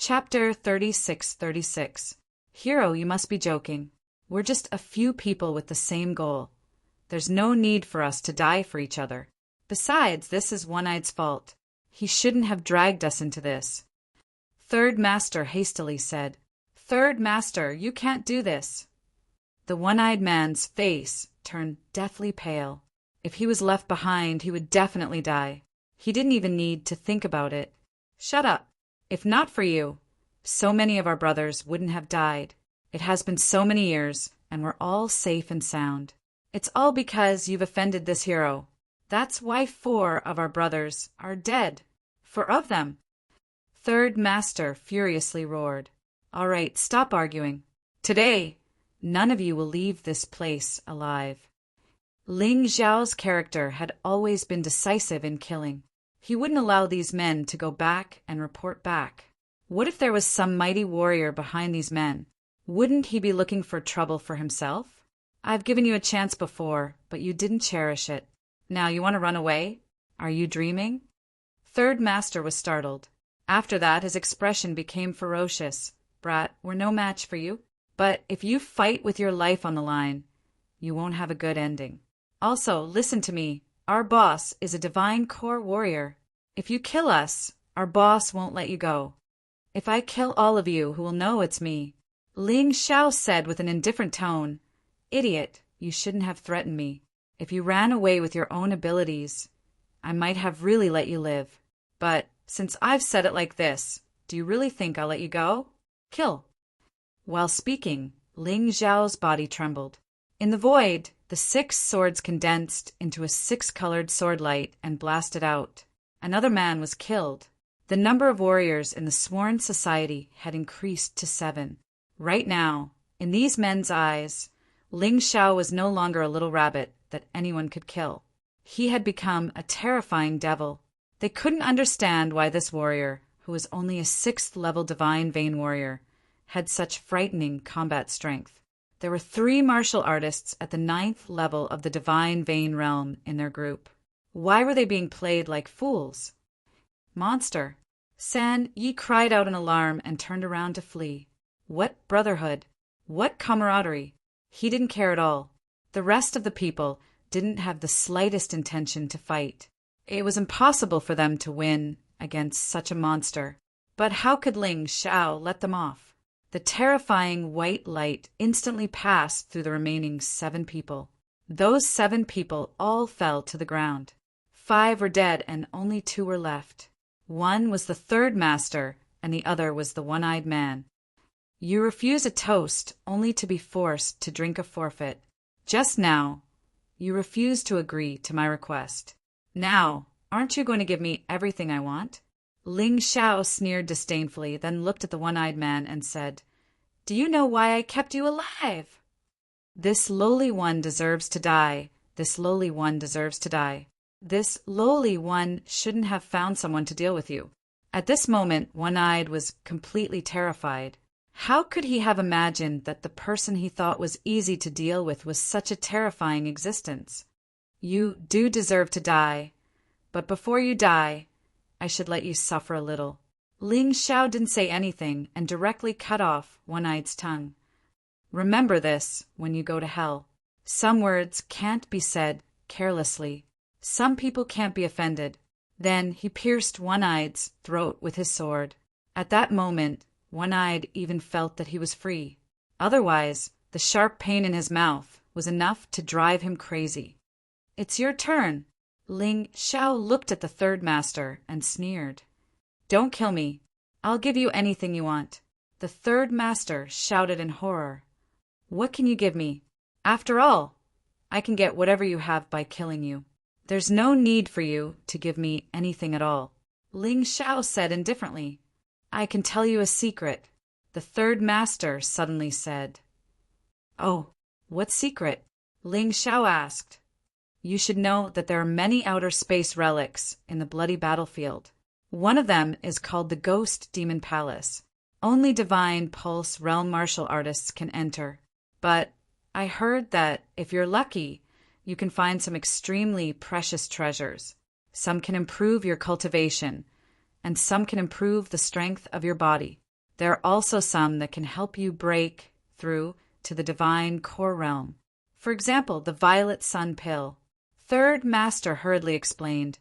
Chapter 36. Hero, you must be joking. We're just a few people with the same goal. There's no need for us to die for each other. Besides, this is One-Eye's fault. He shouldn't have dragged us into this. Third Master hastily said, "Third Master, you can't do this." The one-eyed man's face turned deathly pale. If he was left behind, he would definitely die. He didn't even need to think about it. "Shut up. If not for you, so many of our brothers wouldn't have died. It has been so many years, and we're all safe and sound. It's all because you've offended this hero. That's why 4 of our brothers are dead. 4 of them." Third Master furiously roared, "All right, stop arguing. Today, none of you will leave this place alive." Ling Xiao's character had always been decisive in killing. He wouldn't allow these men to go back and report back. What if there was some mighty warrior behind these men? Wouldn't he be looking for trouble for himself? I've given you a chance before, but you didn't cherish it. Now you want to run away? Are you dreaming? Third Master was startled. After that, his expression became ferocious. "Brat, we're no match for you. But if you fight with your life on the line, you won't have a good ending. Also, listen to me. Our boss is a divine core warrior. If you kill us, our boss won't let you go. If I kill all of you, who will know it's me?" Ling Xiao said with an indifferent tone, "Idiot, you shouldn't have threatened me. If you ran away with your own abilities, I might have really let you live. But since I've said it like this, do you really think I'll let you go? Kill." While speaking, Ling Xiao's body trembled. In the void, the 6 swords condensed into a 6-colored sword light and blasted out. Another man was killed. The number of warriors in the sworn society had increased to 7. Right now, in these men's eyes, Ling Xiao was no longer a little rabbit that anyone could kill. He had become a terrifying devil. They couldn't understand why this warrior, who was only a 6th-level divine vein warrior, had such frightening combat strength. There were 3 martial artists at the 9th level of the divine vein realm in their group. Why were they being played like fools? "Monster!" San Yi cried out in alarm and turned around to flee. What brotherhood? What camaraderie? He didn't care at all. The rest of the people didn't have the slightest intention to fight. It was impossible for them to win against such a monster. But how could Ling Xiao let them off? The terrifying white light instantly passed through the remaining 7 people. Those 7 people all fell to the ground. 5 were dead and only 2 were left. One was the Third Master and the other was the one-eyed man. You refuse a toast only to be forced to drink a forfeit. Just now, you refused to agree to my request. Now, aren't you going to give me everything I want? Ling Xiao sneered disdainfully, then looked at the one-eyed man and said, "Do you know why I kept you alive? This lowly one deserves to die. This lowly one deserves to die. This lowly one shouldn't have found someone to deal with you." At this moment, One-Eyed was completely terrified. How could he have imagined that the person he thought was easy to deal with was such a terrifying existence? "You do deserve to die, but before you die, I should let you suffer a little." Ling Xiao didn't say anything and directly cut off One-Eyed's tongue. "Remember this when you go to hell. Some words can't be said carelessly. Some people can't be offended." Then he pierced One-Eyed's throat with his sword. At that moment, One-Eyed even felt that he was free. Otherwise, the sharp pain in his mouth was enough to drive him crazy. "It's your turn." Ling Xiao looked at the Third Master and sneered. "Don't kill me. I'll give you anything you want." The Third Master shouted in horror. "What can you give me? After all, I can get whatever you have by killing you. There's no need for you to give me anything at all." Ling Xiao said indifferently, "I can tell you a secret." The Third Master suddenly said, "Oh, what secret?" Ling Xiao asked. "You should know that there are many outer space relics in the bloody battlefield. One of them is called the Ghost Demon Palace. Only divine pulse realm martial artists can enter. But I heard that if you're lucky, you can find some extremely precious treasures. Some can improve your cultivation, and some can improve the strength of your body. There are also some that can help you break through to the divine core realm. For example, the Violet Sun Pill. Third Master hurriedly explained,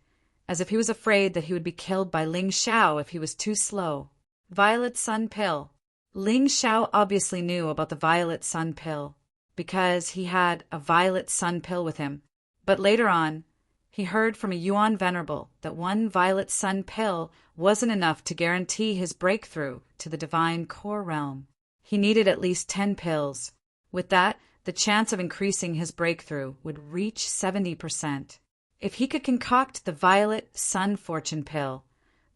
as if he was afraid that he would be killed by Ling Xiao if he was too slow. Violet Sun Pill. Ling Xiao obviously knew about the Violet Sun Pill, because he had a Violet Sun Pill with him. But later on, he heard from a Yuan Venerable that one Violet Sun Pill wasn't enough to guarantee his breakthrough to the divine core realm. He needed at least 10 pills. With that, the chance of increasing his breakthrough would reach 70%. If he could concoct the Violet Sun Fortune Pill,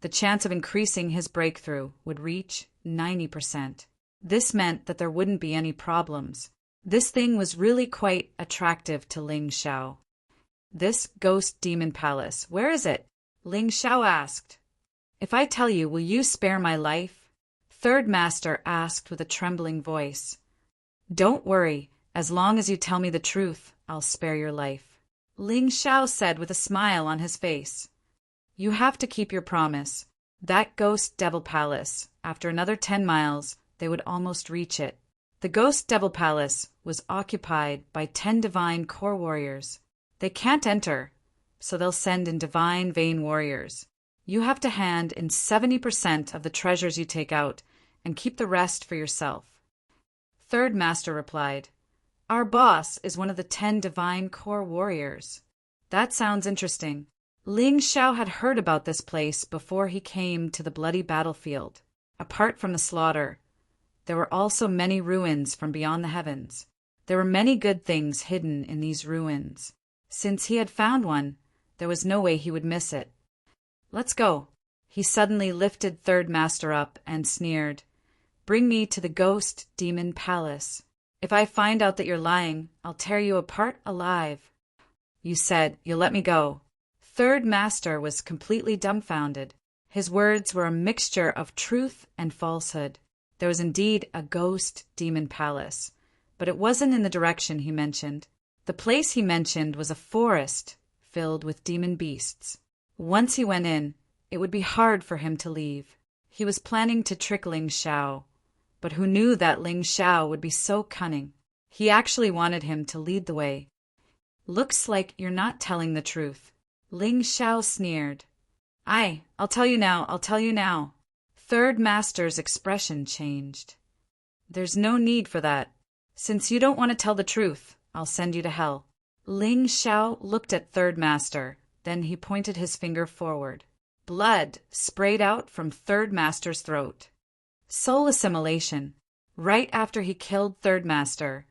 the chance of increasing his breakthrough would reach 90%. This meant that there wouldn't be any problems. This thing was really quite attractive to Ling Xiao. This ghost demon palace, where is it? Ling Xiao asked. If I tell you, will you spare my life? Third Master asked with a trembling voice. Don't worry, as long as you tell me the truth, I'll spare your life. Ling Xiao said with a smile on his face. You have to keep your promise. That ghost devil palace, after another 10 miles, they would almost reach it. The ghost devil palace was occupied by 10 divine core warriors. They can't enter, so they'll send in divine vein warriors. You have to hand in 70% of the treasures you take out and keep the rest for yourself. Third Master replied, Our boss is one of the 10 divine core warriors. That sounds interesting. Ling Xiao had heard about this place before he came to the bloody battlefield. Apart from the slaughter, there were also many ruins from beyond the heavens. There were many good things hidden in these ruins. Since he had found one, there was no way he would miss it. Let's go. He suddenly lifted Third Master up and sneered. Bring me to the ghost demon palace. If I find out that you're lying, I'll tear you apart alive. You said you'll let me go. Third Master was completely dumbfounded. His words were a mixture of truth and falsehood. There was indeed a ghost demon palace, but it wasn't in the direction he mentioned. The place he mentioned was a forest filled with demon beasts. Once he went in, it would be hard for him to leave. He was planning to trick Ling Xiao, but who knew that Ling Xiao would be so cunning? He actually wanted him to lead the way. Looks like you're not telling the truth. Ling Xiao sneered. I'll tell you now. Third Master's expression changed. There's no need for that. Since you don't want to tell the truth, I'll send you to hell. Ling Xiao looked at Third Master, then he pointed his finger forward. Blood sprayed out from Third Master's throat. Soul assimilation. Right after he killed Third Master,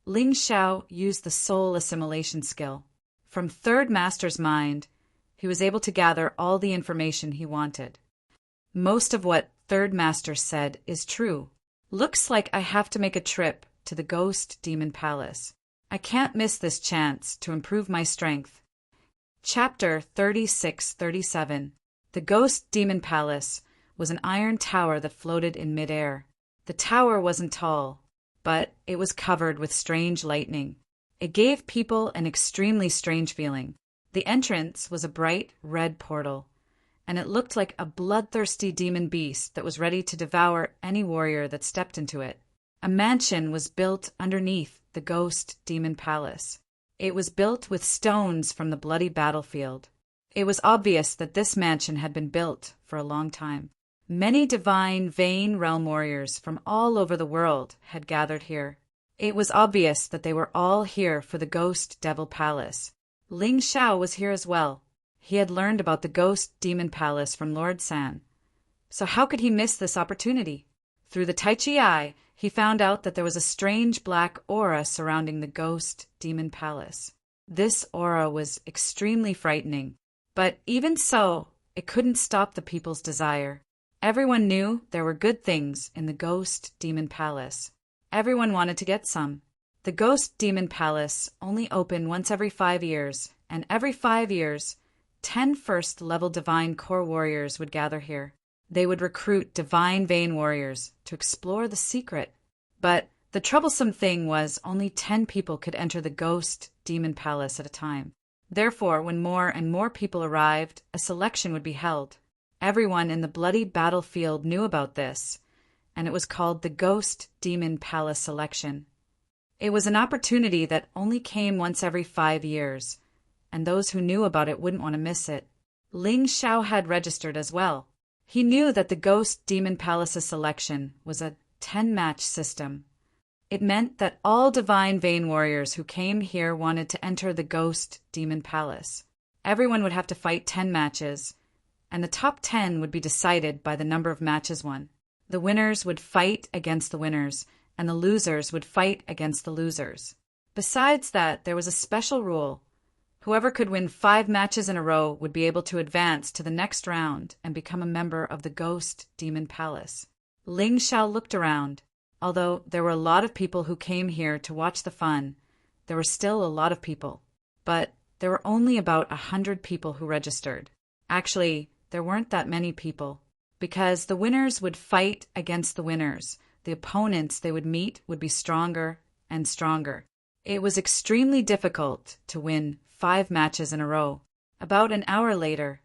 Ling Xiao used the soul assimilation skill. From Third Master's mind, he was able to gather all the information he wanted. Most of what Third Master said is true. Looks like I have to make a trip to the Ghost Demon Palace. I can't miss this chance to improve my strength. Chapter 36-37. The Ghost Demon Palace was an iron tower that floated in midair. The tower wasn't tall, but it was covered with strange lightning. It gave people an extremely strange feeling. The entrance was a bright red portal, and it looked like a bloodthirsty demon beast that was ready to devour any warrior that stepped into it. A mansion was built underneath the Ghost Demon Palace. It was built with stones from the bloody battlefield. It was obvious that this mansion had been built for a long time. Many divine Vein Realm warriors from all over the world had gathered here. It was obvious that they were all here for the Ghost Devil Palace. Ling Xiao was here as well. He had learned about the Ghost Demon Palace from Lord San. So how could he miss this opportunity? Through the Tai Chi Eye, he found out that there was a strange black aura surrounding the Ghost Demon Palace. This aura was extremely frightening, but even so, it couldn't stop the people's desire. Everyone knew there were good things in the Ghost Demon Palace. Everyone wanted to get some. The Ghost Demon Palace only opened once every 5 years, and every 5 years, 10 first-level Divine Core Warriors would gather here. They would recruit Divine Vein Warriors to explore the secret. But the troublesome thing was only 10 people could enter the Ghost Demon Palace at a time. Therefore, when more and more people arrived, a selection would be held. Everyone in the bloody battlefield knew about this, and it was called the Ghost Demon Palace election. It was an opportunity that only came once every 5 years, and those who knew about it wouldn't want to miss it. Ling Xiao had registered as well. He knew that the Ghost Demon Palace's selection was a 10-match system. It meant that all divine Vane warriors who came here wanted to enter the Ghost Demon Palace. Everyone would have to fight 10 matches, and the top 10 would be decided by the number of matches won. The winners would fight against the winners, and the losers would fight against the losers. Besides that, there was a special rule. Whoever could win 5 matches in a row would be able to advance to the next round and become a member of the Ghost Demon Palace. Ling Xiao looked around. Although there were a lot of people who came here to watch the fun, there were still a lot of people. But there were only about 100 people who registered. Actually, there weren't that many people, because the winners would fight against the winners. The opponents they would meet would be stronger and stronger. It was extremely difficult to win 5 matches in a row. About an hour later,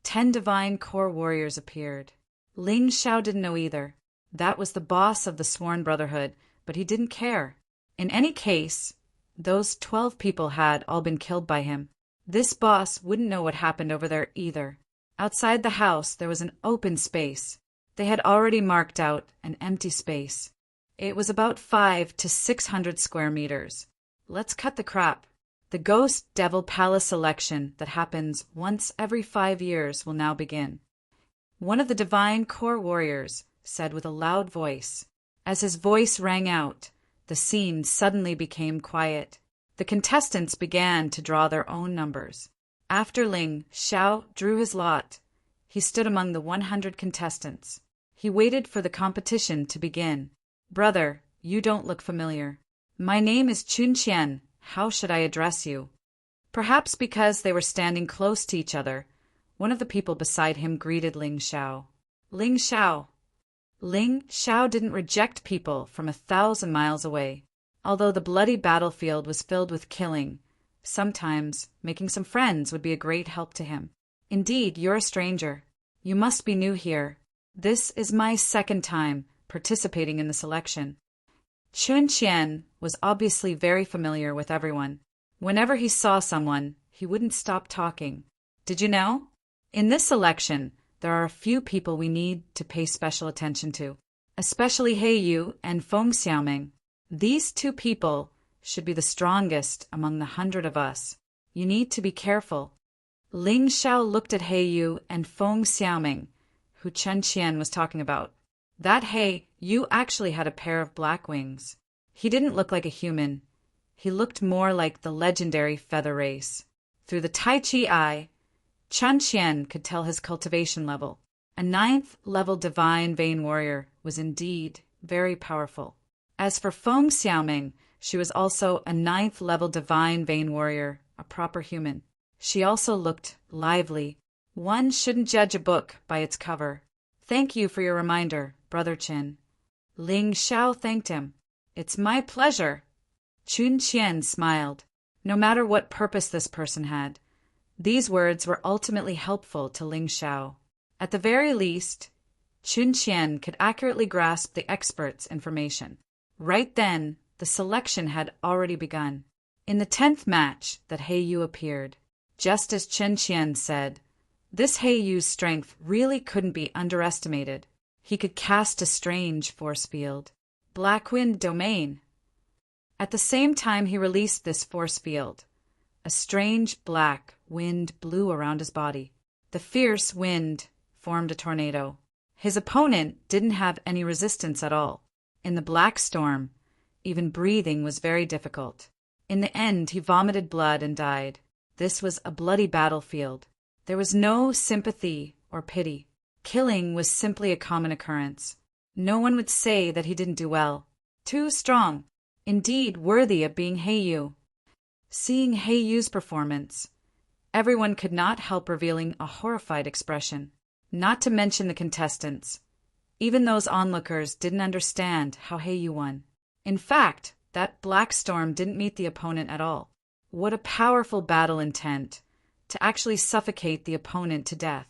10 divine core warriors appeared. Ling Xiao didn't know either. That was the boss of the Sworn Brotherhood, but he didn't care. In any case, those 12 people had all been killed by him. This boss wouldn't know what happened over there either. Outside the house, there was an open space. They had already marked out an empty space. It was about 500 to 600 square meters. Let's cut the crap. The Ghost Devil Palace election that happens once every 5 years will now begin. One of the divine core warriors said with a loud voice. As his voice rang out, the scene suddenly became quiet. The contestants began to draw their own numbers. After Ling Xiao drew his lot, he stood among the 100 contestants. He waited for the competition to begin. Brother, you don't look familiar. My name is Chun Qian. How should I address you? Perhaps because they were standing close to each other, one of the people beside him greeted Ling Xiao. Ling Xiao. Ling Xiao didn't reject people from 1,000 miles away. Although the bloody battlefield was filled with killing, sometimes making some friends would be a great help to him. Indeed, you're a stranger. You must be new here. This is my 2nd time participating in this election. Chun Qian was obviously very familiar with everyone. Whenever he saw someone, he wouldn't stop talking. Did you know? In this election, there are a few people we need to pay special attention to, especially He Yu and Feng Xiaoming. These 2 people should be the strongest among the 100 of us. You need to be careful. Ling Xiao looked at He Yu and Feng Xiaoming, who Chun Qian was talking about. That He Yu actually had a pair of black wings. He didn't look like a human. He looked more like the legendary feather race. Through the Tai Chi eye, Chun Qian could tell his cultivation level. A 9th level divine Vane warrior was indeed very powerful. As for Feng Xiaoming, she was also a 9th level divine Vane warrior, a proper human. She also looked lively. One shouldn't judge a book by its cover. Thank you for your reminder, Brother Qin. Ling Xiao thanked him. It's my pleasure. Chun Qian smiled. No matter what purpose this person had, these words were ultimately helpful to Ling Xiao. At the very least, Chun Qian could accurately grasp the expert's information. Right then, the selection had already begun. In the 10th match that He Yu appeared, just as Chun Qian said, this He Yu's strength really couldn't be underestimated. He could cast a strange force field. Black Wind Domain. At the same time he released this force field, a strange black wind blew around his body. The fierce wind formed a tornado. His opponent didn't have any resistance at all. In the black storm, even breathing was very difficult. In the end, he vomited blood and died. This was a bloody battlefield. There was no sympathy or pity. Killing was simply a common occurrence. No one would say that he didn't do well. Too strong. Indeed, worthy of being He Yu. Seeing He Yu's performance, everyone could not help revealing a horrified expression. Not to mention the contestants. Even those onlookers didn't understand how He Yu won. In fact, that black storm didn't meet the opponent at all. What a powerful battle intent, to actually suffocate the opponent to death.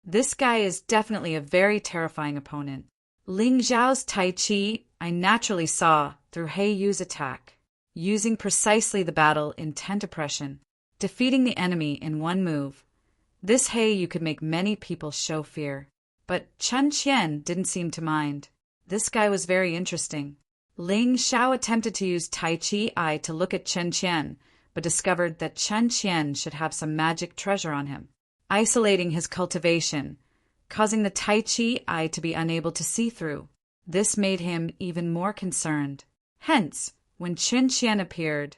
This guy is definitely a very terrifying opponent. Ling Zhao's Tai Chi I naturally saw through He Yu's attack, using precisely the battle intent oppression, defeating the enemy in one move. This He Yu could make many people show fear. But Chen Qian didn't seem to mind. This guy was very interesting. Ling Xiao attempted to use Tai Chi I to look at Chen Qian, but discovered that Chen Qian should have some magic treasure on him, isolating his cultivation, causing the Tai Chi I to be unable to see through. This made him even more concerned. Hence, when Chen Qian appeared,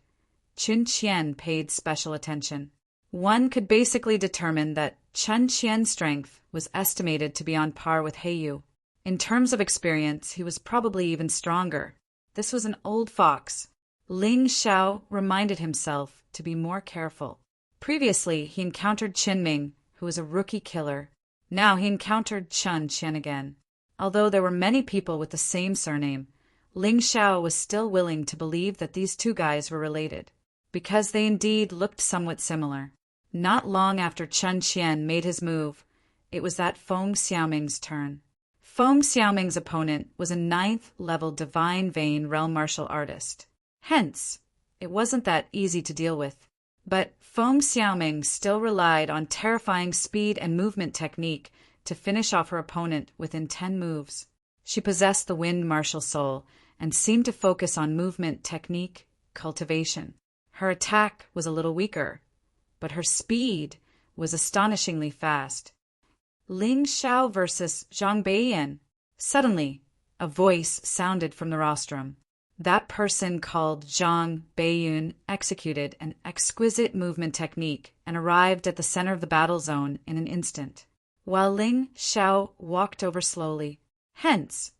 Chen Qian paid special attention. One could basically determine that Chen Qian's strength was estimated to be on par with He Yu. In terms of experience, he was probably even stronger. This was an old fox. Ling Xiao reminded himself to be more careful. Previously, he encountered Qin Ming, who was a rookie killer. Now he encountered Chen Qian again. Although there were many people with the same surname, Ling Xiao was still willing to believe that these two guys were related, because they indeed looked somewhat similar. Not long after Chen Qian made his move, it was that Feng Xiaoming's turn. Feng Xiaoming's opponent was a 9th-level Divine Vein realm martial artist. Hence, it wasn't that easy to deal with. But Feng Xiaoming still relied on terrifying speed and movement technique to finish off her opponent within 10 moves. She possessed the wind martial soul and seemed to focus on movement technique, cultivation. Her attack was a little weaker, but her speed was astonishingly fast. Ling Xiao versus Zhang Beiyan. Suddenly, a voice sounded from the rostrum. That person called Zhang Beiyun executed an exquisite movement technique and arrived at the center of the battle zone in an instant, while Ling Xiao walked over slowly. Hence,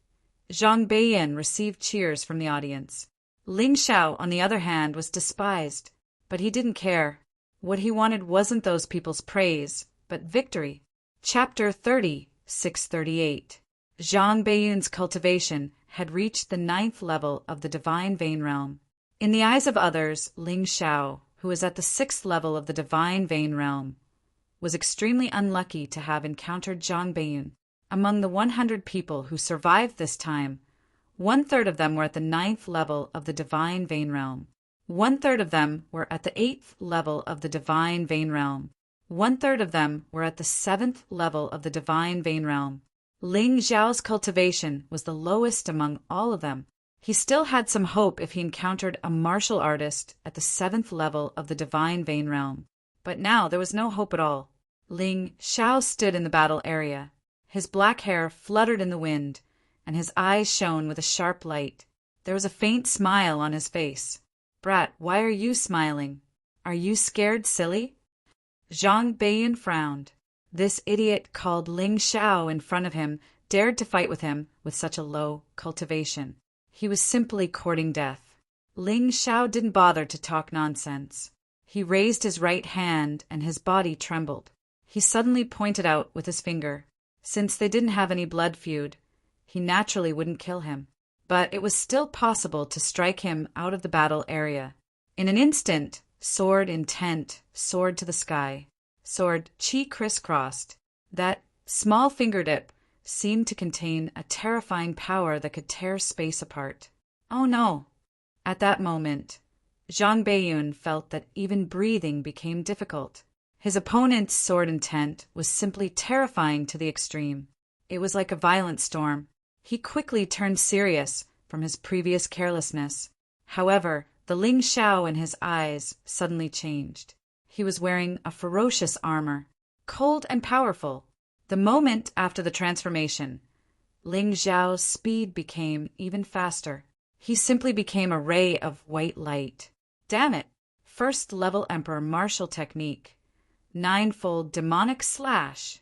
Zhang Beiyan received cheers from the audience. Ling Xiao, on the other hand, was despised, but he didn't care. What he wanted wasn't those people's praise, but victory. Chapter 30, 638. Zhang Beiyun's cultivation had reached the 9th level of the Divine Vein realm. In the eyes of others, Ling Xiao, who was at the 6th level of the Divine Vein realm, was extremely unlucky to have encountered Zhang Beiyun. Among the 100 people who survived this time, 1/3 of them were at the 9th level of the Divine Vein realm. 1/3 of them were at the 8th level of the Divine Vein realm. 1/3 of them were at the 7th level of the Divine Vein realm. Ling Xiao's cultivation was the lowest among all of them. He still had some hope if he encountered a martial artist at the 7th level of the Divine Vein realm. But now there was no hope at all. Ling Xiao stood in the battle area. His black hair fluttered in the wind, and his eyes shone with a sharp light. There was a faint smile on his face. "Brat, why are you smiling? Are you scared, silly?" Zhang Beiyun frowned. This idiot called Ling Xiao in front of him dared to fight with him with such a low cultivation. He was simply courting death. Ling Xiao didn't bother to talk nonsense. He raised his right hand and his body trembled. He suddenly pointed out with his finger. Since they didn't have any blood feud, he naturally wouldn't kill him. But it was still possible to strike him out of the battle area. In an instant, sword intent soared to the sky. Sword chi crisscrossed. That small fingertip seemed to contain a terrifying power that could tear space apart. Oh no! At that moment, Zhang Beiyun felt that even breathing became difficult. His opponent's sword intent was simply terrifying to the extreme. It was like a violent storm. He quickly turned serious from his previous carelessness. However, the Ling Xiao in his eyes suddenly changed. He was wearing a ferocious armor, cold and powerful. The moment after the transformation, Ling Xiao's speed became even faster. He simply became a ray of white light. Damn it! 1st level Emperor martial technique. 9-fold demonic slash.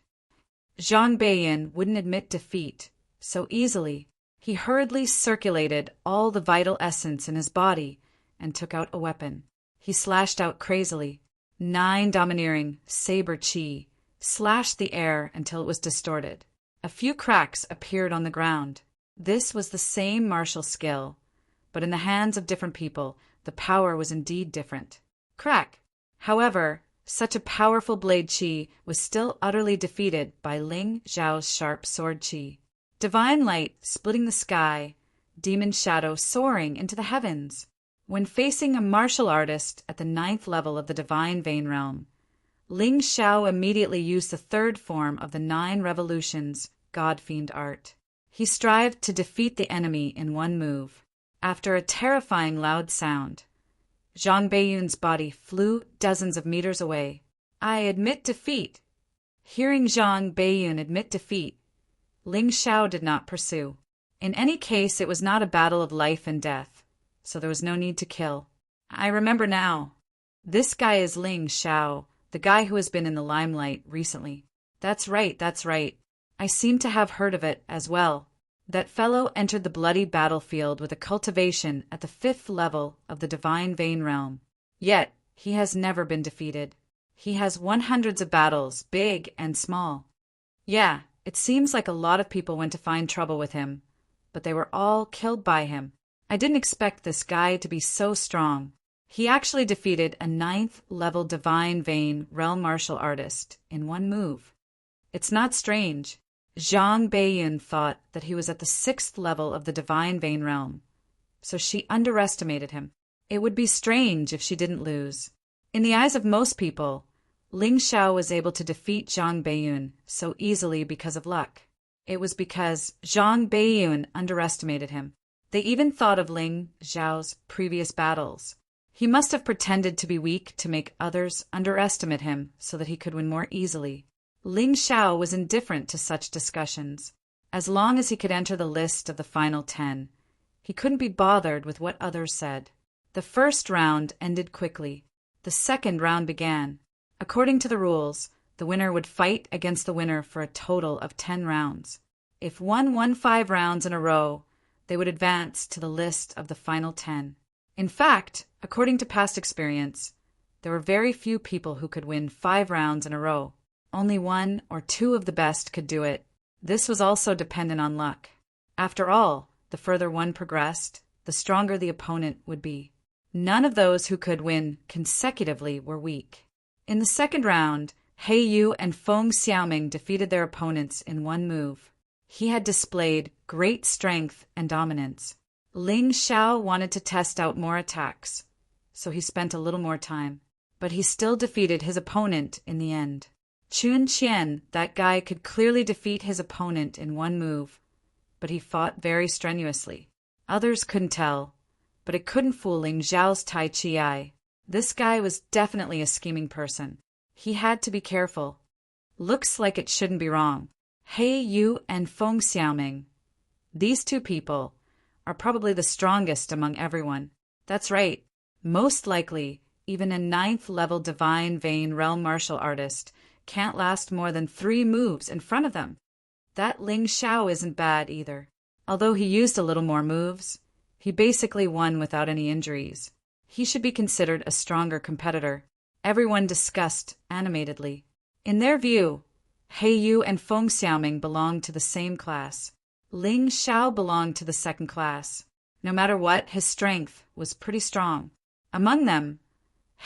Zhang Beiyun wouldn't admit defeat so easily. He hurriedly circulated all the vital essence in his body and took out a weapon. He slashed out crazily. 9 domineering saber chi slashed the air until it was distorted. A few cracks appeared on the ground. This was the same martial skill, but in the hands of different people, the power was indeed different. Crack! However, such a powerful blade chi was still utterly defeated by Ling Zhao's sharp sword chi. Divine light splitting the sky, demon shadow soaring into the heavens. When facing a martial artist at the 9th level of the divine vein realm, Ling Xiao immediately used the 3rd form of the 9 revolutions God Fiend art. He strived to defeat the enemy in one move. After a terrifying loud sound, Zhang Beiyun's body flew dozens of meters away. I admit defeat. Hearing Zhang Beiyun admit defeat, Ling Xiao did not pursue. In any case, it was not a battle of life and death, so there was no need to kill. I remember now. This guy is Ling Xiao, the guy who has been in the limelight recently. That's right. I seem to have heard of it as well. That fellow entered the bloody battlefield with a cultivation at the 5th level of the divine vein realm. Yet, he has never been defeated. He has won hundreds of battles, big and small. Yeah, it seems like a lot of people went to find trouble with him, but they were all killed by him. I didn't expect this guy to be so strong. He actually defeated a 9th level divine vein realm martial artist in one move. It's not strange. Zhang Beiyun thought that he was at the 6th level of the divine vein realm, so she underestimated him. It would be strange if she didn't lose. In the eyes of most people, Ling Xiao was able to defeat Zhang Beiyun so easily because of luck. It was because Zhang Beiyun underestimated him. They even thought of Ling Xiao's previous battles. He must have pretended to be weak to make others underestimate him so that he could win more easily. Ling Xiao was indifferent to such discussions. As long as he could enter the list of the final 10, he couldn't be bothered with what others said. The first round ended quickly. The second round began. According to the rules, the winner would fight against the winner for a total of 10 rounds. If one won 5 rounds in a row, they would advance to the list of the final 10. In fact, according to past experience, there were very few people who could win 5 rounds in a row. Only 1 or 2 of the best could do it. This was also dependent on luck. After all, the further one progressed, the stronger the opponent would be. None of those who could win consecutively were weak. In the second round, He Yu and Feng Xiaoming defeated their opponents in one move. He had displayed great strength and dominance. Ling Xiao wanted to test out more attacks, so he spent a little more time. But he still defeated his opponent in the end. Chun Qian, that guy, could clearly defeat his opponent in one move, but he fought very strenuously. Others couldn't tell, but it couldn't fool Ling Xiao's Tai Chi eye. This guy was definitely a scheming person. He had to be careful. Looks like it shouldn't be wrong. He Yu and Feng Xiaoming. These 2 people are probably the strongest among everyone. That's right. Most likely, even a 9th level divine vein realm martial artist can't last more than 3 moves in front of them. That Ling Xiao isn't bad either. Although he used a little more moves, he basically won without any injuries. He should be considered a stronger competitor. Everyone discussed animatedly. In their view, He Yu and Feng Xiaoming belonged to the same class. Ling Xiao belonged to the 2nd class. No matter what, his strength was pretty strong. Among them,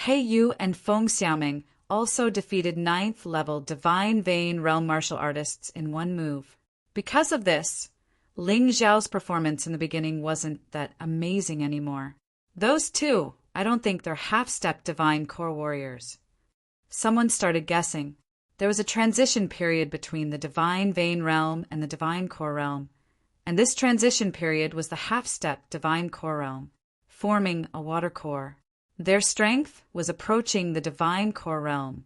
He Yu and Feng Xiaoming also defeated 9th level divine vein realm martial artists in one move. Because of this, Ling Xiao's performance in the beginning wasn't that amazing anymore. Those 2, I don't think they're half-step divine core warriors. Someone started guessing. There was a transition period between the divine vein realm and the divine core realm, and this transition period was the half-step divine core realm, forming a water core. Their strength was approaching the divine core realm,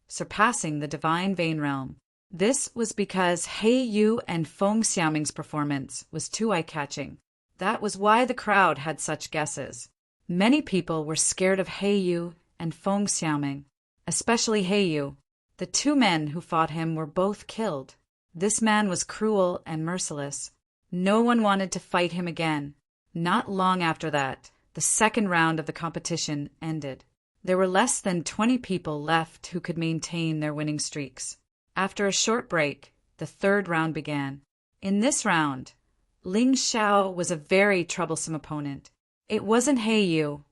surpassing the divine vein realm. This was because He Yu and Feng Xiaoming's performance was too eye-catching. That was why the crowd had such guesses. Many people were scared of He Yu and Feng Xiaoming, especially He Yu. The 2 men who fought him were both killed. This man was cruel and merciless. No one wanted to fight him again. Not long after that, the second round of the competition ended. There were less than 20 people left who could maintain their winning streaks. After a short break, the third round began. In this round, Ling Xiao was a very troublesome opponent. It wasn't He Yu,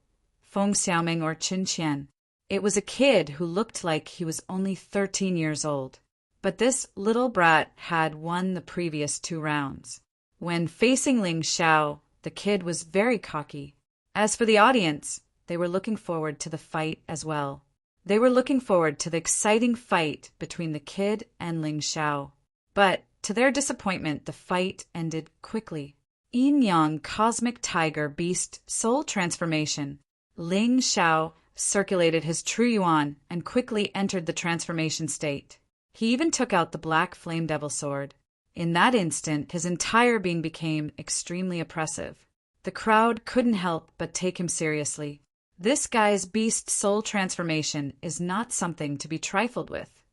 Feng Xiaoming, or Qin Qian. It was a kid who looked like he was only 13 years old. But this little brat had won the previous 2 rounds. When facing Ling Xiao, the kid was very cocky. As for the audience, they were looking forward to the fight as well. They were looking forward to the exciting fight between the kid and Ling Xiao. But, to their disappointment, the fight ended quickly. Yin Yang Cosmic Tiger Beast Soul Transformation. Ling Xiao circulated his true yuan and quickly entered the transformation state. He even took out the black flame devil sword. In that instant, his entire being became extremely oppressive. The crowd couldn't help but take him seriously. This guy's beast soul transformation is not something to be trifled with.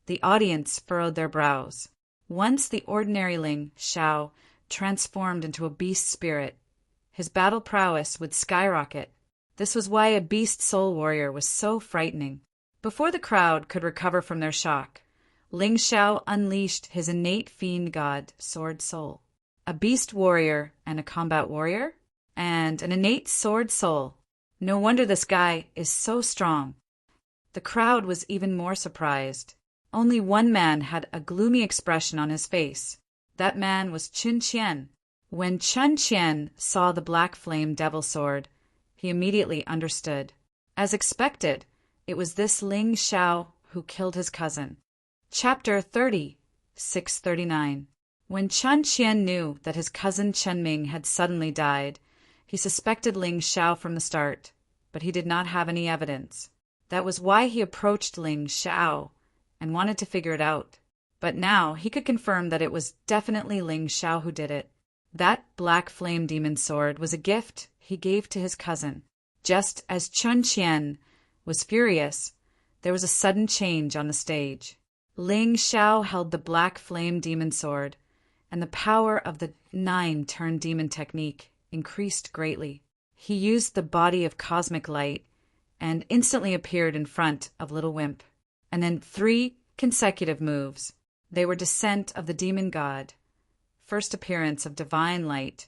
The audience furrowed their brows. Once the ordinary Ling Xiao transformed into a beast spirit, his battle prowess would skyrocket. This was why a beast soul warrior was so frightening. Before the crowd could recover from their shock, Ling Xiao unleashed his innate fiend god, Sword Soul. A beast warrior and a combat warrior? And an innate sword soul. No wonder this guy is so strong. The crowd was even more surprised. Only one man had a gloomy expression on his face. That man was Qin Qian. When Chen Qian saw the black flame devil sword, he immediately understood. As expected, it was this Ling Xiao who killed his cousin. Chapter 30, 639. When Chen Qian knew that his cousin Chen Ming had suddenly died, he suspected Ling Xiao from the start, but he did not have any evidence. That was why he approached Ling Xiao and wanted to figure it out. But now he could confirm that it was definitely Ling Xiao who did it. That black flame demon sword was a gift he gave to his cousin. Just as Chen Qian was furious, there was a sudden change on the stage. Ling Xiao held the black flame demon sword, and the power of the 9-turn demon technique increased greatly. He used the body of cosmic light and instantly appeared in front of Little Wimp. And in 3 consecutive moves, they were Descent of the Demon God, First Appearance of Divine Light,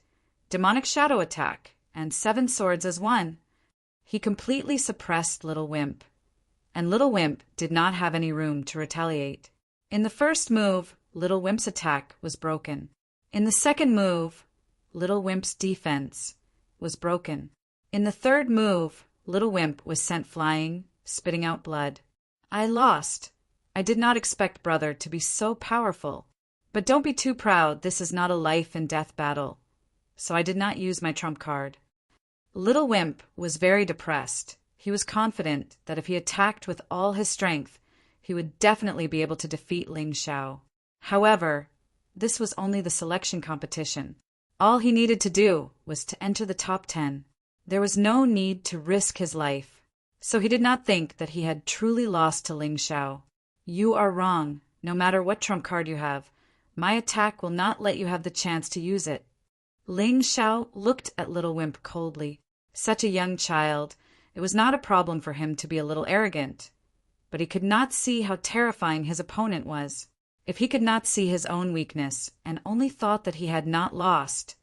Demonic Shadow Attack, and 7 Swords as one. He completely suppressed Little Wimp, and Little Wimp did not have any room to retaliate. In the first move, Little Wimp's attack was broken. In the second move, Little Wimp's defense was broken. In the third move, Little Wimp was sent flying, spitting out blood. I lost. I did not expect Brother to be so powerful. But don't be too proud, this is not a life and death battle. So I did not use my trump card. Little Wimp was very depressed. He was confident that if he attacked with all his strength, he would definitely be able to defeat Ling Xiao. However, this was only the selection competition. All he needed to do was to enter the top 10. There was no need to risk his life. So he did not think that he had truly lost to Ling Xiao. You are wrong. No matter what trump card you have, my attack will not let you have the chance to use it. Ling Xiao looked at Little Wimp coldly. Such a young child, it was not a problem for him to be a little arrogant. But he could not see how terrifying his opponent was. If he could not see his own weakness and only thought that he had not lost,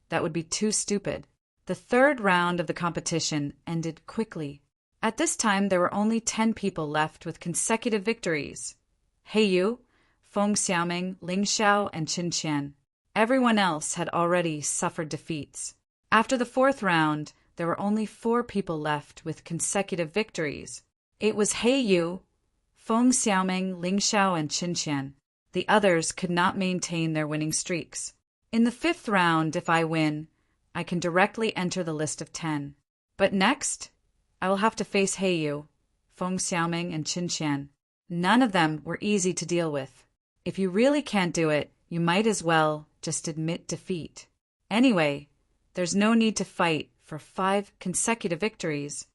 that would be too stupid. The third round of the competition ended quickly. At this time, there were only 10 people left with consecutive victories. He Yu, Feng Xiaoming, Ling Xiao, and Qin Qian. Everyone else had already suffered defeats. After the 4th round, there were only 4 people left with consecutive victories. It was He Yu, Feng Xiaoming, Ling Xiao, and Qin Qian. The others could not maintain their winning streaks. In the 5th round, if I win, I can directly enter the list of 10. But next, I will have to face He Yu, Feng Xiaoming, and Qin Qian. None of them were easy to deal with. If you really can't do it, you might as well just admit defeat. Anyway, there's no need to fight for 5 consecutive victories.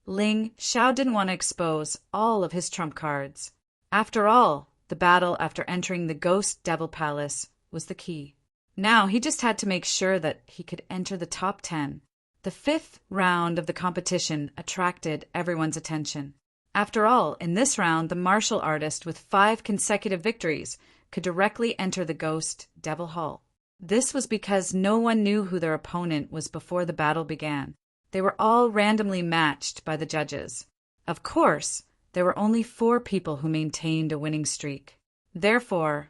Ling Xiao didn't want to expose all of his trump cards. After all, the battle after entering the Ghost Devil Palace was the key. Now he just had to make sure that he could enter the top 10. The 5th round of the competition attracted everyone's attention. After all, in this round, the martial artist with 5 consecutive victories could directly enter the Ghost Devil Hall. This was because no one knew who their opponent was before the battle began. They were all randomly matched by the judges. Of course, there were only 4 people who maintained a winning streak. Therefore,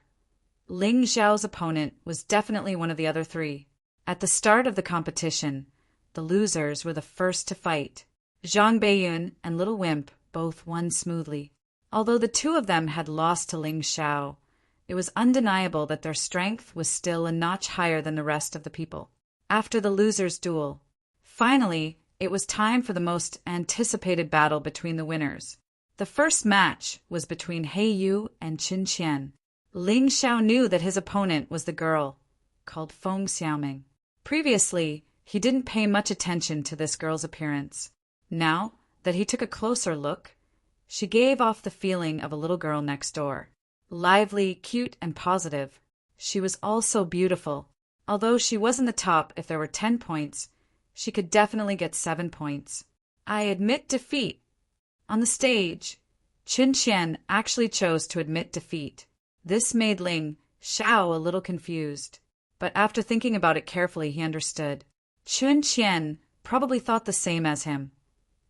Ling Xiao's opponent was definitely one of the other three. At the start of the competition, the losers were the first to fight. Zhang Beiyun and Little Wimp both won smoothly. Although the two of them had lost to Ling Xiao, it was undeniable that their strength was still a notch higher than the rest of the people. After the losers' duel, finally, it was time for the most anticipated battle between the winners. The first match was between He Yu and Qin Qian. Ling Xiao knew that his opponent was the girl, called Feng Xiaoming. Previously, he didn't pay much attention to this girl's appearance. Now that he took a closer look, she gave off the feeling of a little girl next door. Lively, cute, and positive. She was also beautiful. Although she wasn't the top if there were 10 points, she could definitely get 7 points. I admit defeat. On the stage, Qin Qian actually chose to admit defeat. This made Ling Xiao a little confused, but after thinking about it carefully, he understood. Qin Qian probably thought the same as him,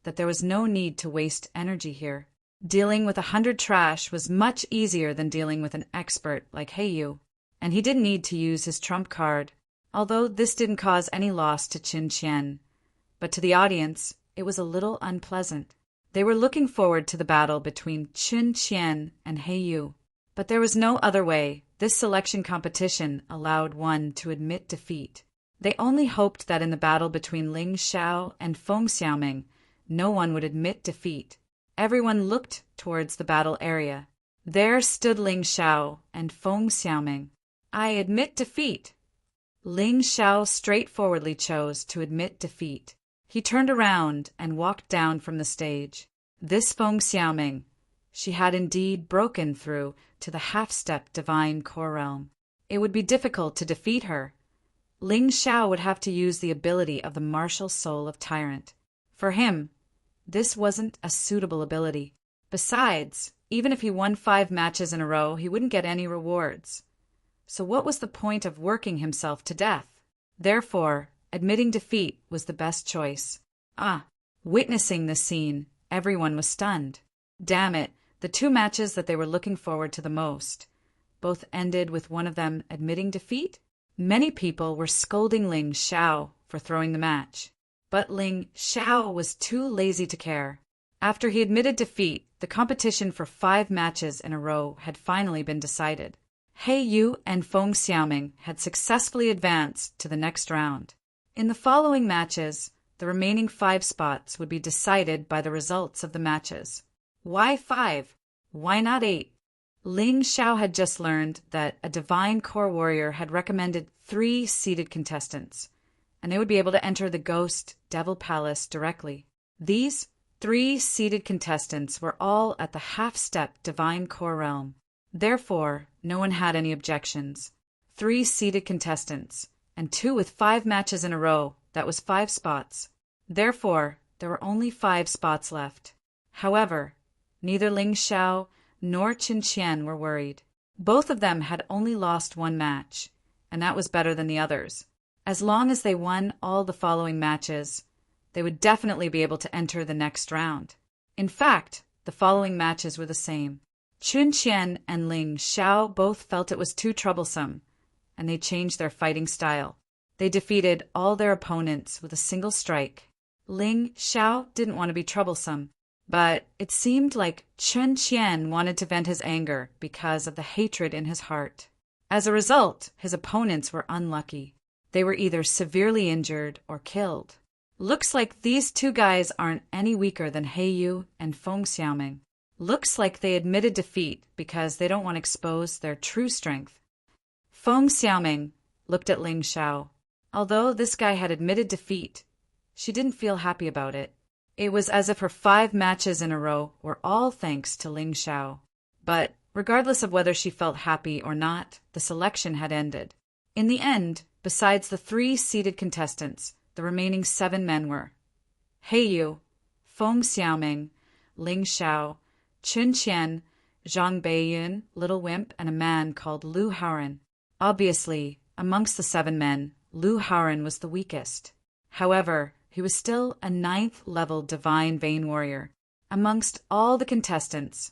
that there was no need to waste energy here. Dealing with 100 trash was much easier than dealing with an expert like Heiyu, and he didn't need to use his trump card. Although this didn't cause any loss to Qin Qian, but to the audience, it was a little unpleasant. They were looking forward to the battle between Qin Qian and Heiyu, but there was no other way. This selection competition allowed one to admit defeat. They only hoped that in the battle between Ling Xiao and Feng Xiaoming, no one would admit defeat. Everyone looked towards the battle area. There stood Ling Xiao and Feng Xiaoming. I admit defeat. Ling Xiao straightforwardly chose to admit defeat. He turned around and walked down from the stage. This Feng Xiaoming, she had indeed broken through to the half-step divine core realm. It would be difficult to defeat her. Ling Xiao would have to use the ability of the martial soul of Tyrant. For him, this wasn't a suitable ability. Besides, even if he won 5 matches in a row, he wouldn't get any rewards. So what was the point of working himself to death? Therefore, admitting defeat was the best choice. Witnessing this scene, everyone was stunned. Damn it, the 2 matches that they were looking forward to the most both ended with one of them admitting defeat? Many people were scolding Ling Xiao for throwing the match, but Ling Xiao was too lazy to care. After he admitted defeat, the competition for 5 matches in a row had finally been decided. Heiyu and Feng Xiaoming had successfully advanced to the next round. In the following matches, the remaining 5 spots would be decided by the results of the matches. Why 5? Why not 8? Ling Xiao had just learned that a divine core warrior had recommended 3 seeded contestants, and they would be able to enter the Ghost Devil Palace directly. These 3 seeded contestants were all at the half-step divine core realm. Therefore, no one had any objections. 3 seeded contestants, and 2 with 5 matches in a row, that was 5 spots. Therefore, there were only 5 spots left. However, neither Ling Xiao nor Qin Qian were worried. Both of them had only lost 1 match, and that was better than the others. As long as they won all the following matches, they would definitely be able to enter the next round. In fact, the following matches were the same. Qin Qian and Ling Xiao both felt it was too troublesome, and they changed their fighting style. They defeated all their opponents with a single strike. Ling Xiao didn't want to be troublesome, but it seemed like Qin Qian wanted to vent his anger because of the hatred in his heart. As a result, his opponents were unlucky. They were either severely injured or killed. Looks like these 2 guys aren't any weaker than Heiyu and Feng Xiaoming. Looks like they admitted defeat because they don't want to expose their true strength. Feng Xiaoming looked at Ling Xiao. Although this guy had admitted defeat, she didn't feel happy about it. It was as if her 5 matches in a row were all thanks to Ling Xiao. But regardless of whether she felt happy or not, the selection had ended. In the end, besides the 3 seeded contestants, the remaining 7 men were Heiyu, Feng Xiaoming, Ling Xiao, Qin Qian, Zhang Beiyun, Little Wimp, and a man called Lu Haoran. Obviously, amongst the 7 men, Lu Haoran was the weakest. However, he was still a 9th level divine vein warrior. Amongst all the contestants,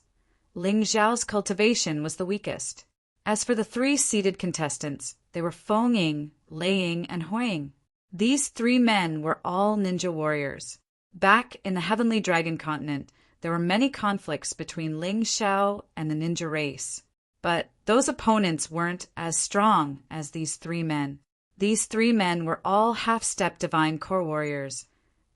Ling Xiao's cultivation was the weakest. As for the three seated contestants, they were Feng Ying, Lei Ying, and Hui Ying. These three men were all ninja warriors. Back in the Heavenly Dragon continent, there were many conflicts between Ling Xiao and the ninja race. But those opponents weren't as strong as these three men. These three men were all half-step divine core warriors,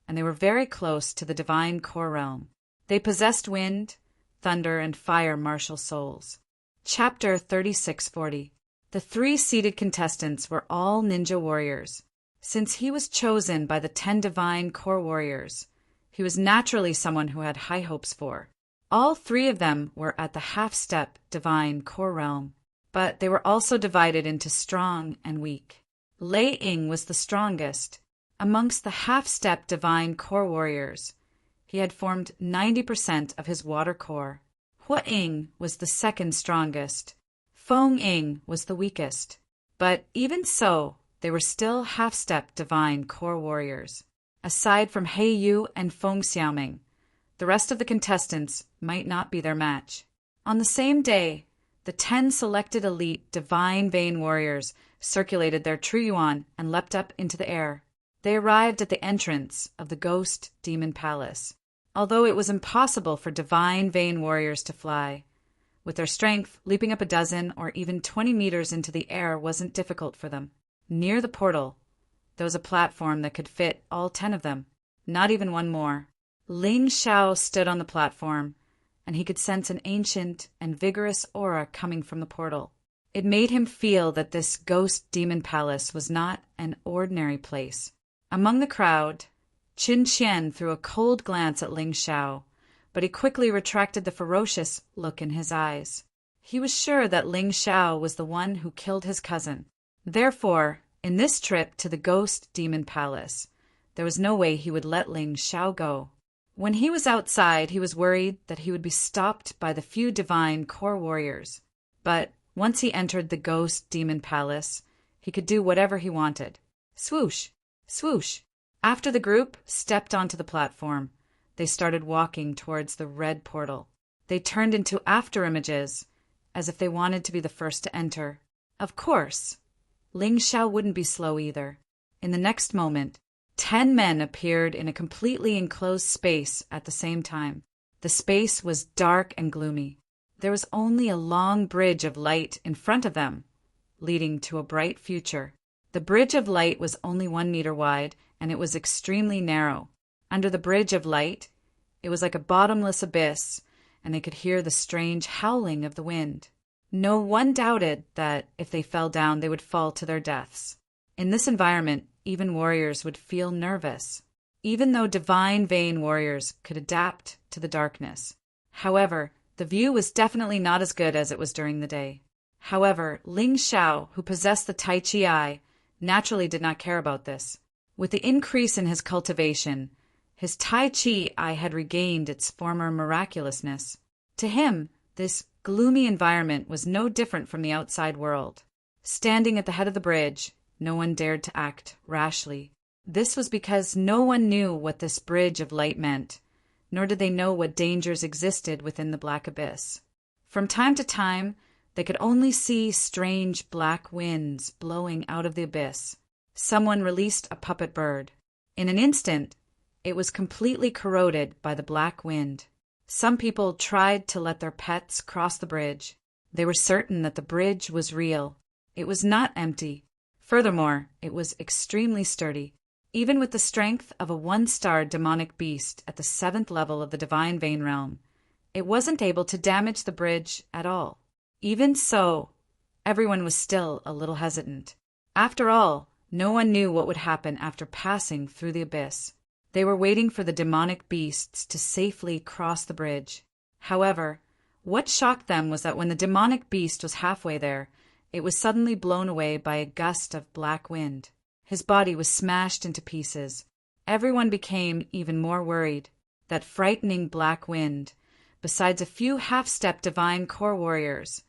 and they were very close to the divine core realm. They possessed wind, thunder, and fire martial souls. Chapter 3640. The three seated contestants were all ninja warriors. Since he was chosen by the 10 divine core warriors, he was naturally someone who had high hopes for. All three of them were at the half-step divine core realm, but they were also divided into strong and weak. Lei Ying was the strongest. Amongst the half-step divine core warriors, he had formed 90% of his water core. Hui Ying was the second strongest. Feng Ying was the weakest. But even so, they were still half-step divine core warriors. Aside from He Yu and Feng Xiaoming, the rest of the contestants might not be their match. On the same day, the 10 selected elite divine vein warriors circulated their true yuan and leapt up into the air. They arrived at the entrance of the Ghost Demon Palace. Although it was impossible for divine vein warriors to fly, with their strength, leaping up a dozen or even 20 meters into the air wasn't difficult for them. Near the portal, there was a platform that could fit all 10 of them, not even one more. Ling Xiao stood on the platform, and he could sense an ancient and vigorous aura coming from the portal. It made him feel that this Ghost Demon Palace was not an ordinary place. Among the crowd, Qin Qian threw a cold glance at Ling Xiao, but he quickly retracted the ferocious look in his eyes. He was sure that Ling Xiao was the one who killed his cousin. Therefore, in this trip to the Ghost Demon Palace, there was no way he would let Ling Xiao go. When he was outside, he was worried that he would be stopped by the few divine core warriors. But once he entered the Ghost Demon Palace, he could do whatever he wanted. Swoosh! Swoosh! After the group stepped onto the platform, they started walking towards the red portal. They turned into afterimages, as if they wanted to be the first to enter. Of course, Ling Xiao wouldn't be slow either. In the next moment, 10 men appeared in a completely enclosed space at the same time. The space was dark and gloomy. There was only a long bridge of light in front of them, leading to a bright future. The bridge of light was only 1 meter wide, and it was extremely narrow. Under the bridge of light, it was like a bottomless abyss, and they could hear the strange howling of the wind. No one doubted that if they fell down, they would fall to their deaths. In this environment, even warriors would feel nervous, even though divine vein warriors could adapt to the darkness. However, the view was definitely not as good as it was during the day. However, Ling Xiao, who possessed the Tai Chi eye, naturally did not care about this. With the increase in his cultivation, his Tai Chi eye had regained its former miraculousness. To him, this gloomy environment was no different from the outside world. Standing at the head of the bridge, no one dared to act rashly. This was because no one knew what this bridge of light meant, nor did they know what dangers existed within the black abyss. From time to time, they could only see strange black winds blowing out of the abyss. Someone released a puppet bird. In an instant, it was completely corroded by the black wind. Some people tried to let their pets cross the bridge. They were certain that the bridge was real. It was not empty. Furthermore, it was extremely sturdy. Even with the strength of a 1-star demonic beast at the 7th level of the Divine Vein Realm, it wasn't able to damage the bridge at all. Even so, everyone was still a little hesitant. After all, no one knew what would happen after passing through the abyss. They were waiting for the demonic beasts to safely cross the bridge. However, what shocked them was that when the demonic beast was halfway there, it was suddenly blown away by a gust of black wind. His body was smashed into pieces. Everyone became even more worried. That frightening black wind, besides a few half-step divine core warriors,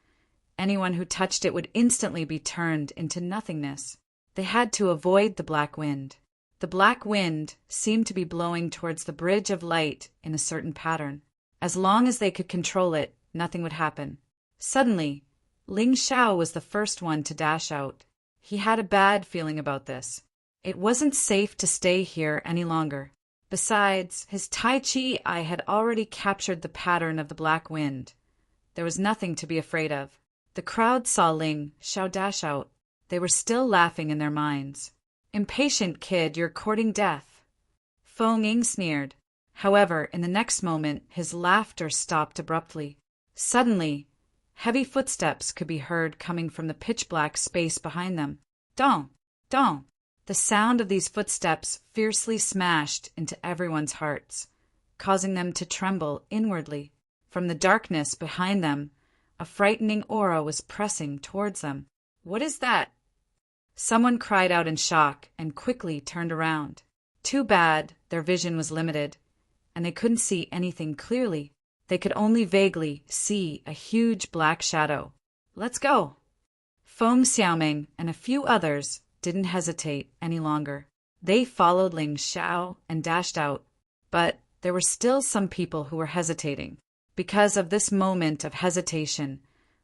anyone who touched it would instantly be turned into nothingness. They had to avoid the black wind. The black wind seemed to be blowing towards the bridge of light in a certain pattern. As long as they could control it, nothing would happen. Suddenly, Ling Xiao was the first one to dash out. He had a bad feeling about this. It wasn't safe to stay here any longer. Besides, his Tai Chi eye had already captured the pattern of the black wind. There was nothing to be afraid of. The crowd saw Ling Xiao dash out. They were still laughing in their minds. "Impatient kid, you're courting death." Feng Ying sneered. However, in the next moment, his laughter stopped abruptly. Suddenly, heavy footsteps could be heard coming from the pitch-black space behind them. Dong! Dong! The sound of these footsteps fiercely smashed into everyone's hearts, causing them to tremble inwardly. From the darkness behind them, a frightening aura was pressing towards them. "What is that?" Someone cried out in shock and quickly turned around. Too bad their vision was limited, and they couldn't see anything clearly. They could only vaguely see a huge black shadow. "Let's go!" Feng Xiaoming and a few others didn't hesitate any longer. They followed Ling Xiao and dashed out, but there were still some people who were hesitating. Because of this moment of hesitation,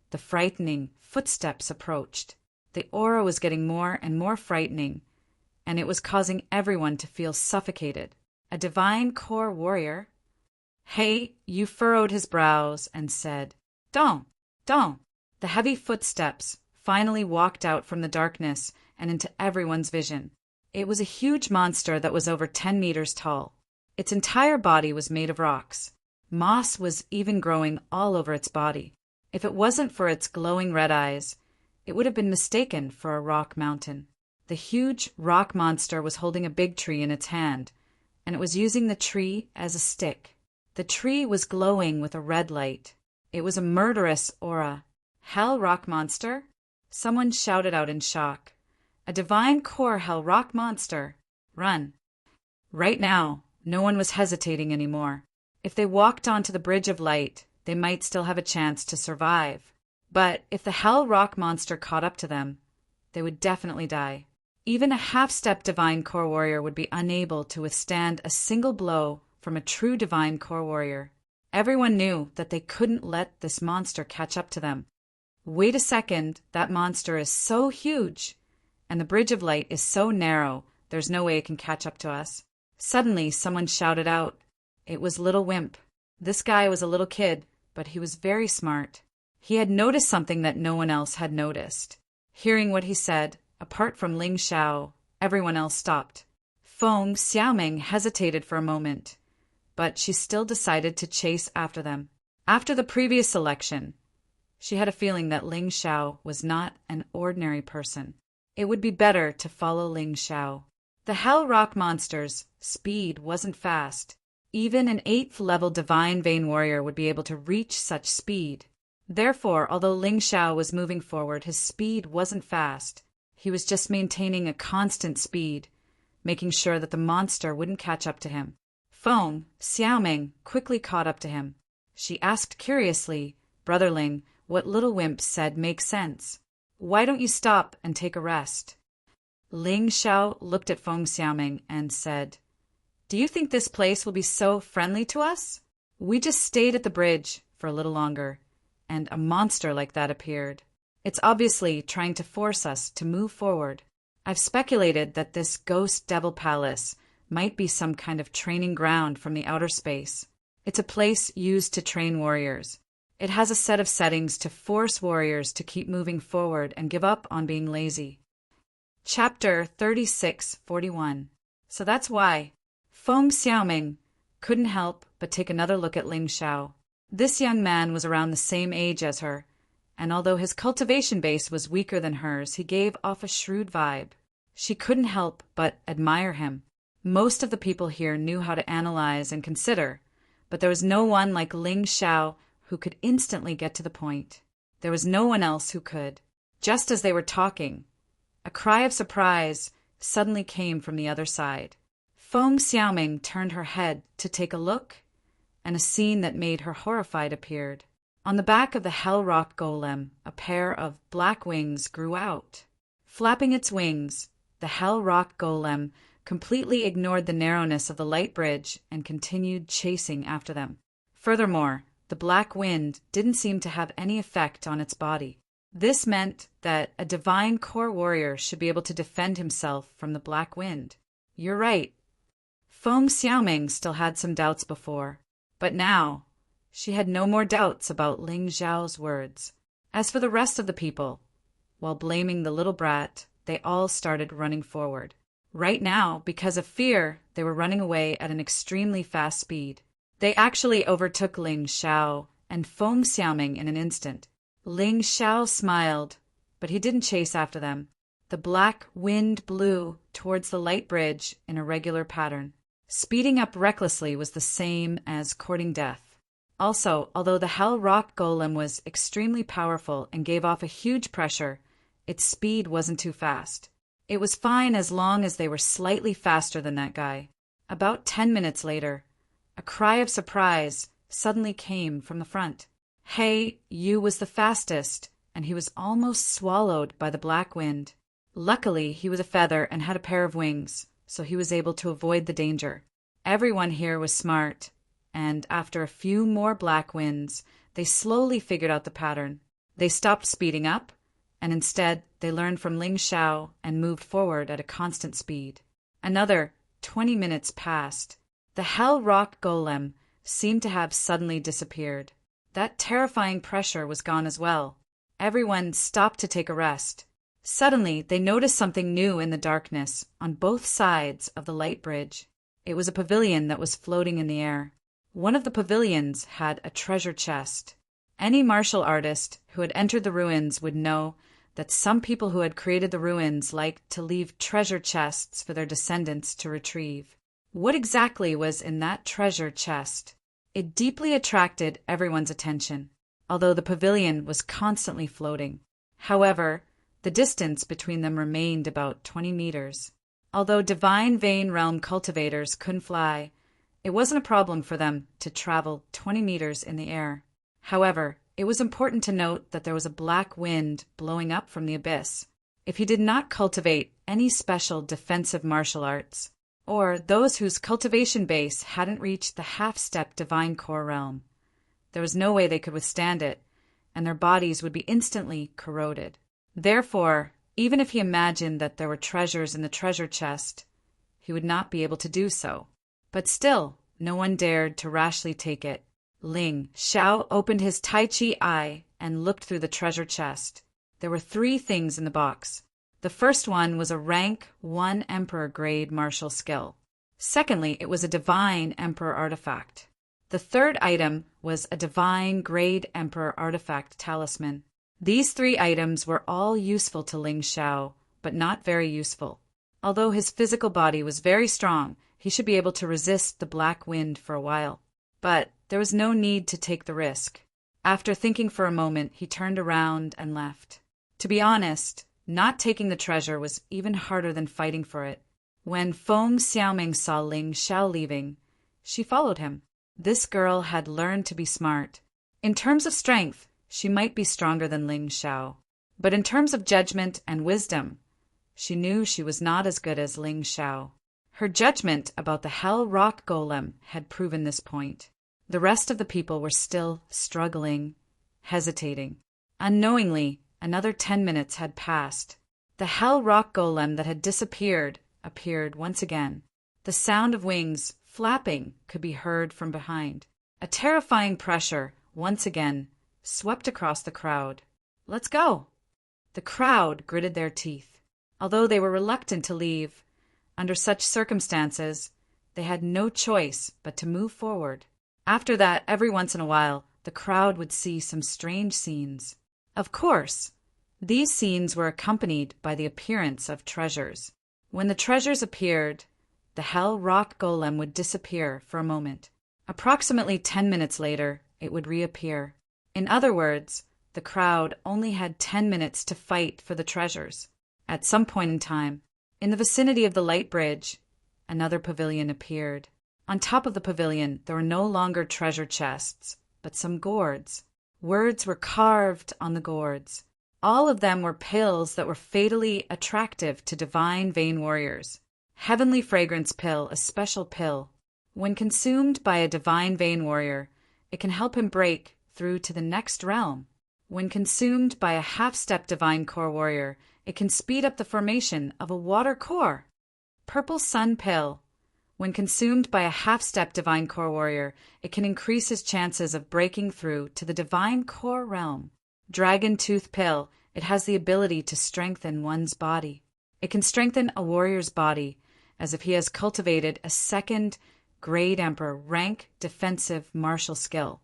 the frightening footsteps approached. The aura was getting more and more frightening, and it was causing everyone to feel suffocated. A divine core warrior? Hey, Yu furrowed his brows and said, "Dong! Dong!" The heavy footsteps finally walked out from the darkness and into everyone's vision. It was a huge monster that was over 10 meters tall. Its entire body was made of rocks. Moss was even growing all over its body. If it wasn't for its glowing red eyes, it would have been mistaken for a rock mountain. The huge rock monster was holding a big tree in its hand, and it was using the tree as a stick. The tree was glowing with a red light. It was a murderous aura. "Hell rock monster?" Someone shouted out in shock. "A divine core hell rock monster! Run!" Right now, no one was hesitating anymore. If they walked onto the bridge of light, they might still have a chance to survive. But if the hell rock monster caught up to them, they would definitely die. Even a half-step divine core warrior would be unable to withstand a single blow from a true divine core warrior. Everyone knew that they couldn't let this monster catch up to them. Wait a second, that monster is so huge, and the bridge of light is so narrow, there's no way it can catch up to us. Suddenly, someone shouted out. It was Little Wimp. This guy was a little kid, but he was very smart. He had noticed something that no one else had noticed. Hearing what he said, apart from Ling Xiao, everyone else stopped. Feng Xiaoming hesitated for a moment, but she still decided to chase after them. After the previous election, she had a feeling that Ling Xiao was not an ordinary person. It would be better to follow Ling Xiao. The Hell Rock monster's speed wasn't fast. Even an 8th-level Divine Vein Warrior would be able to reach such speed. Therefore, although Ling Xiao was moving forward, his speed wasn't fast. He was just maintaining a constant speed, making sure that the monster wouldn't catch up to him. Feng Xiaoming quickly caught up to him. She asked curiously, "Brother Ling, what Little Wimp said makes sense. Why don't you stop and take a rest?" Ling Xiao looked at Feng Xiaoming and said, "Do you think this place will be so friendly to us? We just stayed at the bridge for a little longer, and a monster like that appeared. It's obviously trying to force us to move forward. I've speculated that this Ghost Devil Palace might be some kind of training ground from the outer space. It's a place used to train warriors. It has a set of settings to force warriors to keep moving forward and give up on being lazy." Chapter 3641. So that's why Feng Xiaoming couldn't help but take another look at Ling Xiao. This young man was around the same age as her, and although his cultivation base was weaker than hers, he gave off a shrewd vibe. She couldn't help but admire him. Most of the people here knew how to analyze and consider, but there was no one like Ling Xiao who could instantly get to the point. There was no one else who could. Just as they were talking, a cry of surprise suddenly came from the other side. Feng Xiaoming turned her head to take a look, and a scene that made her horrified appeared. On the back of the Hell Rock Golem, a pair of black wings grew out. Flapping its wings, the Hell Rock Golem completely ignored the narrowness of the light bridge and continued chasing after them. Furthermore, the black wind didn't seem to have any effect on its body. This meant that a divine core warrior should be able to defend himself from the black wind. You're right. Feng Xiaoming still had some doubts before, but now she had no more doubts about Ling Zhao's words. As for the rest of the people, while blaming the little brat, they all started running forward. Right now, because of fear, they were running away at an extremely fast speed. They actually overtook Ling Zhao and Feng Xiaoming in an instant. Ling Zhao smiled, but he didn't chase after them. The black wind blew towards the light bridge in a regular pattern. Speeding up recklessly was the same as courting death. Also, although the Hell Rock Golem was extremely powerful and gave off a huge pressure, its speed wasn't too fast. It was fine as long as they were slightly faster than that guy. About 10 minutes later, a cry of surprise suddenly came from the front. Hey, Yu was the fastest, and he was almost swallowed by the black wind. Luckily, he was a feather and had a pair of wings, so he was able to avoid the danger. Everyone here was smart, and after a few more black winds, they slowly figured out the pattern. They stopped speeding up, and instead they learned from Ling Zhao and moved forward at a constant speed. Another 20 minutes passed. The Hell Rock Golem seemed to have suddenly disappeared. That terrifying pressure was gone as well. Everyone stopped to take a rest. Suddenly, they noticed something new in the darkness on both sides of the light bridge. It was a pavilion that was floating in the air. One of the pavilions had a treasure chest. Any martial artist who had entered the ruins would know that some people who had created the ruins liked to leave treasure chests for their descendants to retrieve. What exactly was in that treasure chest? It deeply attracted everyone's attention, although the pavilion was constantly floating. However, the distance between them remained about 20 meters. Although Divine Vein Realm cultivators couldn't fly, it wasn't a problem for them to travel 20 meters in the air. However, it was important to note that there was a black wind blowing up from the abyss. If you did not cultivate any special defensive martial arts, or those whose cultivation base hadn't reached the half-step divine core realm, there was no way they could withstand it, and their bodies would be instantly corroded. Therefore, even if he imagined that there were treasures in the treasure chest, he would not be able to do so. But still, no one dared to rashly take it. Ling Zhao opened his Tai Chi eye and looked through the treasure chest. There were 3 things in the box. The first one was a rank 1 Emperor grade martial skill. Secondly, it was a divine Emperor artifact. The third item was a divine grade Emperor artifact talisman. These 3 items were all useful to Ling Zhao, but not very useful. Although his physical body was very strong, he should be able to resist the black wind for a while. But there was no need to take the risk. After thinking for a moment, he turned around and left. To be honest, not taking the treasure was even harder than fighting for it. When Feng Xiaoming saw Ling Zhao leaving, she followed him. This girl had learned to be smart. In terms of strength, she might be stronger than Ling Zhao. But in terms of judgment and wisdom, she knew she was not as good as Ling Zhao. Her judgment about the Hell Rock Golem had proven this point. The rest of the people were still struggling, hesitating. Unknowingly, another 10 minutes had passed. The Hell Rock Golem that had disappeared appeared once again. The sound of wings flapping could be heard from behind. A terrifying pressure, once again, swept across the crowd. "Let's go!" The crowd gritted their teeth. Although they were reluctant to leave, under such circumstances, they had no choice but to move forward. After that, every once in a while, the crowd would see some strange scenes. Of course, these scenes were accompanied by the appearance of treasures. When the treasures appeared, the Hell Rock Golem would disappear for a moment. Approximately 10 minutes later, it would reappear. In other words, the crowd only had 10 minutes to fight for the treasures. At some point in time, in the vicinity of the light bridge, another pavilion appeared. On top of the pavilion, there were no longer treasure chests, but some gourds. Words were carved on the gourds. All of them were pills that were fatally attractive to divine vein warriors. Heavenly Fragrance Pill, a special pill. When consumed by a divine vein warrior, it can help him break through to the next realm. When consumed by a half-step divine core warrior, it can speed up the formation of a water core. Purple Sun Pill. When consumed by a half-step divine core warrior, it can increase his chances of breaking through to the divine core realm. Dragon Tooth Pill. It has the ability to strengthen one's body. It can strengthen a warrior's body as if he has cultivated a second grade emperor rank defensive martial skill.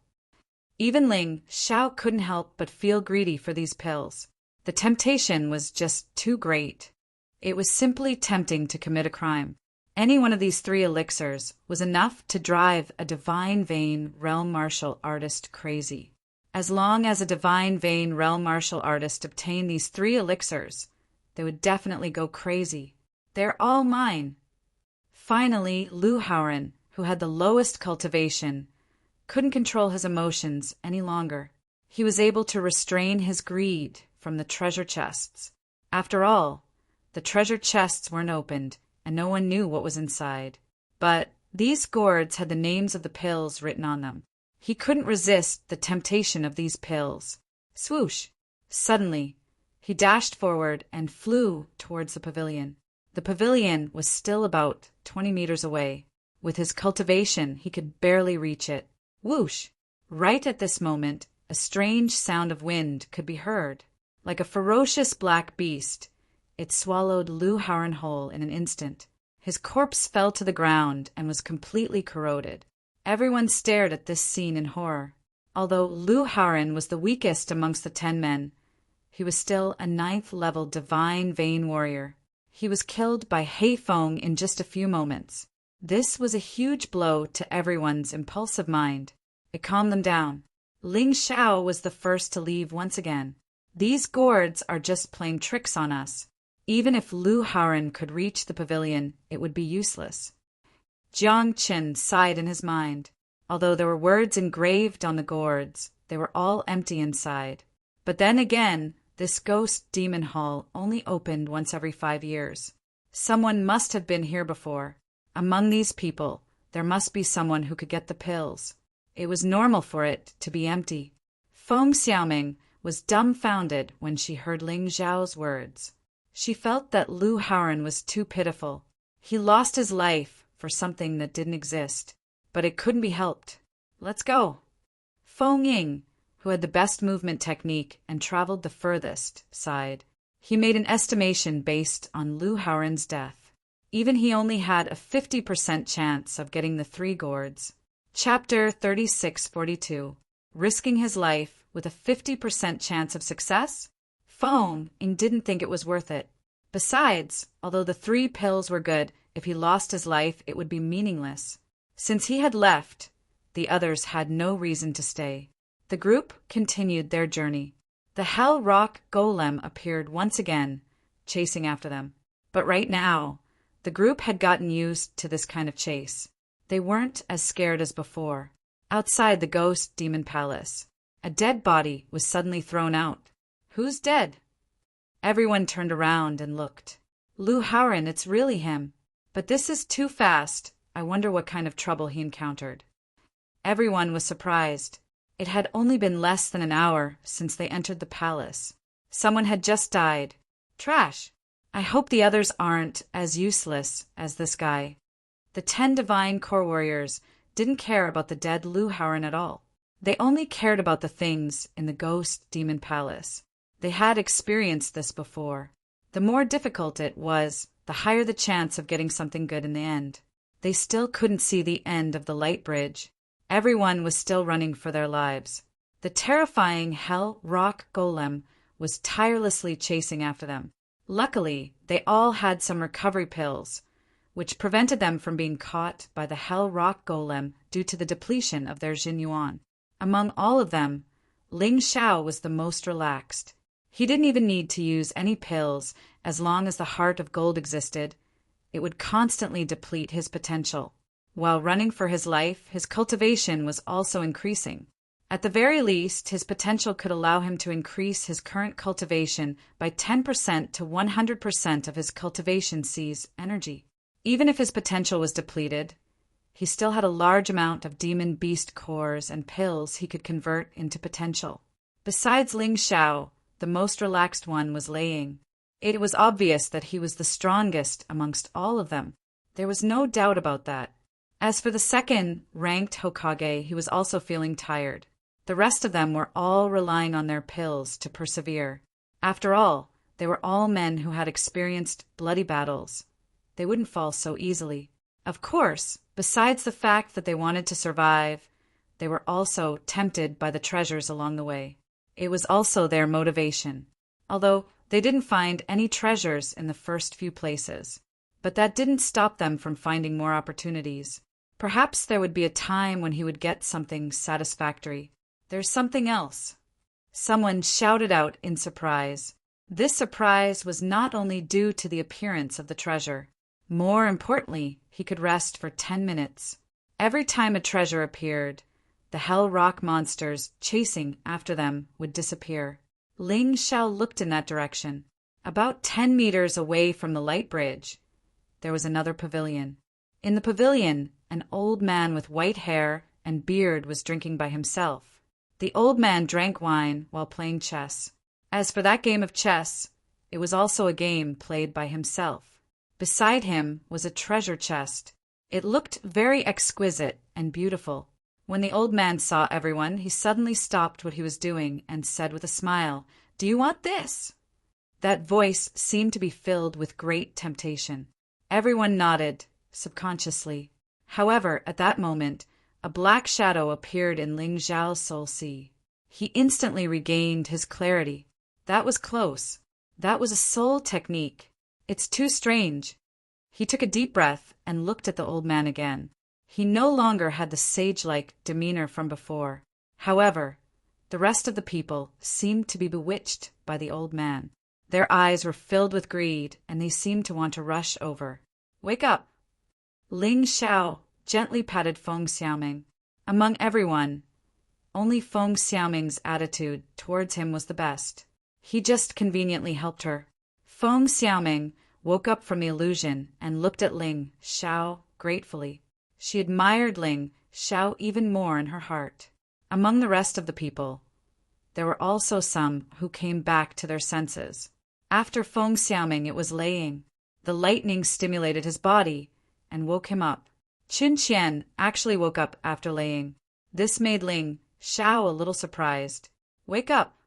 Even Ling Xiao couldn't help but feel greedy for these pills. The temptation was just too great. It was simply tempting to commit a crime. Any one of these 3 elixirs was enough to drive a Divine Vein realm martial artist crazy. As long as a Divine Vein realm martial artist obtained these 3 elixirs, they would definitely go crazy. They're all mine. Finally, Lu Haoran, who had the lowest cultivation, couldn't control his emotions any longer. He was able to restrain his greed from the treasure chests. After all, the treasure chests weren't opened, and no one knew what was inside. But these gourds had the names of the pills written on them. He couldn't resist the temptation of these pills. Swoosh! Suddenly, he dashed forward and flew towards the pavilion. The pavilion was still about 20 meters away. With his cultivation, he could barely reach it. Whoosh! Right at this moment, a strange sound of wind could be heard. Like a ferocious black beast, it swallowed Lu Haoran whole in an instant. His corpse fell to the ground and was completely corroded. Everyone stared at this scene in horror. Although Lu Haoran was the weakest amongst the 10 men, he was still a 9th-level Divine Vein warrior. He was killed by He Feng in just a few moments. This was a huge blow to everyone's impulsive mind. It calmed them down. Ling Xiao was the first to leave once again. These gourds are just playing tricks on us. Even if Lu Haoran could reach the pavilion, it would be useless. Jiang Qin sighed in his mind. Although there were words engraved on the gourds, they were all empty inside. But then again, this ghost demon hall only opened once every 5 years. Someone must have been here before. Among these people, there must be someone who could get the pills. It was normal for it to be empty. Feng Xiaoming was dumbfounded when she heard Ling Zhao's words. She felt that Lu Haoran was too pitiful. He lost his life for something that didn't exist, but it couldn't be helped. Let's go. Feng Ying, who had the best movement technique and traveled the furthest, sighed. He made an estimation based on Lu Haoran's death. Even he only had a 50% chance of getting the 3 gourds. Chapter 3642. Risking his life with a 50% chance of success? Feng Ying didn't think it was worth it. Besides, although the 3 pills were good, if he lost his life, it would be meaningless. Since he had left, the others had no reason to stay. The group continued their journey. The Hell Rock Golem appeared once again, chasing after them. But right now, the group had gotten used to this kind of chase. They weren't as scared as before. Outside the Ghost Demon Palace, a dead body was suddenly thrown out. Who's dead? Everyone turned around and looked. Lu Haoran, it's really him. But this is too fast. I wonder what kind of trouble he encountered. Everyone was surprised. It had only been less than an hour since they entered the palace. Someone had just died. Trash. I hope the others aren't as useless as this guy. The 10 divine core warriors didn't care about the dead Lu Haoran at all. They only cared about the things in the Ghost Demon Palace. They had experienced this before. The more difficult it was, the higher the chance of getting something good in the end. They still couldn't see the end of the light bridge. Everyone was still running for their lives. The terrifying Hell Rock Golem was tirelessly chasing after them. Luckily, they all had some recovery pills, which prevented them from being caught by the Hell Rock Golem due to the depletion of their Jinyuan. Among all of them, Ling Xiao was the most relaxed. He didn't even need to use any pills as long as the Heart of Gold existed. It would constantly deplete his potential. While running for his life, his cultivation was also increasing. At the very least, his potential could allow him to increase his current cultivation by 10% to 100% of his cultivation C's energy. Even if his potential was depleted, he still had a large amount of demon beast cores and pills he could convert into potential. Besides Ling Xiao, the most relaxed one was Lei Ying. It was obvious that he was the strongest amongst all of them. There was no doubt about that. As for the second-ranked Hokage, he was also feeling tired. The rest of them were all relying on their pills to persevere. After all, they were all men who had experienced bloody battles. They wouldn't fall so easily. Of course, besides the fact that they wanted to survive, they were also tempted by the treasures along the way. It was also their motivation, although they didn't find any treasures in the first few places. But that didn't stop them from finding more opportunities. Perhaps there would be a time when he would get something satisfactory. There's something else. Someone shouted out in surprise. This surprise was not only due to the appearance of the treasure. More importantly, he could rest for 10 minutes. Every time a treasure appeared, the hell rock monsters chasing after them would disappear. Ling Xiao looked in that direction. About 10 meters away from the light bridge, there was another pavilion. In the pavilion, an old man with white hair and beard was drinking by himself. The old man drank wine while playing chess. As for that game of chess, it was also a game played by himself. Beside him was a treasure chest. It looked very exquisite and beautiful. When the old man saw everyone, he suddenly stopped what he was doing and said with a smile, "Do you want this?" That voice seemed to be filled with great temptation. Everyone nodded, subconsciously. However, at that moment, a black shadow appeared in Ling Xiao's soul sea. He instantly regained his clarity. That was close. That was a soul technique. It's too strange. He took a deep breath and looked at the old man again. He no longer had the sage-like demeanor from before. However, the rest of the people seemed to be bewitched by the old man. Their eyes were filled with greed, and they seemed to want to rush over. "Wake up!" Ling Xiao gently patted Feng Xiaoming. Among everyone, only Feng Xiaoming's attitude towards him was the best. He just conveniently helped her. Feng Xiaoming woke up from the illusion and looked at Ling Xiao gratefully. She admired Ling Xiao even more in her heart. Among the rest of the people, there were also some who came back to their senses. After Feng Xiaoming, it was Lei Ying. The lightning stimulated his body and woke him up. Qin Qian actually woke up after Lei Ying. This made Ling Xiao a little surprised. "Wake up!"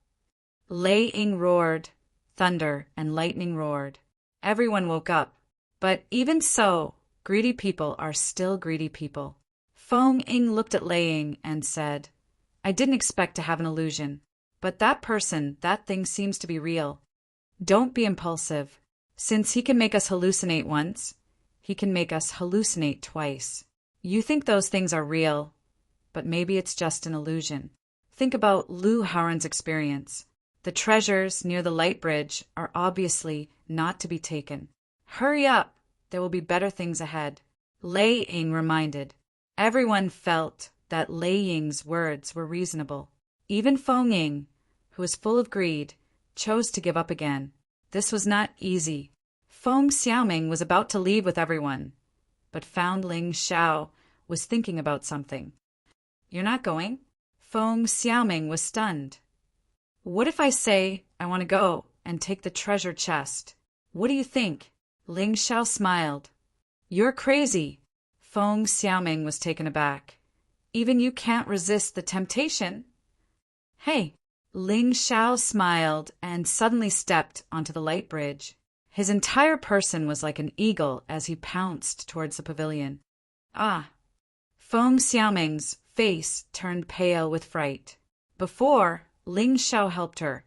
Lei Ying roared. Thunder and lightning roared. Everyone woke up. But even so, greedy people are still greedy people. Feng Ying looked at Lei Ying and said, "I didn't expect to have an illusion, but that thing seems to be real. Don't be impulsive. Since he can make us hallucinate once, he can make us hallucinate twice. You think those things are real, but maybe it's just an illusion. Think about Lu Haoran's experience. The treasures near the light bridge are obviously not to be taken. Hurry up! There will be better things ahead." Lei Ying reminded. Everyone felt that Lei Ying's words were reasonable. Even Feng Ying, who was full of greed, chose to give up again. This was not easy. Feng Xiaoming was about to leave with everyone, but found Ling Xiao was thinking about something. "You're not going?" Feng Xiaoming was stunned. "What if I say I want to go and take the treasure chest? What do you think?" Ling Xiao smiled. "You're crazy." Feng Xiaoming was taken aback. "Even you can't resist the temptation." "Hey!" Ling Xiao smiled and suddenly stepped onto the light bridge. His entire person was like an eagle as he pounced towards the pavilion. "Ah!" Feng Xiaoming's face turned pale with fright. Before, Ling Xiao helped her,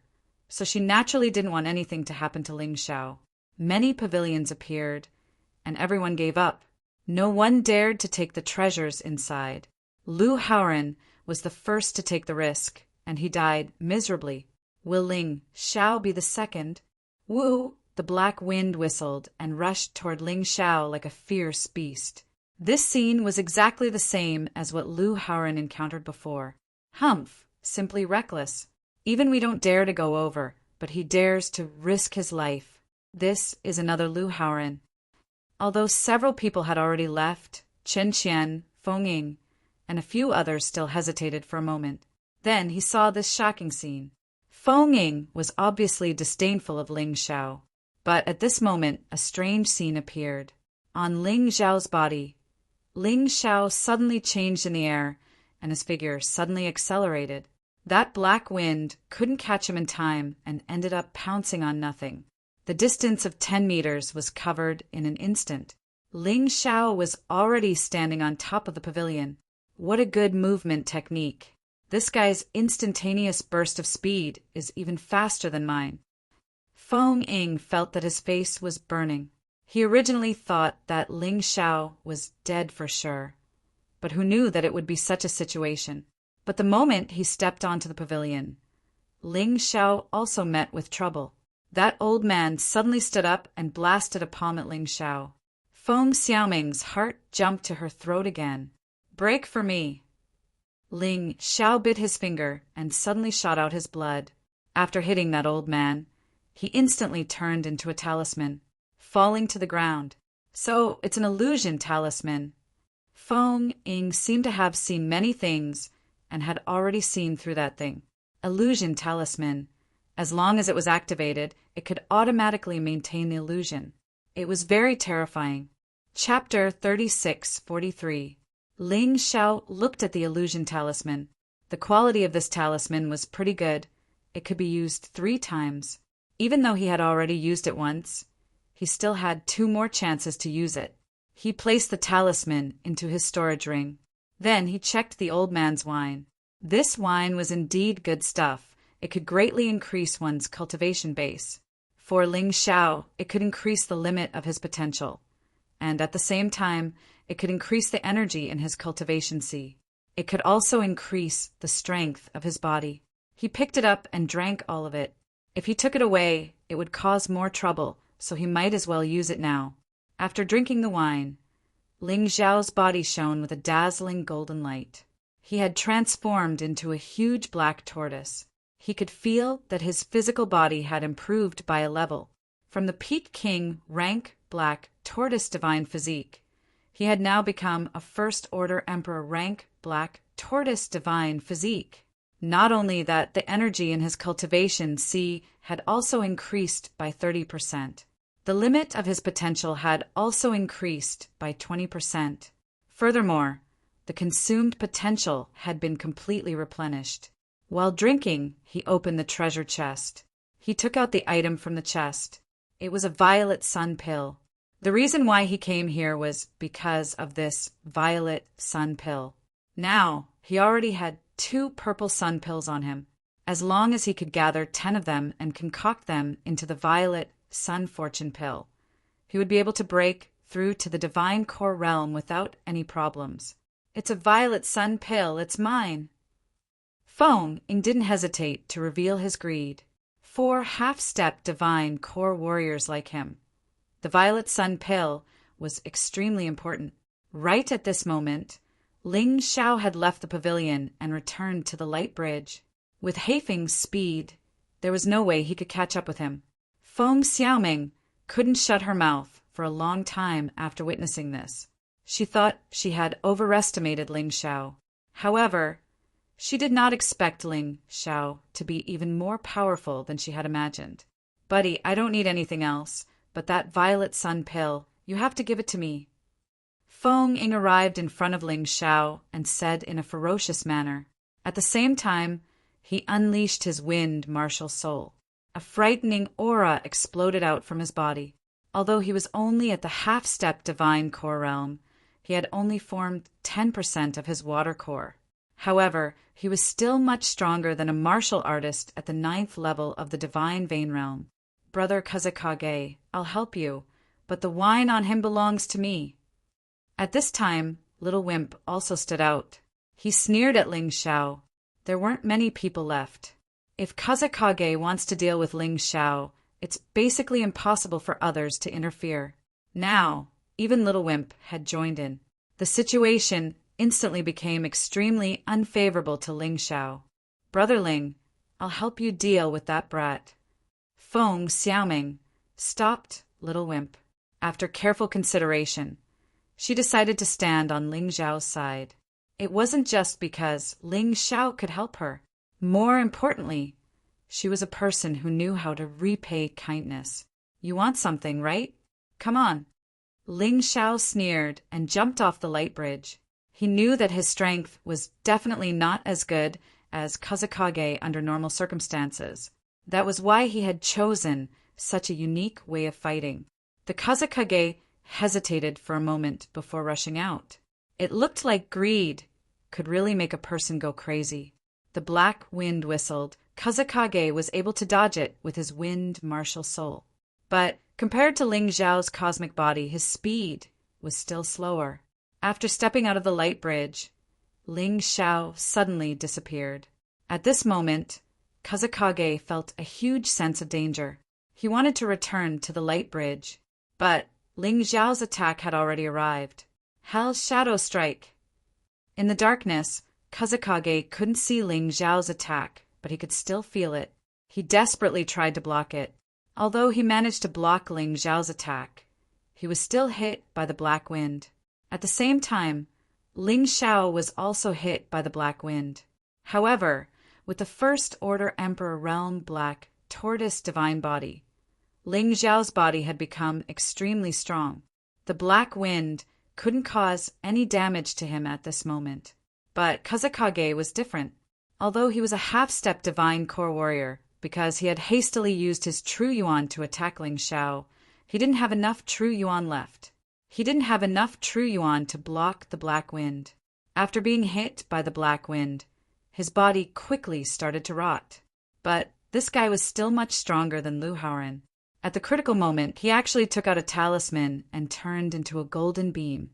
so she naturally didn't want anything to happen to Ling Xiao. Many pavilions appeared, and everyone gave up. No one dared to take the treasures inside. Lu Haoran was the first to take the risk, and he died miserably. Will Ling Xiao be the second? Woo! The black wind whistled and rushed toward Ling Xiao like a fierce beast. This scene was exactly the same as what Lu Haoran encountered before. Humph! Simply reckless. Even we don't dare to go over, but he dares to risk his life. This is another Lu Haoran. Although several people had already left, Chen Qian, Feng Ying, and a few others still hesitated for a moment. Then he saw this shocking scene. Feng Ying was obviously disdainful of Ling Xiao, but at this moment a strange scene appeared. On Ling Xiao's body, Ling Xiao suddenly changed in the air, and his figure suddenly accelerated. That black wind couldn't catch him in time and ended up pouncing on nothing. The distance of 10 meters was covered in an instant. Ling Xiao was already standing on top of the pavilion. What a good movement technique. This guy's instantaneous burst of speed is even faster than mine. Feng Ying felt that his face was burning. He originally thought that Ling Xiao was dead for sure, but who knew that it would be such a situation? But the moment he stepped onto the pavilion, Ling Xiao also met with trouble. That old man suddenly stood up and blasted a palm at Ling Xiao. Feng Xiaoming's heart jumped to her throat again. Break for me. Ling Xiao bit his finger and suddenly shot out his blood. After hitting that old man, he instantly turned into a talisman, falling to the ground. So it's an illusion talisman. Feng Ying seemed to have seen many things and had already seen through that thing. Illusion talisman. As long as it was activated, it could automatically maintain the illusion. It was very terrifying. Chapter 36:43. Ling Xiao looked at the illusion talisman. The quality of this talisman was pretty good. It could be used 3 times. Even though he had already used it once, he still had 2 more chances to use it. He placed the talisman into his storage ring. Then he checked the old man's wine. This wine was indeed good stuff. It could greatly increase one's cultivation base. For Ling Xiao, it could increase the limit of his potential. And at the same time, it could increase the energy in his cultivation sea. It could also increase the strength of his body. He picked it up and drank all of it. If he took it away, it would cause more trouble, so he might as well use it now. After drinking the wine, Ling Xiao's body shone with a dazzling golden light. He had transformed into a huge black tortoise. He could feel that his physical body had improved by a level. From the Peak King rank black tortoise divine physique, he had now become a First Order Emperor rank black tortoise divine physique. Not only that, the energy in his cultivation sea had also increased by 30%. The limit of his potential had also increased by 20%. Furthermore, the consumed potential had been completely replenished. While drinking, he opened the treasure chest. He took out the item from the chest. It was a violet sun pill. The reason why he came here was because of this violet sun pill. Now, he already had 2 purple sun pills on him. As long as he could gather 10 of them and concoct them into the violet sun fortune pill, he would be able to break through to the divine core realm without any problems. It's a violet sun pill, it's mine. Feng Ying didn't hesitate to reveal his greed. 4 half-step divine core warriors like him. The violet sun pill was extremely important. Right at this moment, Ling Xiao had left the pavilion and returned to the light bridge. With Haifeng's speed, there was no way he could catch up with him. Feng Xiaoming couldn't shut her mouth for a long time after witnessing this. She thought she had overestimated Ling Xiao. However, she did not expect Ling Xiao to be even more powerful than she had imagined. Buddy, I don't need anything else, but that violet sun pill, you have to give it to me. Feng Ying arrived in front of Ling Xiao and said in a ferocious manner. At the same time, he unleashed his wind martial soul. A frightening aura exploded out from his body. Although he was only at the half-step divine core realm, he had only formed 10% of his water core. However, he was still much stronger than a martial artist at the 9th level of the divine vein realm. Brother Kazekage, I'll help you, but the wine on him belongs to me. At this time, Little Wimp also stood out. He sneered at Ling Xiao. There weren't many people left. If Kazekage wants to deal with Ling Xiao, it's basically impossible for others to interfere. Now, even Little Wimp had joined in. The situation instantly became extremely unfavorable to Ling Xiao. Brother Ling, I'll help you deal with that brat. Feng Xiaoming stopped Little Wimp. After careful consideration, She decided to stand on Ling Xiao's side. It wasn't just because Ling Xiao could help her. More importantly, she was a person who knew how to repay kindness. You want something, right? Come on. Ling Xiao sneered and jumped off the light bridge. He knew that his strength was definitely not as good as Kazekage under normal circumstances. That was why he had chosen such a unique way of fighting. The Kazekage hesitated for a moment before rushing out. It looked like greed could really make a person go crazy. The black wind whistled. Kazekage was able to dodge it with his wind martial soul. But compared to Ling Xiao's cosmic body, his speed was still slower. After stepping out of the light bridge, Ling Xiao suddenly disappeared. At this moment, Kazekage felt a huge sense of danger. He wanted to return to the light bridge, but Ling Xiao's attack had already arrived. Hell's Shadow Strike! In the darkness, Kazekage couldn't see Ling Xiao's attack, but he could still feel it. He desperately tried to block it. Although he managed to block Ling Xiao's attack, he was still hit by the black wind. At the same time, Ling Xiao was also hit by the black wind. However, with the First Order Emperor Realm Black Tortoise Divine Body, Ling Xiao's body had become extremely strong. The black wind couldn't cause any damage to him at this moment. But Kazekage was different. Although he was a half-step divine core warrior, because he had hastily used his true yuan to attack Ling Xiao, he didn't have enough true yuan left. He didn't have enough true yuan to block the black wind. After being hit by the black wind, his body quickly started to rot. But this guy was still much stronger than Lu Haoren. At the critical moment, he actually took out a talisman and turned into a golden beam,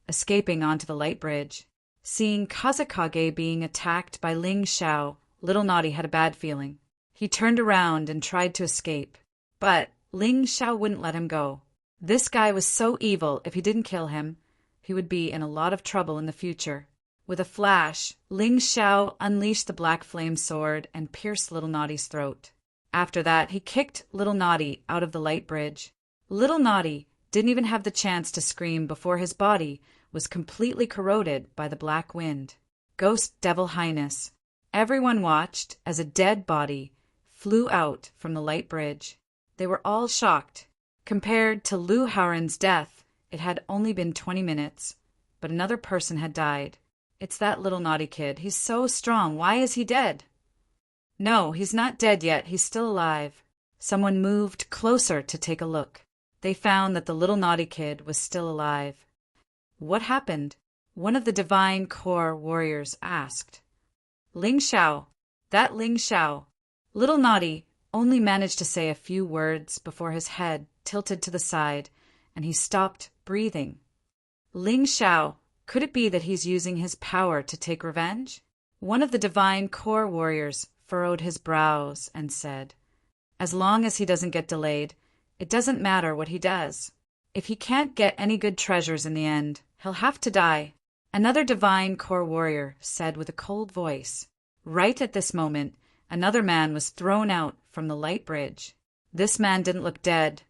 escaping onto the light bridge. Seeing Kazekage being attacked by Ling Xiao, Little Naughty had a bad feeling. He turned around and tried to escape, but Ling Xiao wouldn't let him go. This guy was so evil, if he didn't kill him, he would be in a lot of trouble in the future. With a flash, Ling Xiao unleashed the black flame sword and pierced Little Naughty's throat. After that, he kicked Little Naughty out of the light bridge. Little Naughty didn't even have the chance to scream before his body was completely corroded by the black wind. Ghost Devil Highness. Everyone watched as a dead body flew out from the light bridge. They were all shocked. Compared to Lu Haoren's death, it had only been 20 minutes, but another person had died. It's that Little Naughty kid. He's so strong. Why is he dead? No, he's not dead yet. He's still alive. Someone moved closer to take a look. They found that the Little Naughty kid was still alive. What happened? One of the divine core warriors asked. Ling Xiao. That Ling Xiao. Little Naughty only managed to say a few words before his head tilted to the side and he stopped breathing. Ling Xiao. Could it be that he's using his power to take revenge? One of the divine core warriors furrowed his brows and said, as long as he doesn't get delayed, it doesn't matter what he does. If he can't get any good treasures in the end, he'll have to die. Another divine core warrior said with a cold voice. Right at this moment, another man was thrown out from the light bridge. This man didn't look dead,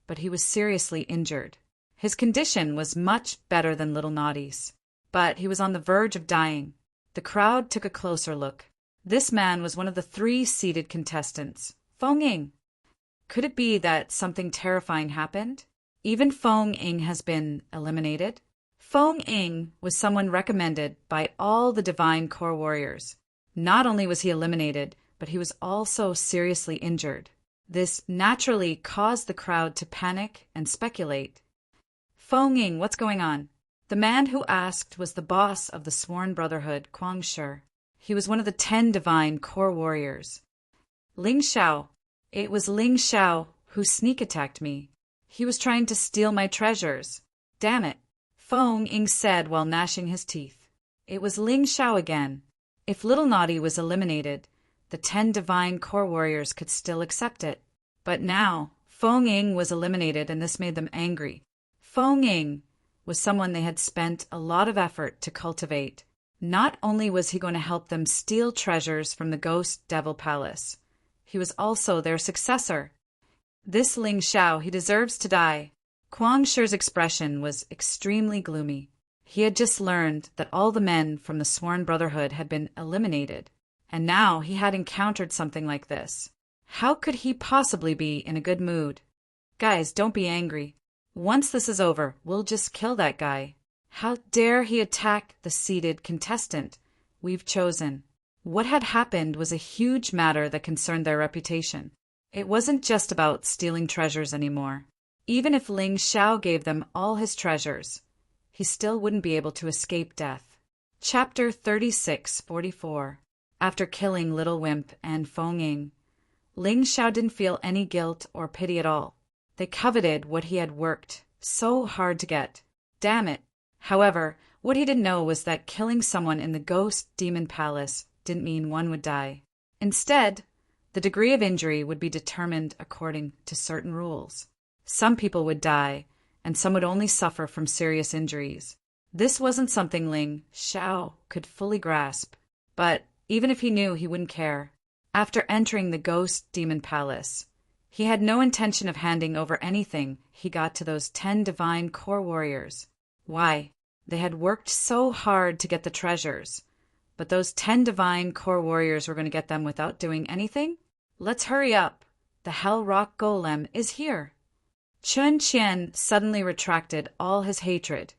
but he was seriously injured. His condition was much better than Little Naughty's, but he was on the verge of dying. The crowd took a closer look. This man was one of the 3 seated contestants, Feng Ying. Could it be that something terrifying happened? Even Feng Ying has been eliminated. Feng Ying was someone recommended by all the divine core warriors. Not only was he eliminated, but he was also seriously injured. This naturally caused the crowd to panic and speculate. Feng Ying, what's going on? The man who asked was the boss of the Sworn Brotherhood, Kuang Shi. He was one of the 10 divine core warriors. Ling Xiao. It was Ling Xiao who sneak attacked me. He was trying to steal my treasures. Damn it, Feng Ying said while gnashing his teeth. It was Ling Xiao again. If Little Naughty was eliminated, the 10 divine core warriors could still accept it. But now, Feng Ying was eliminated and this made them angry. Feng Ying was someone they had spent a lot of effort to cultivate. Not only was he going to help them steal treasures from the Ghost Devil Palace, he was also their successor. This Ling Xiao, he deserves to die. Kuang Shi's expression was extremely gloomy. He had just learned that all the men from the Sworn Brotherhood had been eliminated, and now he had encountered something like this. How could he possibly be in a good mood? Guys, don't be angry. Once this is over, we'll just kill that guy. How dare he attack the seated contestant we've chosen? What had happened was a huge matter that concerned their reputation. It wasn't just about stealing treasures anymore. Even if Ling Xiao gave them all his treasures, he still wouldn't be able to escape death. Chapter 36:44. After killing Little Wimp and Feng Ying, Ling Xiao didn't feel any guilt or pity at all. They coveted what he had worked so hard to get. Damn it. However, what he didn't know was that killing someone in the Ghost Demon Palace didn't mean one would die. Instead, the degree of injury would be determined according to certain rules. Some people would die, and some would only suffer from serious injuries. This wasn't something Ling Xiao could fully grasp, but even if he knew, he wouldn't care. After entering the Ghost Demon Palace, he had no intention of handing over anything he got to those 10 divine core warriors. Why? They had worked so hard to get the treasures, but those 10 divine core warriors were going to get them without doing anything? Let's hurry up. The Hell Rock Golem is here. Chun Qian suddenly retracted all his hatred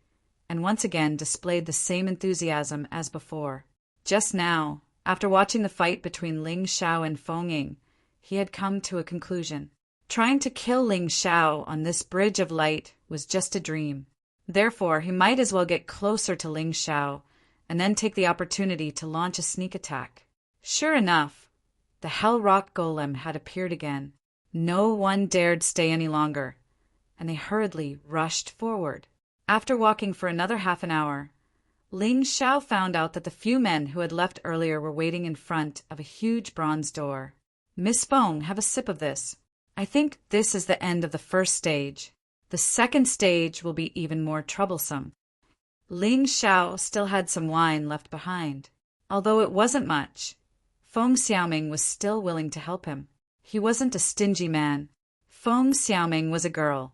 and once again displayed the same enthusiasm as before. Just now, after watching the fight between Ling Xiao and Feng Ying, he had come to a conclusion. Trying to kill Ling Xiao on this bridge of light was just a dream. Therefore, he might as well get closer to Ling Xiao and then take the opportunity to launch a sneak attack. Sure enough, the Hell Rock Golem had appeared again. No one dared stay any longer, and they hurriedly rushed forward. After walking for another half an hour, Ling Xiao found out that the few men who had left earlier were waiting in front of a huge bronze door. Miss Feng, have a sip of this. I think this is the end of the first stage. The second stage will be even more troublesome. Ling Xiao still had some wine left behind. Although it wasn't much, Feng Xiaoming was still willing to help him. He wasn't a stingy man. Feng Xiaoming was a girl,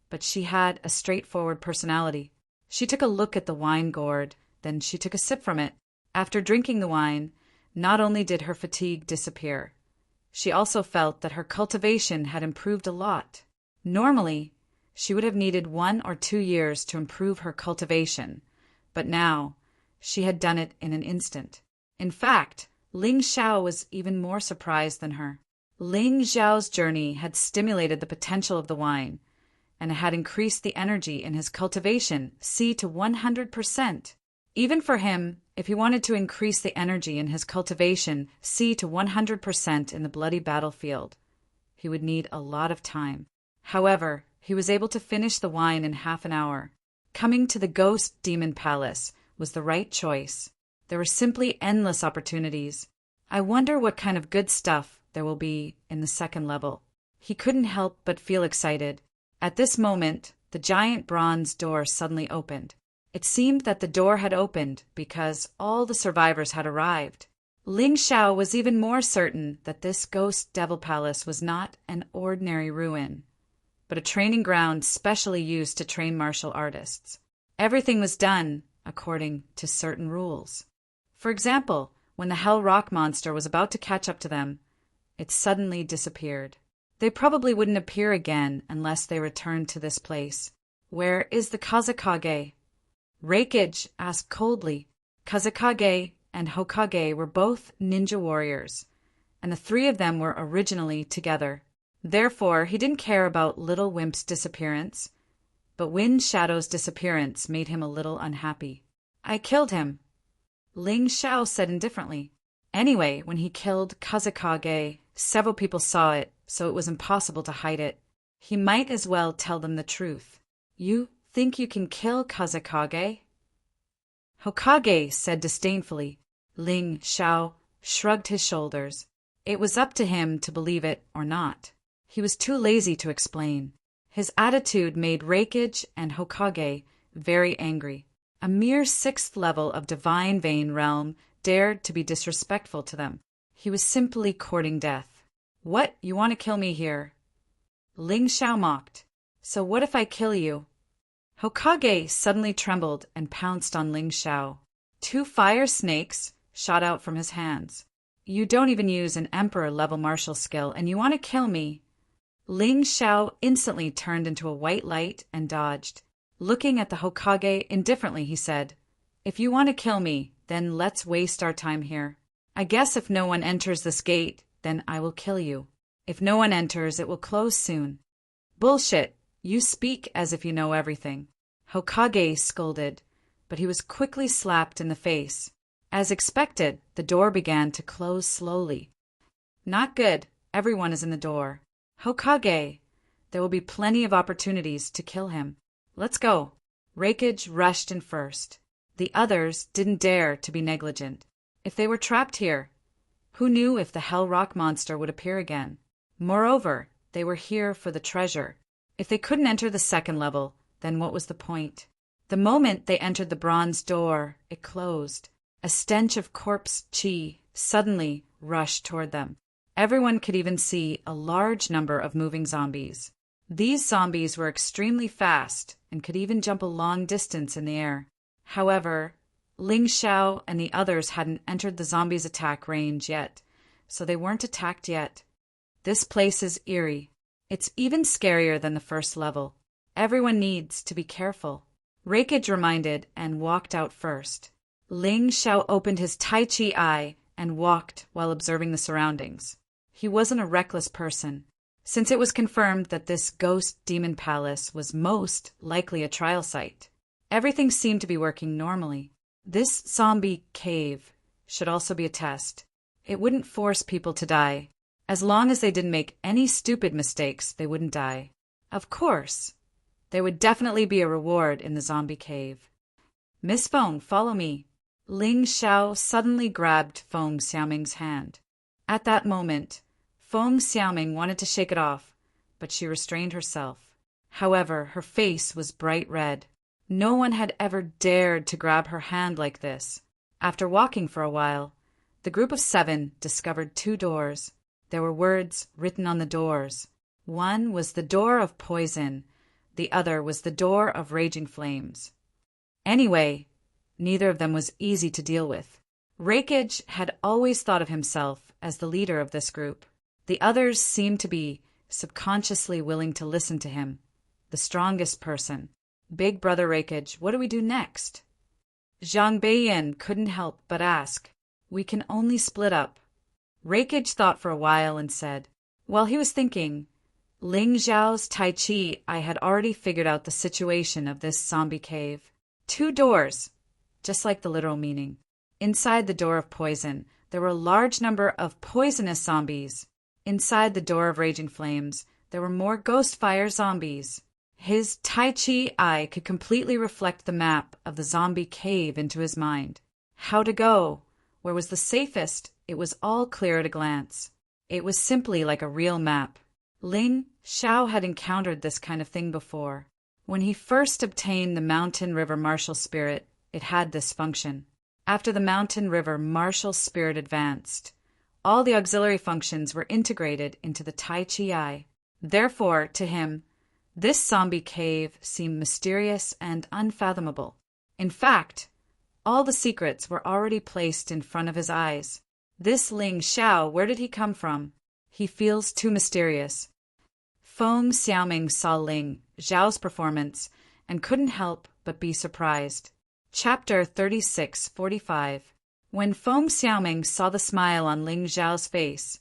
but she had a straightforward personality. She took a look at the wine gourd, then she took a sip from it. After drinking the wine, not only did her fatigue disappear, she also felt that her cultivation had improved a lot. Normally, she would have needed 1 or 2 years to improve her cultivation, but now she had done it in an instant. In fact, Ling Xiao was even more surprised than her. Ling Xiao's journey had stimulated the potential of the wine, and had increased the energy in his cultivation to 100%. Even for him, if he wanted to increase the energy in his cultivation to 100% in the bloody battlefield, he would need a lot of time. However, he was able to finish the wine in half an hour. Coming to the Ghost Demon Palace was the right choice. There were simply endless opportunities. I wonder what kind of good stuff there will be in the second level. He couldn't help but feel excited. At this moment, the giant bronze door suddenly opened. It seemed that the door had opened because all the survivors had arrived. Ling Xiao was even more certain that this Ghost Devil Palace was not an ordinary ruin, but a training ground specially used to train martial artists. Everything was done according to certain rules. For example, when the Hell Rock monster was about to catch up to them, it suddenly disappeared. They probably wouldn't appear again unless they returned to this place. Where is the Kazekage? Reikage asked coldly. Kazekage and Hokage were both ninja warriors, and the 3 of them were originally together. Therefore, he didn't care about Little Wimp's disappearance, but Wind Shadow's disappearance made him a little unhappy. I killed him, Ling Xiao said indifferently. Anyway, when he killed Kazekage, several people saw it, so it was impossible to hide it. He might as well tell them the truth. You think you can kill Kazekage? Hokage said disdainfully. Ling Xiao shrugged his shoulders. It was up to him to believe it or not. He was too lazy to explain. His attitude made Reikage and Hokage very angry. A mere 6th level of Divine Vein realm dared to be disrespectful to them. He was simply courting death. What, you want to kill me here? Ling Xiao mocked. So what if I kill you? Hokage suddenly trembled and pounced on Ling Xiao. 2 fire snakes shot out from his hands. You don't even use an emperor-level martial skill, and you want to kill me? Ling Xiao instantly turned into a white light and dodged. Looking at the Hokage indifferently, he said, "If you want to kill me, then let's waste our time here. I guess if no one enters this gate, then I will kill you. If no one enters, it will close soon." "Bullshit! You speak as if you know everything," Hokage scolded, but he was quickly slapped in the face. As expected, the door began to close slowly. "Not good. Everyone is in the door. Hokage, there will be plenty of opportunities to kill him. Let's go." Raikage rushed in first. The others didn't dare to be negligent. If they were trapped here, who knew if the Hell Rock monster would appear again? Moreover, they were here for the treasure. If they couldn't enter the second level, then what was the point? The moment they entered the bronze door, it closed. A stench of corpse chi suddenly rushed toward them. Everyone could even see a large number of moving zombies. These zombies were extremely fast and could even jump a long distance in the air. However, Ling Xiao and the others hadn't entered the zombies' attack range yet, so they weren't attacked yet. This place is eerie. It's even scarier than the first level. Everyone needs to be careful. Raikage reminded and walked out first. Ling Xiao opened his Tai Chi eye and walked while observing the surroundings. He wasn't a reckless person, since it was confirmed that this ghost demon palace was most likely a trial site. Everything seemed to be working normally. This zombie cave should also be a test. It wouldn't force people to die. As long as they didn't make any stupid mistakes, they wouldn't die. Of course, there would definitely be a reward in the zombie cave. "Miss Feng, follow me." Ling Xiao suddenly grabbed Feng Xiaoming's hand. At that moment, Feng Xiaoming wanted to shake it off, but she restrained herself. However, her face was bright red. No one had ever dared to grab her hand like this. After walking for a while, the group of 7 discovered 2 doors. There were words written on the doors. One was the door of poison, the other was the door of raging flames. Anyway, neither of them was easy to deal with. Raikage had always thought of himself as the leader of this group. The others seemed to be subconsciously willing to listen to him, the strongest person. "Big brother Raikage, what do we do next?" Zhang Beiyin couldn't help but ask. "We can only split up." Raikage thought for a while and said, while he was thinking, "Ling Xiao's Tai Chi, I had already figured out the situation of this zombie cave. 2 doors, just like the literal meaning. Inside the door of poison, there were a large number of poisonous zombies. Inside the door of raging flames, there were more ghost fire zombies." His Tai Chi eye could completely reflect the map of the zombie cave into his mind. How to go? Where was the safest? It was all clear at a glance. It was simply like a real map. Ling Xiao had encountered this kind of thing before. When he first obtained the Mountain River Martial Spirit, it had this function. After the Mountain River Martial Spirit advanced, all the auxiliary functions were integrated into the Tai Chi eye. Therefore, to him, this zombie cave seemed mysterious and unfathomable. In fact, all the secrets were already placed in front of his eyes. This Ling Xiao, where did he come from? He feels too mysterious. Feng Xiaoming saw Ling Xiao's performance and couldn't help but be surprised. Chapter 36:45. When Feng Xiaoming saw the smile on Ling Xiao's face,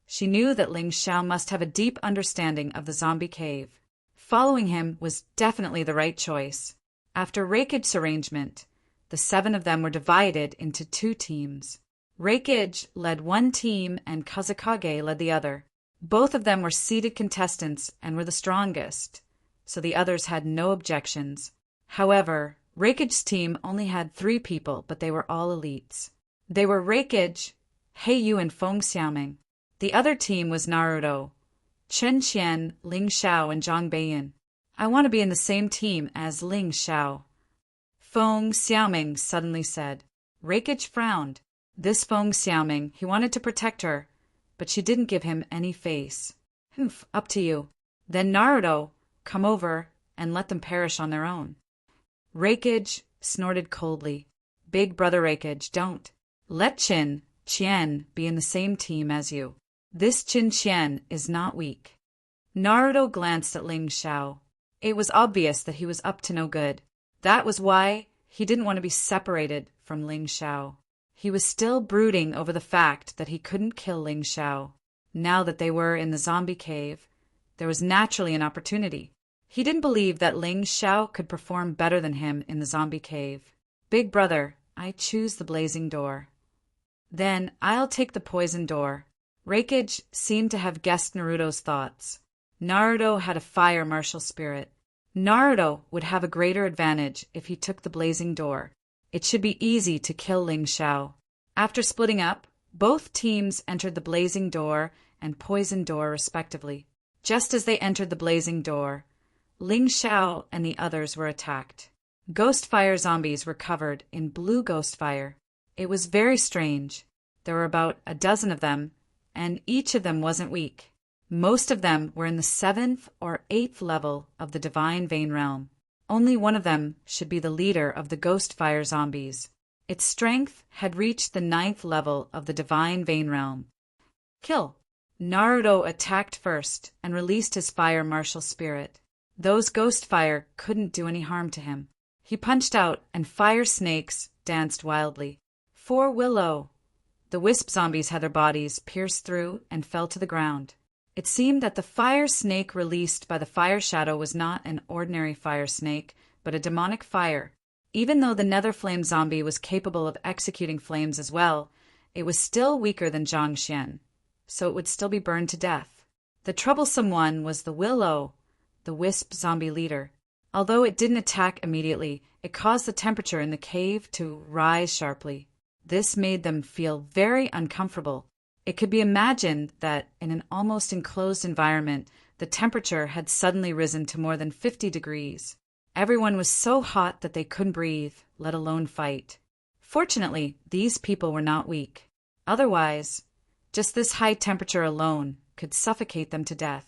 she knew that Ling Xiao must have a deep understanding of the zombie cave. Following him was definitely the right choice. After Raikage's arrangement, the 7 of them were divided into 2 teams. Raikage led one team and Kazekage led the other. Both of them were seeded contestants and were the strongest, so the others had no objections. However, Raikage's team only had 3 people, but they were all elites. They were Raikage, Heiyu, and Feng Xiaoming. The other team was Naruto, Chen Qian, Ling Xiao, and Zhang Beiyin. "I want to be in the same team as Ling Xiao," Feng Xiaoming suddenly said. Raikage frowned. This Feng Xiaoming, he wanted to protect her, but she didn't give him any face. "Humph, up to you." Then Naruto, come over and let them perish on their own. Raikage snorted coldly. Big brother Raikage, don't. Let Qin be in the same team as you. This Qin is not weak. Naruto glanced at Ling Xiao. It was obvious that he was up to no good. That was why he didn't want to be separated from Ling Xiao. He was still brooding over the fact that he couldn't kill Ling Xiao. Now that they were in the zombie cave, there was naturally an opportunity. He didn't believe that Ling Xiao could perform better than him in the zombie cave. Big brother, I choose the blazing door. Then I'll take the poison door. Raikage seemed to have guessed Naruto's thoughts. Naruto had a fire martial spirit. Naruto would have a greater advantage if he took the blazing door. It should be easy to kill Ling Xiao. After splitting up, both teams entered the blazing door and poison door respectively. Just as they entered the blazing door, Ling Xiao and the others were attacked. Ghost fire zombies were covered in blue ghost fire. It was very strange. There were about a dozen of them, and each of them wasn't weak. Most of them were in the 7th or 8th level of the Divine Vein realm. Only one of them should be the leader of the ghost fire zombies. Its strength had reached the 9th level of the Divine Vein realm. Kill! Naruto attacked first and released his fire martial spirit. Those ghost fire couldn't do any harm to him. He punched out and fire snakes danced wildly. For Willow! The wisp zombies had their bodies pierced through and fell to the ground. It seemed that the fire snake released by the fire shadow was not an ordinary fire snake, but a demonic fire. Even though the nether flame zombie was capable of executing flames as well, it was still weaker than Zhang Xian, so it would still be burned to death. The troublesome one was the Willow, the wisp zombie leader. Although it didn't attack immediately, it caused the temperature in the cave to rise sharply. This made them feel very uncomfortable. It could be imagined that in an almost enclosed environment, the temperature had suddenly risen to more than 50 degrees. Everyone was so hot that they couldn't breathe, let alone fight. Fortunately, these people were not weak. Otherwise, just this high temperature alone could suffocate them to death.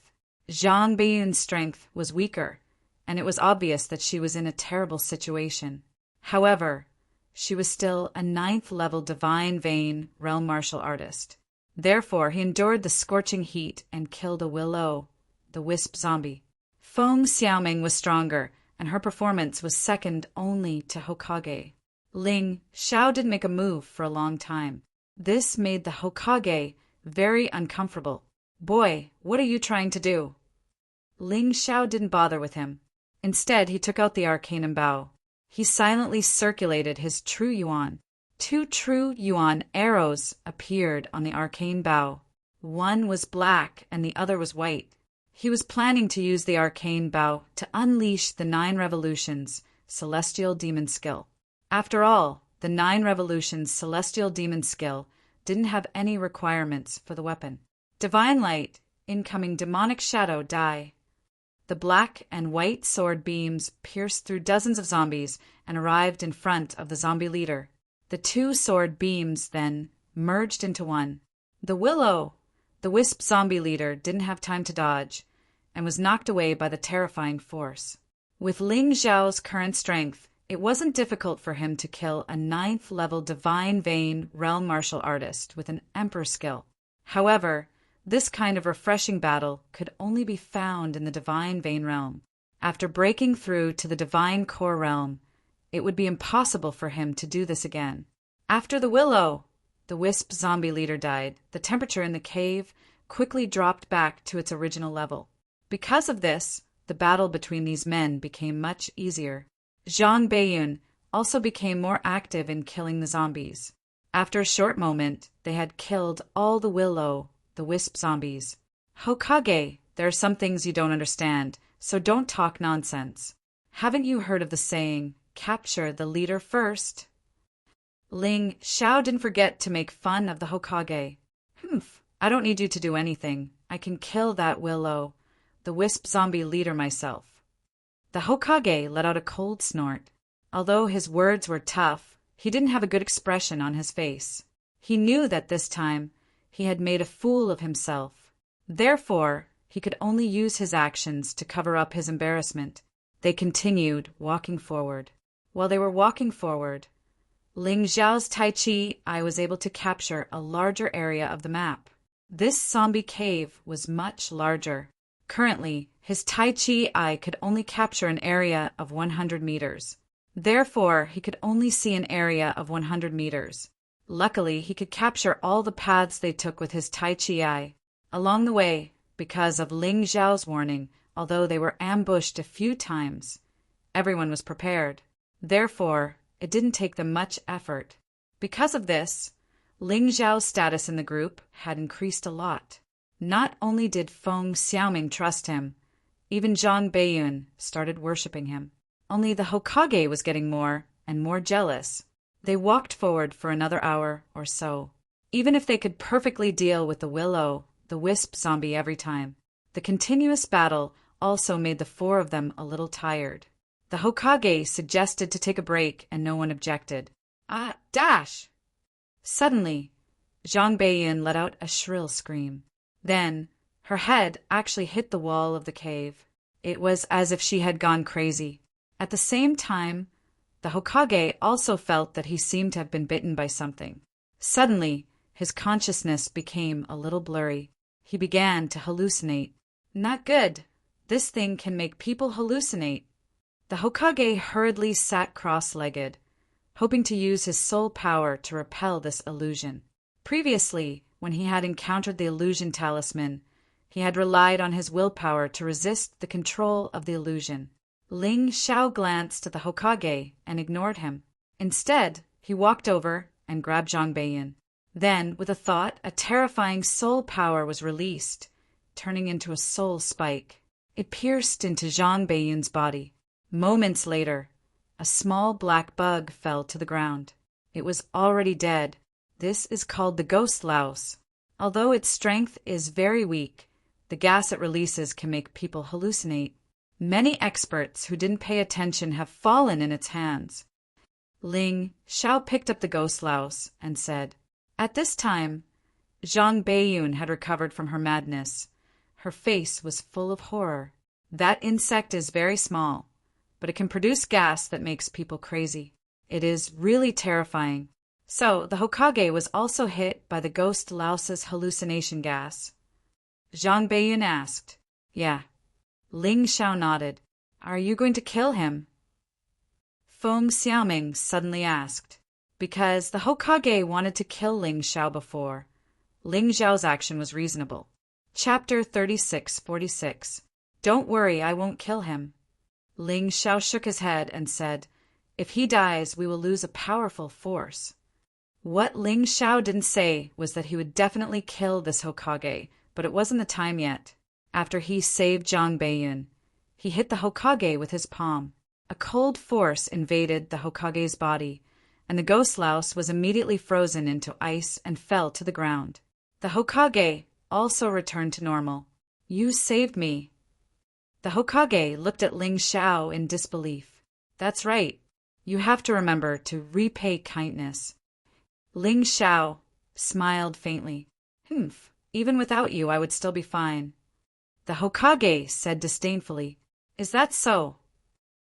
Zhang Beiyun's strength was weaker, and it was obvious that she was in a terrible situation. However, she was still a 9th level Divine Vein realm martial artist. Therefore, he endured the scorching heat and killed a Willow, the wisp zombie. Feng Xiaoming was stronger, and her performance was second only to Hokage. Ling Xiao didn't make a move for a long time. This made the Hokage very uncomfortable. Boy, what are you trying to do? Ling Xiao didn't bother with him. Instead, he took out the arcanum bow. He silently circulated his true yuan. 2 true yuan arrows appeared on the arcane bow. One was black and the other was white. He was planning to use the arcane bow to unleash the 9 revolutions, celestial demon skill. After all, the 9 revolutions celestial demon skill didn't have any requirements for the weapon. Divine light, incoming demonic shadow, die. The black and white sword beams pierced through dozens of zombies and arrived in front of the zombie leader. The 2 sword beams then merged into one. The Willow, the wisp zombie leader, didn't have time to dodge and was knocked away by the terrifying force. With Ling Xiao's current strength, it wasn't difficult for him to kill a 9th level Divine Vein realm martial artist with an Emperor skill. However, this kind of refreshing battle could only be found in the Divine Vein realm. After breaking through to the Divine Core realm, it would be impossible for him to do this again. After the Willow, the wisp zombie leader, died, the temperature in the cave quickly dropped back to its original level. Because of this, the battle between these men became much easier. Zhang Beiyun also became more active in killing the zombies. After a short moment, they had killed all the Willow, the wisp zombies. Hokage, there are some things you don't understand, so don't talk nonsense. Haven't you heard of the saying, capture the leader first? Ling Xiao didn't forget to make fun of the Hokage. I don't need you to do anything. I can kill that Willow, the wisp zombie leader, myself. The Hokage let out a cold snort. Although his words were tough, he didn't have a good expression on his face. He knew that this time he had made a fool of himself. Therefore, he could only use his actions to cover up his embarrassment. They continued, walking forward. While they were walking forward, Ling Xiao's Tai Chi eye was able to capture a larger area of the map. This zombie cave was much larger. Currently, his Tai Chi eye could only capture an area of 100 meters. Therefore, he could only see an area of 100 meters. Luckily, he could capture all the paths they took with his Tai Chi eye. Along the way, because of Ling Xiao's warning, although they were ambushed a few times, everyone was prepared. Therefore, it didn't take them much effort. Because of this, Ling Xiao's status in the group had increased a lot. Not only did Feng Xiaoming trust him, even Zhang Beiyun started worshipping him. Only the Hokage was getting more and more jealous. They walked forward for another hour or so. Even if they could perfectly deal with the will-o'-the-wisp zombie every time, the continuous battle also made the four of them a little tired. The Hokage suggested to take a break and no one objected. Ah, dash! Suddenly, Zhang Beiyun let out a shrill scream. Then, her head actually hit the wall of the cave. It was as if she had gone crazy. At the same time, the Hokage also felt that he seemed to have been bitten by something. Suddenly, his consciousness became a little blurry. He began to hallucinate. Not good. This thing can make people hallucinate. The Hokage hurriedly sat cross-legged, hoping to use his soul power to repel this illusion. Previously, when he had encountered the illusion talisman, he had relied on his willpower to resist the control of the illusion. Ling Xiao glanced at the Hokage and ignored him. Instead, he walked over and grabbed Zhang Beiyun. Then, with a thought, a terrifying soul power was released, turning into a soul spike. It pierced into Zhang Beiyun's body. Moments later, a small black bug fell to the ground. It was already dead. This is called the ghost louse. Although its strength is very weak, the gas it releases can make people hallucinate. Many experts who didn't pay attention have fallen in its hands. Ling Xiao picked up the ghost louse and said, At this time, Zhang Beiyun had recovered from her madness. Her face was full of horror. That insect is very small, but it can produce gas that makes people crazy. It is really terrifying. So, the Hokage was also hit by the ghost louse's hallucination gas. Zhang Beiyun asked, Yeah. Ling Xiao nodded. Are you going to kill him? Feng Xiaoming suddenly asked. Because the Hokage wanted to kill Ling Xiao before. Ling Xiao's action was reasonable. Chapter 3646. Don't worry, I won't kill him. Ling Xiao shook his head and said, If he dies, we will lose a powerful force. What Ling Xiao didn't say was that he would definitely kill this Hokage, but it wasn't the time yet. After he saved Zhang Beiyun, he hit the Hokage with his palm. A cold force invaded the Hokage's body, and the ghost louse was immediately frozen into ice and fell to the ground. The Hokage also returned to normal. You saved me. The Hokage looked at Ling Xiao in disbelief. That's right. You have to remember to repay kindness. Ling Xiao smiled faintly. Even without you, I would still be fine. The Hokage said disdainfully, Is that so?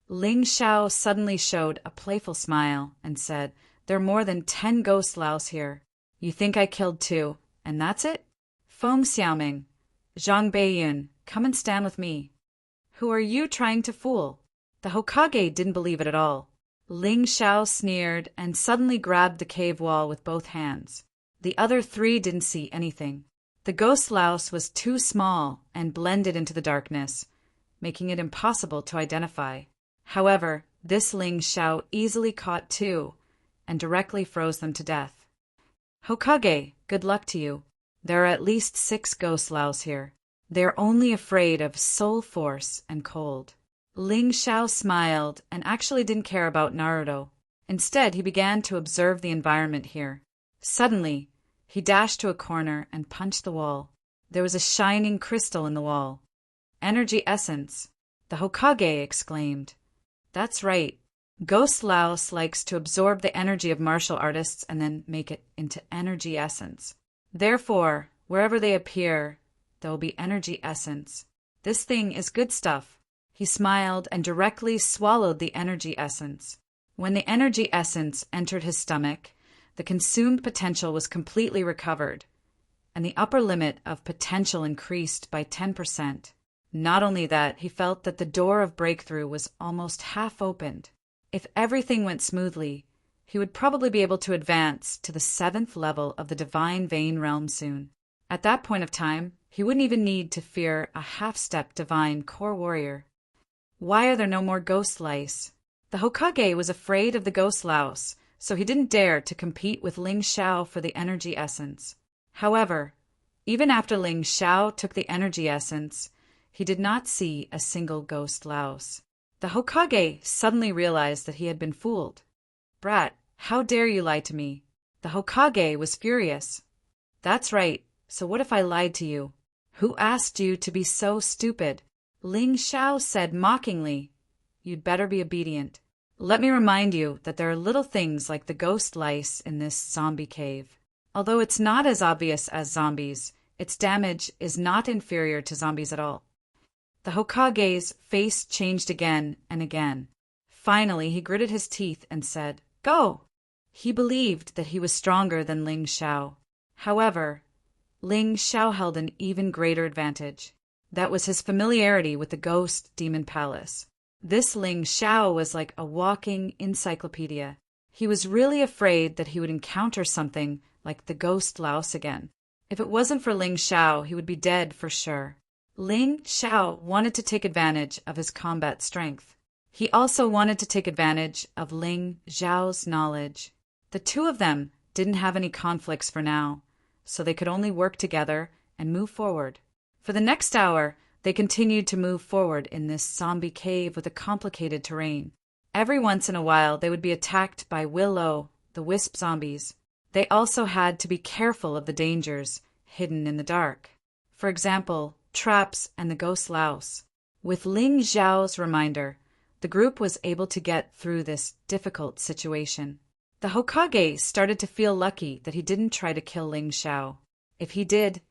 Ling Xiao suddenly showed a playful smile and said, There are more than 10 ghost louse here. You think I killed 2, and that's it? Feng Xiaoming, Zhang Beiyun, come and stand with me. Who are you trying to fool? The Hokage didn't believe it at all. Ling Xiao sneered and suddenly grabbed the cave wall with both hands. The other 3 didn't see anything. The ghost louse was too small and blended into the darkness, making it impossible to identify. However, this Ling Xiao easily caught 2 and directly froze them to death. Hokage, good luck to you. There are at least 6 ghost louse here. They are only afraid of soul force and cold. Ling Xiao smiled and actually didn't care about Naruto. Instead, he began to observe the environment here. Suddenly, he dashed to a corner and punched the wall. There was a shining crystal in the wall. Energy essence, the Hokage exclaimed. That's right. Ghost louse likes to absorb the energy of martial artists and then make it into energy essence. Therefore, wherever they appear, there will be energy essence. This thing is good stuff. He smiled and directly swallowed the energy essence. When the energy essence entered his stomach, the consumed potential was completely recovered, and the upper limit of potential increased by 10%. Not only that, he felt that the door of breakthrough was almost half opened. If everything went smoothly, he would probably be able to advance to the 7th level of the divine vein realm soon. At that point of time, he wouldn't even need to fear a half-step divine core warrior. Why are there no more ghost lice? The Hokage was afraid of the ghost louse, so he didn't dare to compete with Ling Xiao for the energy essence. However, even after Ling Xiao took the energy essence, he did not see a single ghost louse. The Hokage suddenly realized that he had been fooled. "Brat, how dare you lie to me?" The Hokage was furious. "That's right, so what if I lied to you? Who asked you to be so stupid?" Ling Xiao said mockingly, "You'd better be obedient. Let me remind you that there are little things like the ghost lice in this zombie cave. Although it's not as obvious as zombies, its damage is not inferior to zombies at all." The Hokage's face changed again and again. Finally, he gritted his teeth and said, "Go!" He believed that he was stronger than Ling Xiao. However, Ling Xiao held an even greater advantage. That was his familiarity with the Ghost Demon Palace. This Ling Xiao was like a walking encyclopedia. He was really afraid that he would encounter something like the ghost louse again. If it wasn't for Ling Xiao, he would be dead for sure. Ling Xiao wanted to take advantage of his combat strength. He also wanted to take advantage of Ling Xiao's knowledge. The two of them didn't have any conflicts for now, so they could only work together and move forward. For the next hour, they continued to move forward in this zombie cave with a complicated terrain. Every once in a while, they would be attacked by Willow, the wisp zombies. They also had to be careful of the dangers hidden in the dark. For example, traps and the ghost louse. With Ling Xiao's reminder, the group was able to get through this difficult situation. The Hokage started to feel lucky that he didn't try to kill Ling Xiao. If he did,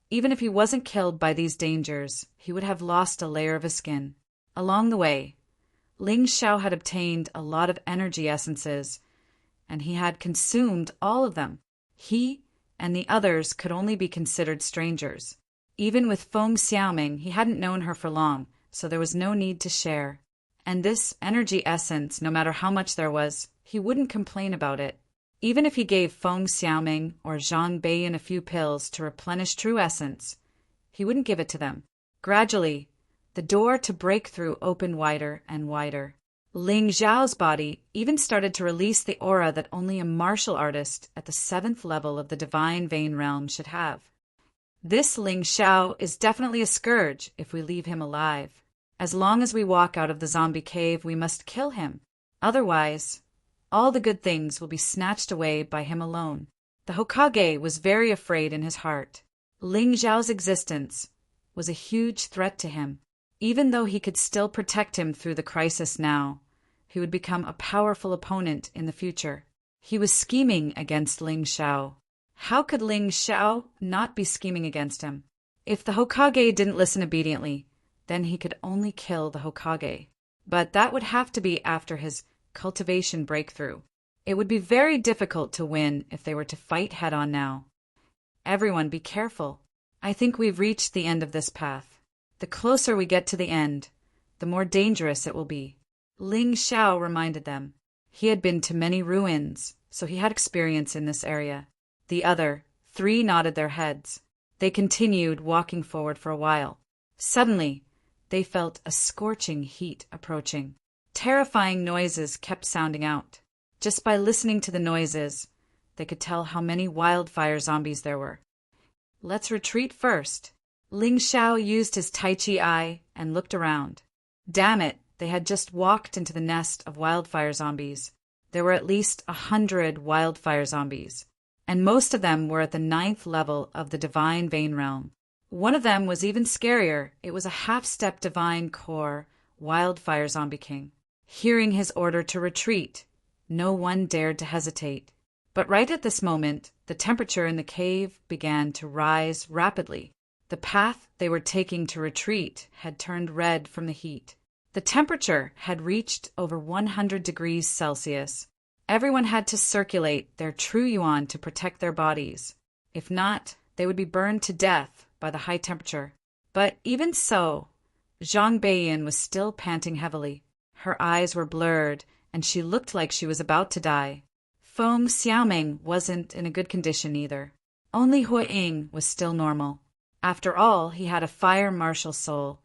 even if he wasn't killed by these dangers, he would have lost a layer of his skin. Along the way, Ling Xiao had obtained a lot of energy essences, and he had consumed all of them. He and the others could only be considered strangers. Even with Feng Xiaoming, he hadn't known her for long, so there was no need to share. And this energy essence, no matter how much there was, he wouldn't complain about it. Even if he gave Feng Xiaoming or Zhang Beiyan a few pills to replenish true essence, he wouldn't give it to them. Gradually, the door to breakthrough opened wider and wider. Ling Xiao's body even started to release the aura that only a martial artist at the 7th level of the divine vein realm should have. This Ling Xiao is definitely a scourge if we leave him alive. As long as we walk out of the zombie cave, we must kill him. Otherwise, all the good things will be snatched away by him alone. The Hokage was very afraid in his heart. Ling Xiao's existence was a huge threat to him. Even though he could still protect him through the crisis now, he would become a powerful opponent in the future. He was scheming against Ling Xiao. How could Ling Xiao not be scheming against him? If the Hokage didn't listen obediently, then he could only kill the Hokage. But that would have to be after his cultivation breakthrough. It would be very difficult to win if they were to fight head-on now. Everyone be careful. I think we've reached the end of this path. The closer we get to the end, the more dangerous it will be. Ling Xiao reminded them. He had been to many ruins, so he had experience in this area. The other 3 nodded their heads. They continued walking forward for a while. Suddenly, they felt a scorching heat approaching. Terrifying noises kept sounding out. Just by listening to the noises, they could tell how many wildfire zombies there were. Let's retreat first. Ling Xiao used his Tai Chi eye and looked around. Damn it, they had just walked into the nest of wildfire zombies. There were at least 100 wildfire zombies, and most of them were at the 9th level of the divine vein realm. One of them was even scarier. It was a half-step divine core wildfire zombie king. Hearing his order to retreat, no one dared to hesitate. But right at this moment, the temperature in the cave began to rise rapidly. The path they were taking to retreat had turned red from the heat. The temperature had reached over 100 degrees Celsius. Everyone had to circulate their true yuan to protect their bodies. If not, they would be burned to death by the high temperature. But even so, Zhang Beiyin was still panting heavily. Her eyes were blurred, and she looked like she was about to die. Feng Xiaoming wasn't in a good condition either. Only Hui Ying was still normal. After all, he had a fire martial soul,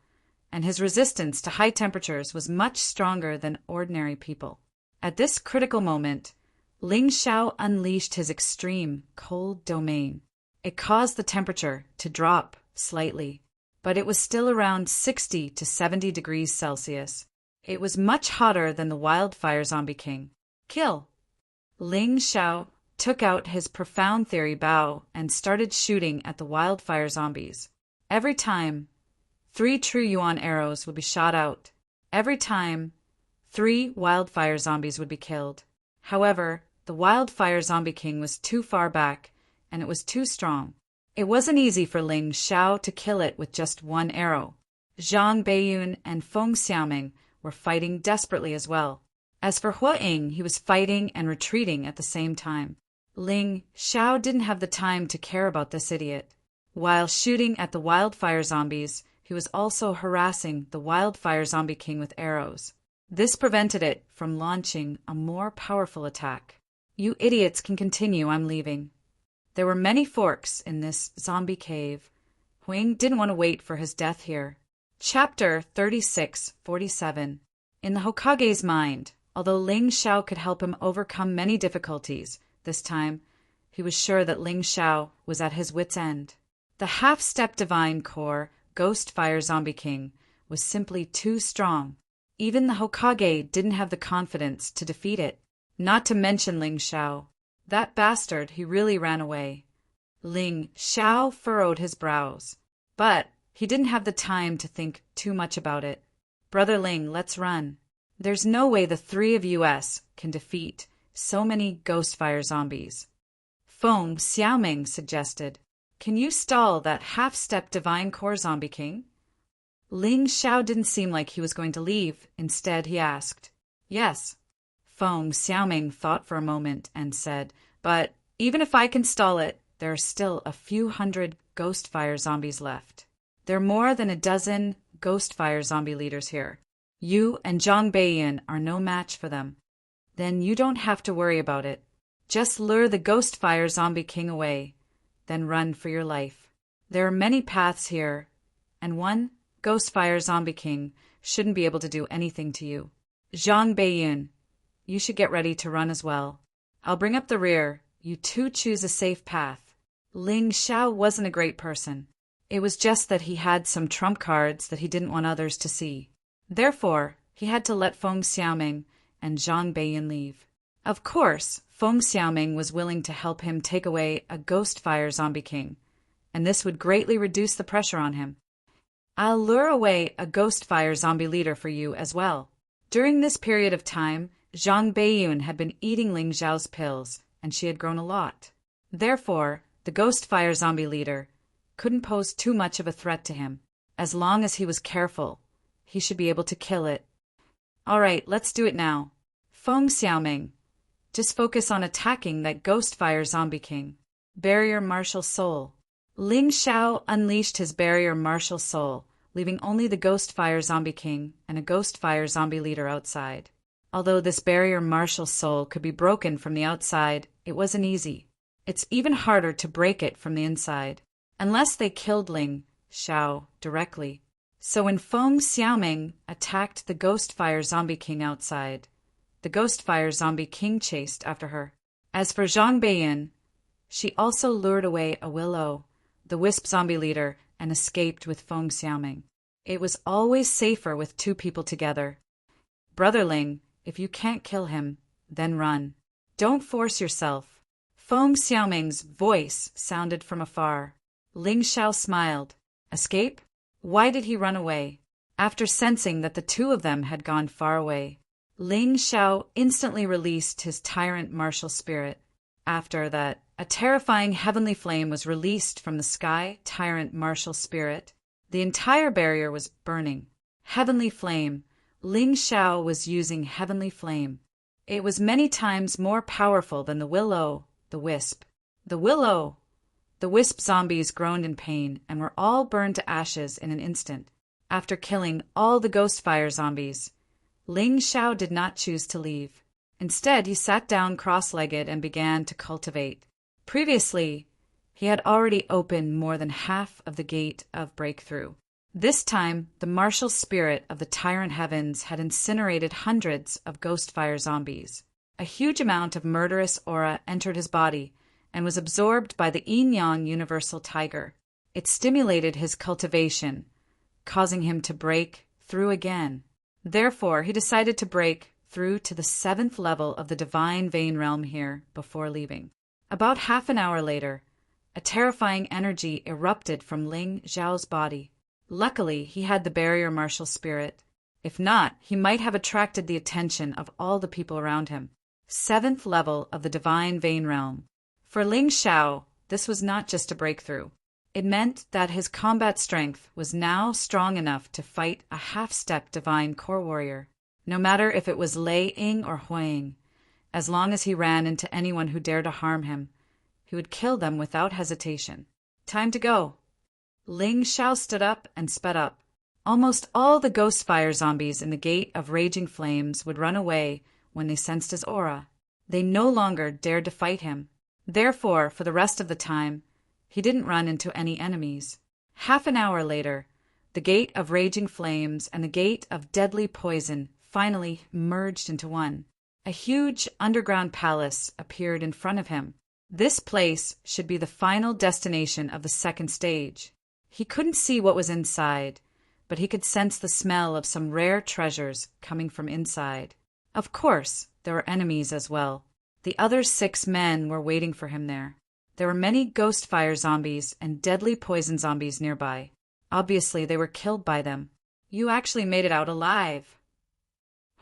and his resistance to high temperatures was much stronger than ordinary people. At this critical moment, Ling Xiao unleashed his extreme cold domain. It caused the temperature to drop slightly, but it was still around 60 to 70 degrees Celsius. It was much hotter than the wildfire zombie king. Kill! Ling Xiao took out his profound theory bow and started shooting at the wildfire zombies. Every time, 3 true yuan arrows would be shot out. Every time, 3 wildfire zombies would be killed. However, the wildfire zombie king was too far back, and it was too strong. It wasn't easy for Ling Xiao to kill it with just 1 arrow. Zhang Beiyun and Feng Xiaoming were fighting desperately as well. As for Hui Ying, he was fighting and retreating at the same time. Ling Xiao didn't have the time to care about this idiot. While shooting at the wildfire zombies, he was also harassing the wildfire zombie king with arrows. This prevented it from launching a more powerful attack. You idiots can continue, I'm leaving. There were many forks in this zombie cave. Hui Ying didn't want to wait for his death here. Chapter 3647. In the Hokage's mind, although Ling Xiao could help him overcome many difficulties, this time he was sure that Ling Xiao was at his wit's end. The half-step divine core Ghost Fire Zombie King was simply too strong. Even the Hokage didn't have the confidence to defeat it, not to mention Ling Xiao. That bastard, he really ran away. Ling Xiao furrowed his brows, but he didn't have the time to think too much about it. Brother Ling, let's run. There's no way the 3 of us can defeat so many ghost fire zombies. Feng Xiaoming suggested, can you stall that half-step divine core zombie king? Ling Xiao didn't seem like he was going to leave. Instead, he asked, yes. Feng Xiaoming thought for a moment and said, but even if I can stall it, there are still a few hundred ghost fire zombies left. There are more than a dozen ghost fire zombie leaders here. You and Zhang Beiyin are no match for them. Then you don't have to worry about it. Just lure the ghost fire zombie king away, then run for your life. There are many paths here, and one ghost fire zombie king shouldn't be able to do anything to you. Zhang Beiyin, you should get ready to run as well. I'll bring up the rear. You two choose a safe path. Ling Xiao wasn't a great person. It was just that he had some trump cards that he didn't want others to see. Therefore, he had to let Feng Xiaoming and Zhang Beiyin leave. Of course, Feng Xiaoming was willing to help him take away a ghost fire zombie king, and this would greatly reduce the pressure on him. I'll lure away a ghost fire zombie leader for you as well. During this period of time, Zhang Beiyun had been eating Ling Xiao's pills, and she had grown a lot. Therefore, the ghost fire zombie leader couldn't pose too much of a threat to him. As long as he was careful, he should be able to kill it. All right, let's do it now. Feng Xiaoming, just focus on attacking that ghost fire zombie king. Barrier martial soul. Ling Xiao unleashed his barrier martial soul, leaving only the ghost fire zombie king and a ghost fire zombie leader outside. Although this barrier martial soul could be broken from the outside, it wasn't easy. It's even harder to break it from the inside, unless they killed Ling Xiao directly. So when Feng Xiaoming attacked the ghost fire zombie king outside, the ghost fire zombie king chased after her. As for Zhang Beiyin, she also lured away a Willow, the wisp zombie leader, and escaped with Feng Xiaoming. It was always safer with 2 people together. Brother Ling, if you can't kill him, then run. Don't force yourself. Feng Xiaoming's voice sounded from afar. Ling Xiao smiled. Escape? Why did he run away? After sensing that the 2 of them had gone far away, Ling Xiao instantly released his tyrant martial spirit. After that, a terrifying heavenly flame was released from the sky tyrant martial spirit. The entire barrier was burning. Heavenly flame. Ling Xiao was using heavenly flame. It was many times more powerful than the will-o'-the-wisp. The will-o'-the-wisp zombies groaned in pain and were all burned to ashes in an instant. After killing all the ghost fire zombies, Ling Xiao did not choose to leave. Instead, he sat down cross-legged and began to cultivate. Previously, he had already opened more than half of the gate of breakthrough. This time, the martial spirit of the tyrant heavens had incinerated hundreds of ghost fire zombies. A huge amount of murderous aura entered his body and was absorbed by the yin-yang universal tiger. It stimulated his cultivation, causing him to break through again. Therefore, he decided to break through to the 7th level of the divine vein realm here before leaving. About half an hour later, a terrifying energy erupted from Ling Xiao's body. Luckily, he had the barrier martial spirit. If not, he might have attracted the attention of all the people around him. 7th level of the divine vein realm. For Ling Xiao, this was not just a breakthrough. It meant that his combat strength was now strong enough to fight a half-step divine core warrior. No matter if it was Lei Ying or Huang, as long as he ran into anyone who dared to harm him, he would kill them without hesitation. Time to go. Ling Xiao stood up and sped up. Almost all the ghost fire zombies in the Gate of Raging Flames would run away when they sensed his aura. They no longer dared to fight him. Therefore, for the rest of the time, he didn't run into any enemies. Half an hour later, the Gate of Raging Flames and the Gate of Deadly Poison finally merged into one. A huge underground palace appeared in front of him. This place should be the final destination of the 2nd stage. He couldn't see what was inside, but he could sense the smell of some rare treasures coming from inside. Of course, there were enemies as well. The other 6 men were waiting for him there. There were many ghost fire zombies and deadly poison zombies nearby. Obviously, they were killed by them. You actually made it out alive.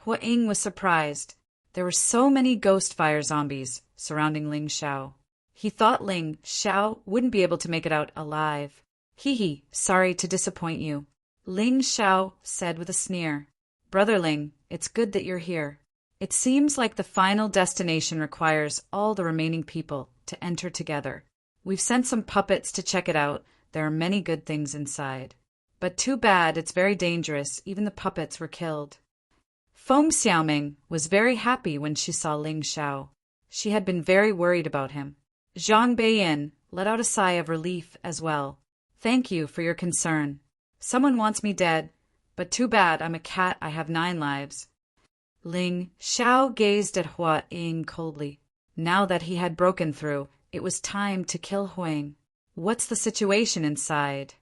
Hua Ying was surprised. There were so many ghost fire zombies surrounding Ling Xiao. He thought Ling Xiao wouldn't be able to make it out alive. Hee, sorry to disappoint you, Ling Xiao said with a sneer. Brother Ling, it's good that you're here. It seems like the final destination requires all the remaining people to enter together. We've sent some puppets to check it out. There are many good things inside. But too bad, it's very dangerous. Even the puppets were killed. Feng Xiaoming was very happy when she saw Ling Xiao. She had been very worried about him. Zhang Beiyin let out a sigh of relief as well. Thank you for your concern. Someone wants me dead, but too bad, I'm a cat, I have 9 lives. Ling Xiao gazed at Hua Ying coldly. Now that he had broken through, it was time to kill Huang. What's the situation inside?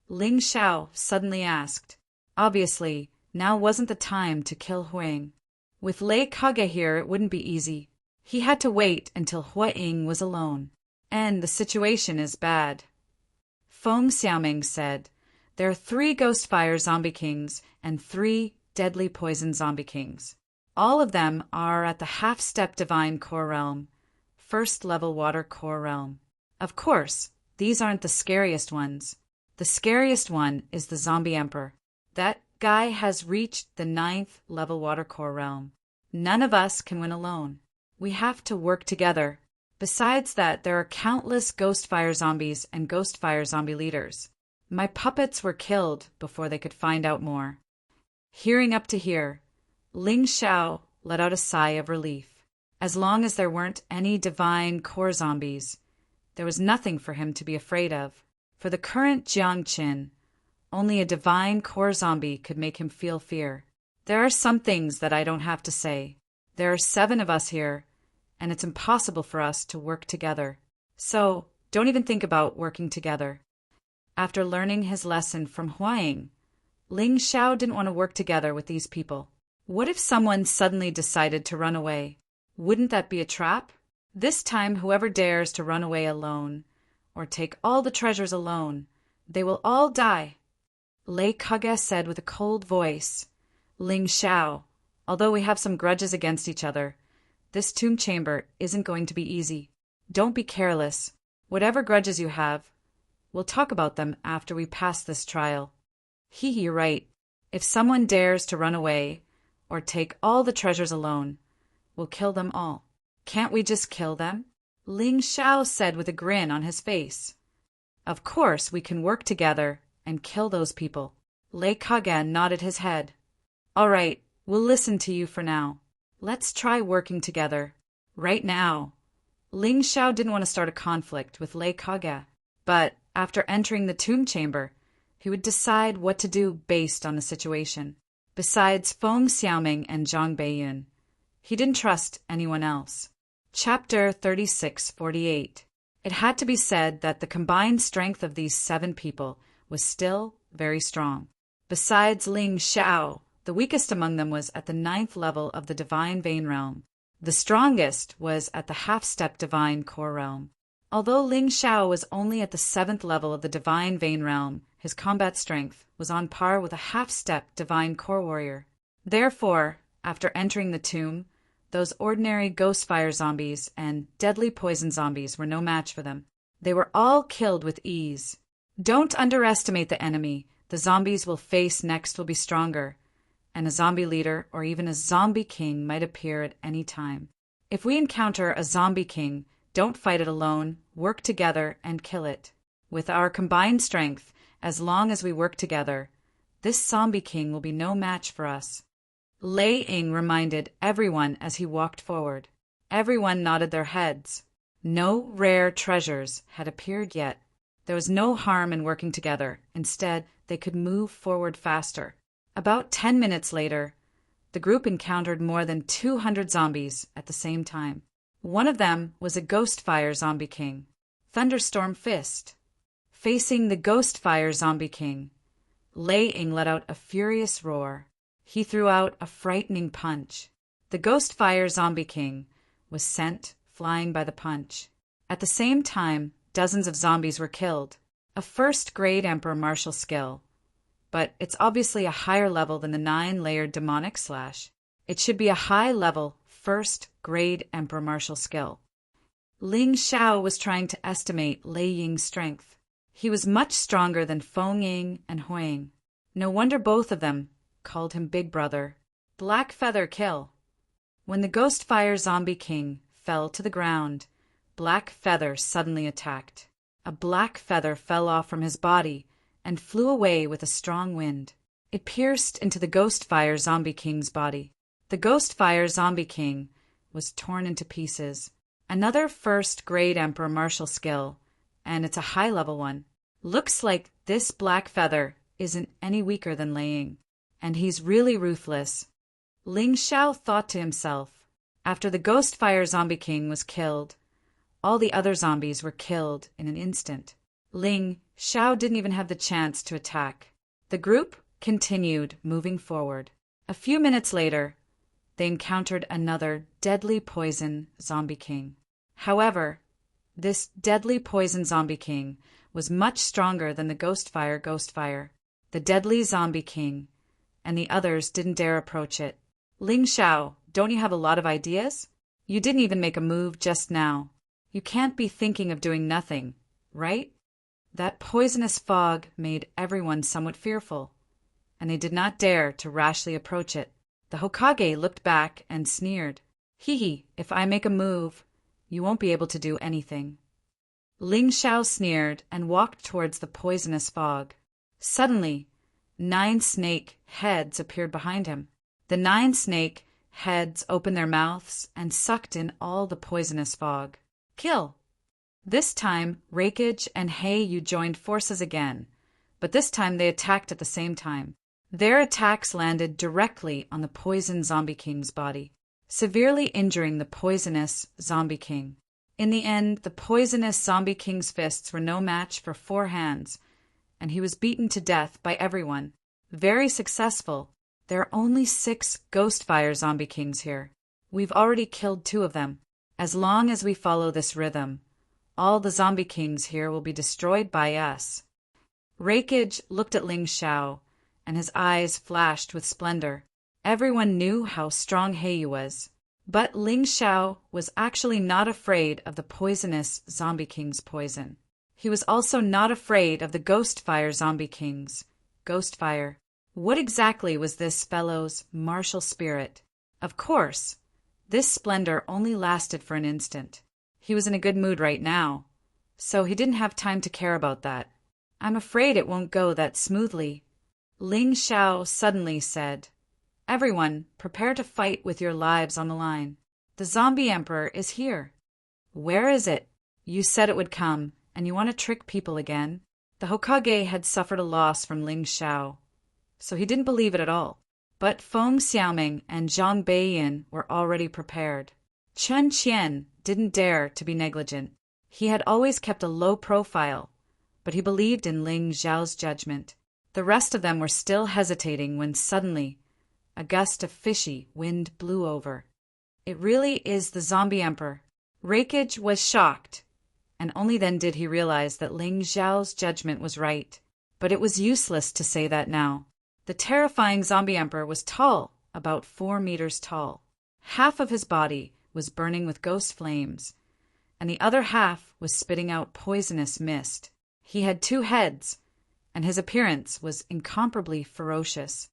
Ling Xiao suddenly asked. Obviously, now wasn't the time to kill Huang. With Lei Kage here, it wouldn't be easy. He had to wait until Hua Ying was alone. And the situation is bad. Feng Xiaoming said, there are 3 ghost fire zombie kings and 3 deadly poison zombie kings. All of them are at the half-step divine core realm, 1st level water core realm. Of course, these aren't the scariest ones. The scariest one is the zombie emperor. That guy has reached the 9th level water core realm. None of us can win alone. We have to work together. Besides that, there are countless ghost fire zombies and ghost fire zombie leaders. My puppets were killed before they could find out more. Hearing up to here, Ling Xiao let out a sigh of relief. As long as there weren't any divine core zombies, there was nothing for him to be afraid of. For the current Jiang Qin, only a divine core zombie could make him feel fear. There are some things that I don't have to say. There are 7 of us here, and it's impossible for us to work together. So, don't even think about working together. After learning his lesson from Hua Ying, Ling Xiao didn't want to work together with these people. What if someone suddenly decided to run away? Wouldn't that be a trap? This time, whoever dares to run away alone, or take all the treasures alone, they will all die. Lei Kage said with a cold voice, Ling Xiao, although we have some grudges against each other, This tomb chamber isn't going to be easy. Don't be careless. Whatever grudges you have, we'll talk about them after we pass this trial. You're right. If someone dares to run away or take all the treasures alone, we'll kill them all. Can't we just kill them? Ling Xiao said with a grin on his face. Of course we can work together and kill those people. Lei Kage nodded his head. All right, we'll listen to you for now. Let's try working together. Right now. Ling Xiao didn't want to start a conflict with Lei Kage, but after entering the tomb chamber, he would decide what to do based on the situation. Besides Feng Xiaoming and Zhang Beiyun, he didn't trust anyone else. Chapter 36-48. It had to be said that the combined strength of these 7 people was still very strong. Besides Ling Xiao, the weakest among them was at the 9th level of the Divine Vein Realm. The strongest was at the half-step Divine Core Realm. Although Ling Xiao was only at the 7th level of the Divine Vein Realm, his combat strength was on par with a half-step Divine Core Warrior. Therefore, after entering the tomb, those ordinary ghost fire zombies and deadly poison zombies were no match for them. They were all killed with ease. Don't underestimate the enemy. The zombies we'll face next will be stronger, and a zombie leader or even a zombie king might appear at any time. If we encounter a zombie king, don't fight it alone, work together and kill it. With our combined strength, as long as we work together, this zombie king will be no match for us. Lei Ying reminded everyone as he walked forward. Everyone nodded their heads. No rare treasures had appeared yet. There was no harm in working together. Instead, they could move forward faster. About 10 minutes later, the group encountered more than 200 zombies at the same time. One of them was a ghost fire zombie king, Thunderstorm Fist. Facing the ghost fire zombie king, Lei Ying let out a furious roar. He threw out a frightening punch. The ghost fire zombie king was sent flying by the punch. At the same time, dozens of zombies were killed. A first-grade Emperor martial skill. But it's obviously a higher level than the 9-layered demonic slash. It should be a high-level, first-grade Emperor martial skill. Ling Xiao was trying to estimate Lei Ying's strength. He was much stronger than Feng Ying and Huang. No wonder both of them called him Big Brother. Black Feather Kill. When the Ghost Fire Zombie King fell to the ground, Black Feather suddenly attacked. A black feather fell off from his body and flew away with a strong wind. It pierced into the Ghost Fire Zombie King's body. The Ghost Fire Zombie King was torn into pieces. Another first-grade Emperor martial skill, and it's a high-level one. Looks like this black feather isn't any weaker than Lei Ying, and he's really ruthless. Ling Xiao thought to himself. After the Ghost Fire Zombie King was killed, all the other zombies were killed in an instant. Ling Xiao didn't even have the chance to attack. The group continued moving forward. A few minutes later, they encountered another deadly poison zombie king. However, this deadly poison zombie king was much stronger than the Ghost Fire. The deadly zombie king and the others didn't dare approach it. Ling Xiao, don't you have a lot of ideas? You didn't even make a move just now. You can't be thinking of doing nothing, right? That poisonous fog made everyone somewhat fearful, and they did not dare to rashly approach it. The Hokage looked back and sneered. If I make a move, you won't be able to do anything. Ling Xiao sneered and walked towards the poisonous fog. Suddenly, 9 snake heads appeared behind him. The 9 snake heads opened their mouths and sucked in all the poisonous fog. Kill! This time, Raikage and Heiyu joined forces again, but this time they attacked at the same time. Their attacks landed directly on the poison zombie king's body, severely injuring the poisonous zombie king. In the end, the poisonous zombie king's fists were no match for 4 hands, and he was beaten to death by everyone. Very successful. There are only 6 Ghost Fire Zombie Kings here. We've already killed 2 of them. As long as we follow this rhythm, all the zombie kings here will be destroyed by us. Raikage looked at Ling Xiao, and his eyes flashed with splendor. Everyone knew how strong Heiyu was. But Ling Xiao was actually not afraid of the poisonous Zombie King's poison. He was also not afraid of the Ghost Fire Zombie King's ghost fire. What exactly was this fellow's martial spirit? Of course, this splendor only lasted for an instant. He was in a good mood right now, so he didn't have time to care about that. I'm afraid it won't go that smoothly. Ling Xiao suddenly said, "Everyone, prepare to fight with your lives on the line. The Zombie Emperor is here." "Where is it? You said it would come, and you want to trick people again?" The Hokage had suffered a loss from Ling Xiao, so he didn't believe it at all. But Feng Xiaoming and Zhang Beiyin were already prepared. Chen Qian didn't dare to be negligent. He had always kept a low profile, but he believed in Ling Xiao's judgment. The rest of them were still hesitating when suddenly a gust of fishy wind blew over. "It really is the Zombie Emperor." Raikage was shocked, and only then did he realize that Ling Xiao's judgment was right. But it was useless to say that now. The terrifying Zombie Emperor was tall, about 4 meters tall. Half of his body was burning with ghost flames, and the other half was spitting out poisonous mist. He had 2 heads, and his appearance was incomparably ferocious.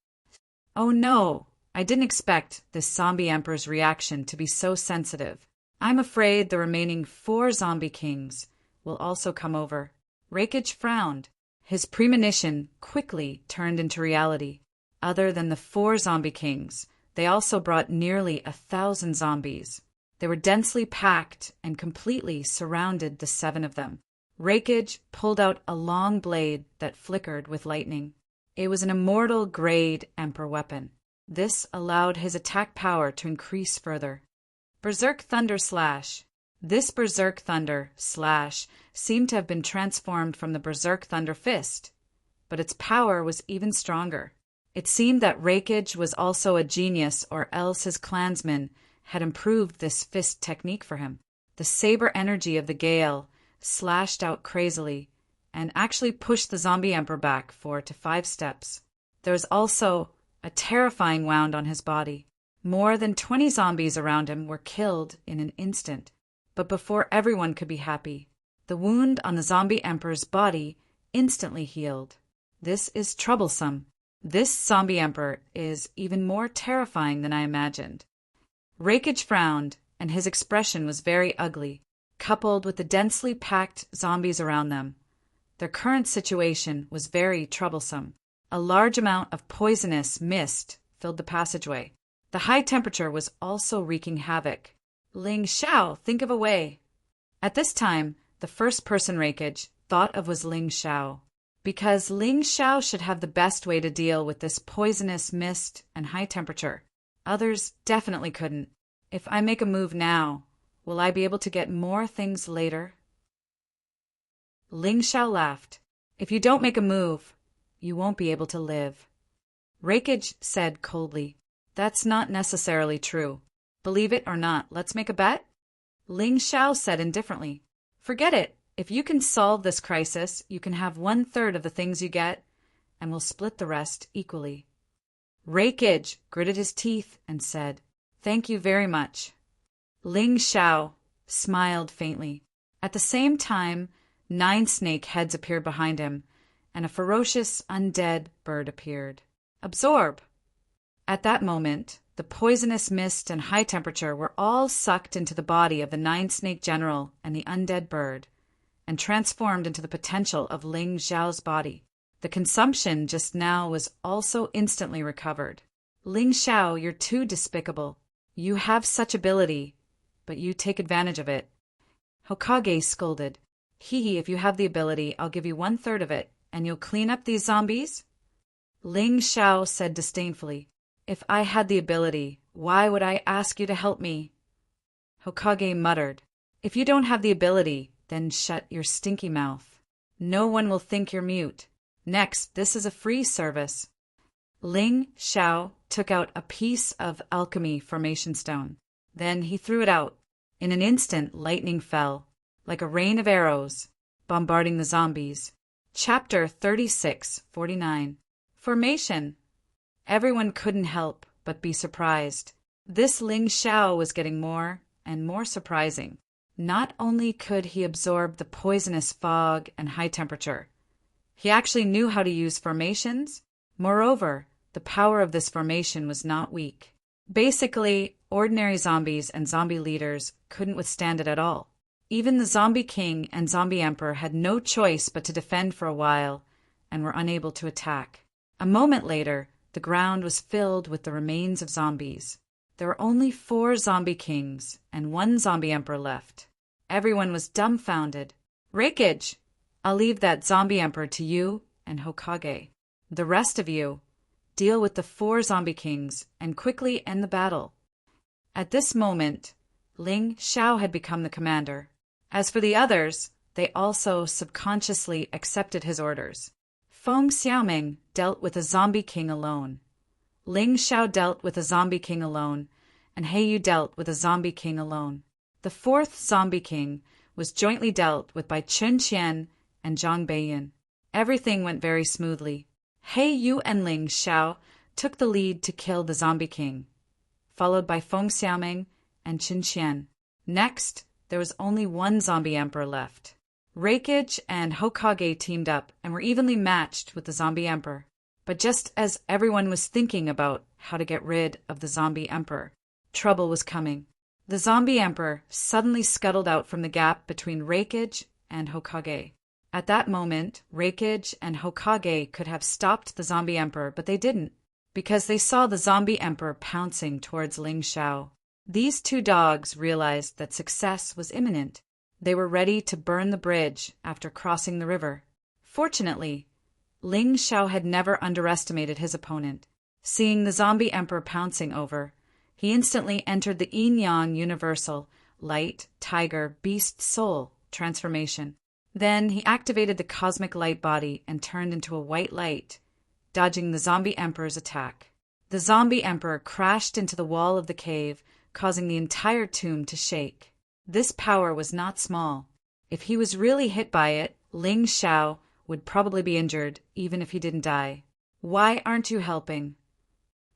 Oh no, I didn't expect this Zombie Emperor's reaction to be so sensitive. I'm afraid the remaining 4 Zombie Kings will also come over. Raikage frowned. His premonition quickly turned into reality. Other than the 4 Zombie Kings, they also brought nearly 1,000 zombies. They were densely packed and completely surrounded the 7 of them. Raikage pulled out a long blade that flickered with lightning. It was an immortal grade Emperor weapon. This allowed his attack power to increase further. Berserk Thunder Slash. This Berserk Thunder Slash seemed to have been transformed from the Berserk Thunder Fist, but its power was even stronger. It seemed that Raikage was also a genius, or else his clansmen had improved this fist technique for him. The saber energy of the gale slashed out crazily and actually pushed the Zombie Emperor back 4 to 5 steps. There was also a terrifying wound on his body. More than 20 zombies around him were killed in an instant. But before everyone could be happy, the wound on the Zombie Emperor's body instantly healed. This is troublesome. This Zombie Emperor is even more terrifying than I imagined. Raikage frowned, and his expression was very ugly, coupled with the densely packed zombies around them. Their current situation was very troublesome. A large amount of poisonous mist filled the passageway. The high temperature was also wreaking havoc. Ling Xiao, think of a way. At this time, the first person Raikage thought of was Ling Xiao, because Ling Xiao should have the best way to deal with this poisonous mist and high temperature. Others definitely couldn't. If I make a move now, will I be able to get more things later? Ling Xiao laughed. If you don't make a move, you won't be able to live. Raikage said coldly, "That's not necessarily true. Believe it or not, let's make a bet?" Ling Xiao said indifferently, "Forget it. If you can solve this crisis, you can have 1/3 of the things you get, and we'll split the rest equally." Raikage gritted his teeth and said, "Thank you very much." Ling Xiao smiled faintly. At the same time, 9 snake heads appeared behind him, and a ferocious undead bird appeared. "Absorb!" At that moment, the poisonous mist and high temperature were all sucked into the body of the 9-snake general and the undead bird, and transformed into the potential of Ling Xiao's body. The consumption just now was also instantly recovered. "Ling Xiao, you're too despicable. You have such ability, but you take advantage of it." Hokage scolded. "Hee, if you have the ability, I'll give you 1/3 of it, and you'll clean up these zombies?" Ling Xiao said disdainfully, "If I had the ability, why would I ask you to help me?" Hokage muttered, "If you don't have the ability, then shut your stinky mouth. No one will think you're mute. Next, this is a free service." Ling Xiao took out a piece of alchemy formation stone. Then he threw it out. In an instant, lightning fell, like a rain of arrows, bombarding the zombies. Chapter 36-49. Formation. Everyone couldn't help but be surprised. This Ling Xiao was getting more and more surprising. Not only could he absorb the poisonous fog and high temperature, he actually knew how to use formations. Moreover, the power of this formation was not weak. Basically, ordinary zombies and zombie leaders couldn't withstand it at all. Even the Zombie King and Zombie Emperor had no choice but to defend for a while and were unable to attack. A moment later, the ground was filled with the remains of zombies. There were only 4 Zombie Kings and 1 Zombie Emperor left. Everyone was dumbfounded. "Raikage, I'll leave that Zombie Emperor to you and Hokage. The rest of you, deal with the 4 Zombie Kings and quickly end the battle." At this moment, Ling Xiao had become the commander. As for the others, they also subconsciously accepted his orders. Feng Xiaoming dealt with a Zombie King alone. Ling Xiao dealt with a Zombie King alone, and He Yu dealt with a Zombie King alone. The 4th Zombie King was jointly dealt with by Chun Qian and Zhang Beiyin. Everything went very smoothly. He Yu and Ling Xiao took the lead to kill the Zombie King, followed by Feng Xiaoming and Chun Qian. Next, there was only 1 Zombie Emperor left. Raikage and Hokage teamed up and were evenly matched with the Zombie Emperor. But just as everyone was thinking about how to get rid of the Zombie Emperor, trouble was coming. The Zombie Emperor suddenly scuttled out from the gap between Raikage and Hokage. At that moment, Raikage and Hokage could have stopped the Zombie Emperor, but they didn't, because they saw the Zombie Emperor pouncing towards Ling Xiao. These 2 dogs realized that success was imminent. They were ready to burn the bridge after crossing the river. Fortunately, Ling Xiao had never underestimated his opponent. Seeing the Zombie Emperor pouncing over, he instantly entered the Yin-Yang Universal Light, Tiger, Beast, Soul transformation. Then he activated the Cosmic Light Body and turned into a white light, dodging the Zombie Emperor's attack. The Zombie Emperor crashed into the wall of the cave, causing the entire tomb to shake. This power was not small. If he was really hit by it, Ling Xiao would probably be injured, even if he didn't die. "Why aren't you helping?"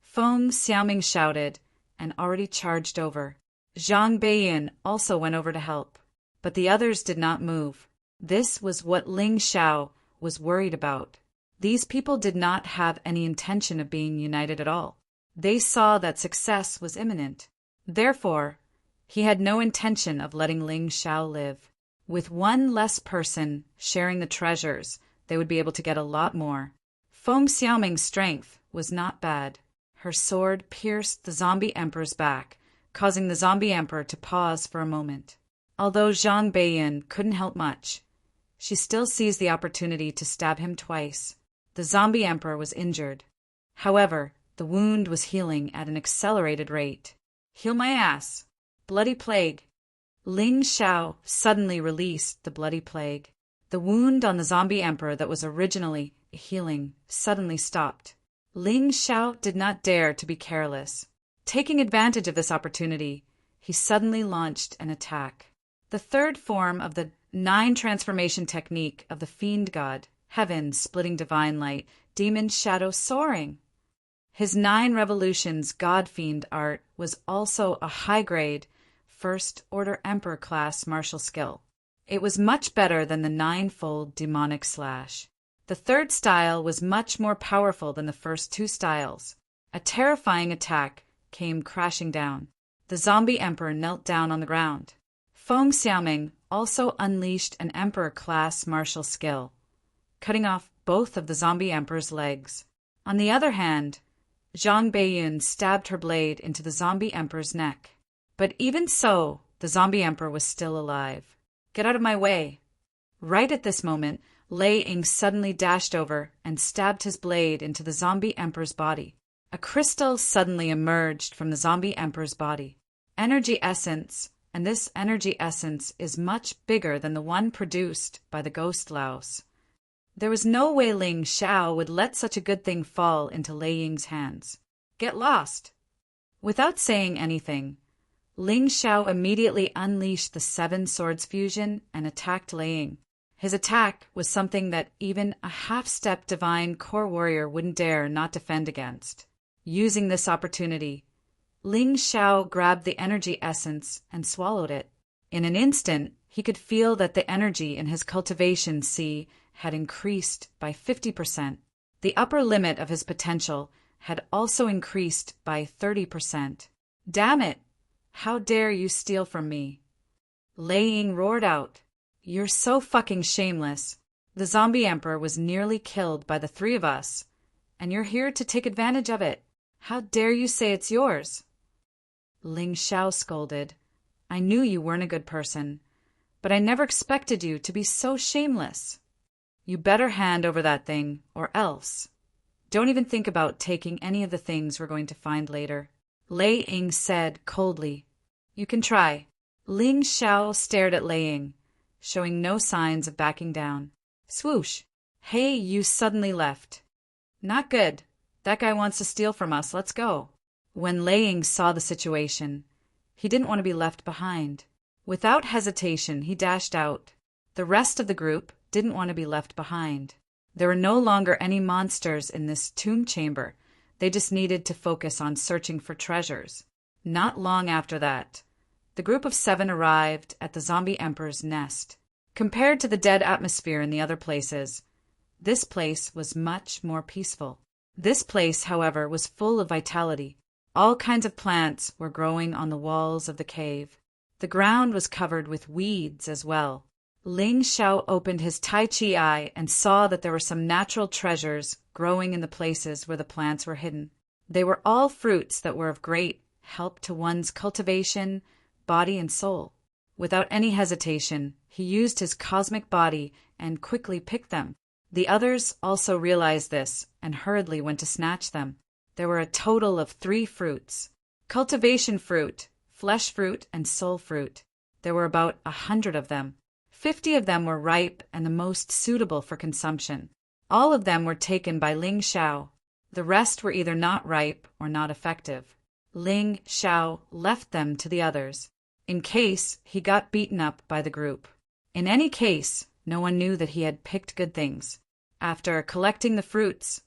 Feng Xiaoming shouted, and already charged over. Zhang Beiyin also went over to help, but the others did not move. This was what Ling Xiao was worried about. These people did not have any intention of being united at all. They saw that success was imminent. Therefore, he had no intention of letting Ling Xiao live. With 1 less person sharing the treasures, they would be able to get a lot more. Feng Xiaoming's strength was not bad. Her sword pierced the Zombie Emperor's back, causing the Zombie Emperor to pause for a moment. Although Zhang Beiyin couldn't help much, she still seized the opportunity to stab him twice. The Zombie Emperor was injured. However, the wound was healing at an accelerated rate. "Heal my ass. Bloody plague." Ling Xiao suddenly released the bloody plague. The wound on the Zombie Emperor that was originally healing suddenly stopped. Ling Xiao did not dare to be careless. Taking advantage of this opportunity, he suddenly launched an attack. The 3rd form of the 9 transformation technique of the Fiend God, Heaven splitting divine light, Demon shadow soaring. His 9 revolutions God Fiend art was also a high-grade, 1st Order Emperor class martial skill. It was much better than the 9-fold demonic slash. The 3rd style was much more powerful than the first 2 styles. A terrifying attack came crashing down. The Zombie Emperor knelt down on the ground. Feng Xiaoming also unleashed an Emperor class martial skill, cutting off both of the Zombie Emperor's legs. On the other hand, Zhang Beiyin stabbed her blade into the Zombie Emperor's neck. But even so, the Zombie Emperor was still alive. "Get out of my way." Right at this moment, Lei Ying suddenly dashed over and stabbed his blade into the Zombie Emperor's body. A crystal suddenly emerged from the Zombie Emperor's body. Energy essence, and this energy essence is much bigger than the one produced by the Ghost Louse. There was no way Ling Xiao would let such a good thing fall into Lei Ying's hands. "Get lost." Without saying anything, Ling Xiao immediately unleashed the 7 Swords fusion and attacked Lei Ying. His attack was something that even a half-step divine core warrior wouldn't dare not defend against. Using this opportunity, Ling Xiao grabbed the energy essence and swallowed it. In an instant, he could feel that the energy in his cultivation sea had increased by 50%. The upper limit of his potential had also increased by 30%. Damn it! How dare you steal from me? Lei Ying roared out. You're so fucking shameless. The zombie emperor was nearly killed by the three of us, and you're here to take advantage of it. How dare you say it's yours? Ling Xiao scolded. I knew you weren't a good person, but I never expected you to be so shameless. You better hand over that thing, or else. Don't even think about taking any of the things we're going to find later. Lei Ying said coldly. You can try. Ling Xiao stared at Lei Ying, showing no signs of backing down. Swoosh! Hey, you suddenly left. Not good. That guy wants to steal from us. Let's go. When Lei Ying saw the situation, he didn't want to be left behind. Without hesitation, he dashed out. The rest of the group didn't want to be left behind. There were no longer any monsters in this tomb chamber. They just needed to focus on searching for treasures. Not long after that, the group of 7 arrived at the zombie emperor's nest. Compared to the dead atmosphere in the other places, this place was much more peaceful. This place, however, was full of vitality. All kinds of plants were growing on the walls of the cave. The ground was covered with weeds as well. Ling Xiao opened his Tai Chi eye and saw that there were some natural treasures growing in the places where the plants were hidden. They were all fruits that were of great help to one's cultivation, body, and soul. Without any hesitation, he used his cosmic body and quickly picked them. The others also realized this and hurriedly went to snatch them. There were a total of 3 fruits: cultivation fruit, flesh fruit, and soul fruit. There were about 100 of them. 50 of them were ripe and the most suitable for consumption. All of them were taken by Ling Xiao. The rest were either not ripe or not effective. Ling Xiao left them to the others, in case he got beaten up by the group. In any case, no one knew that he had picked good things. After collecting the fruits,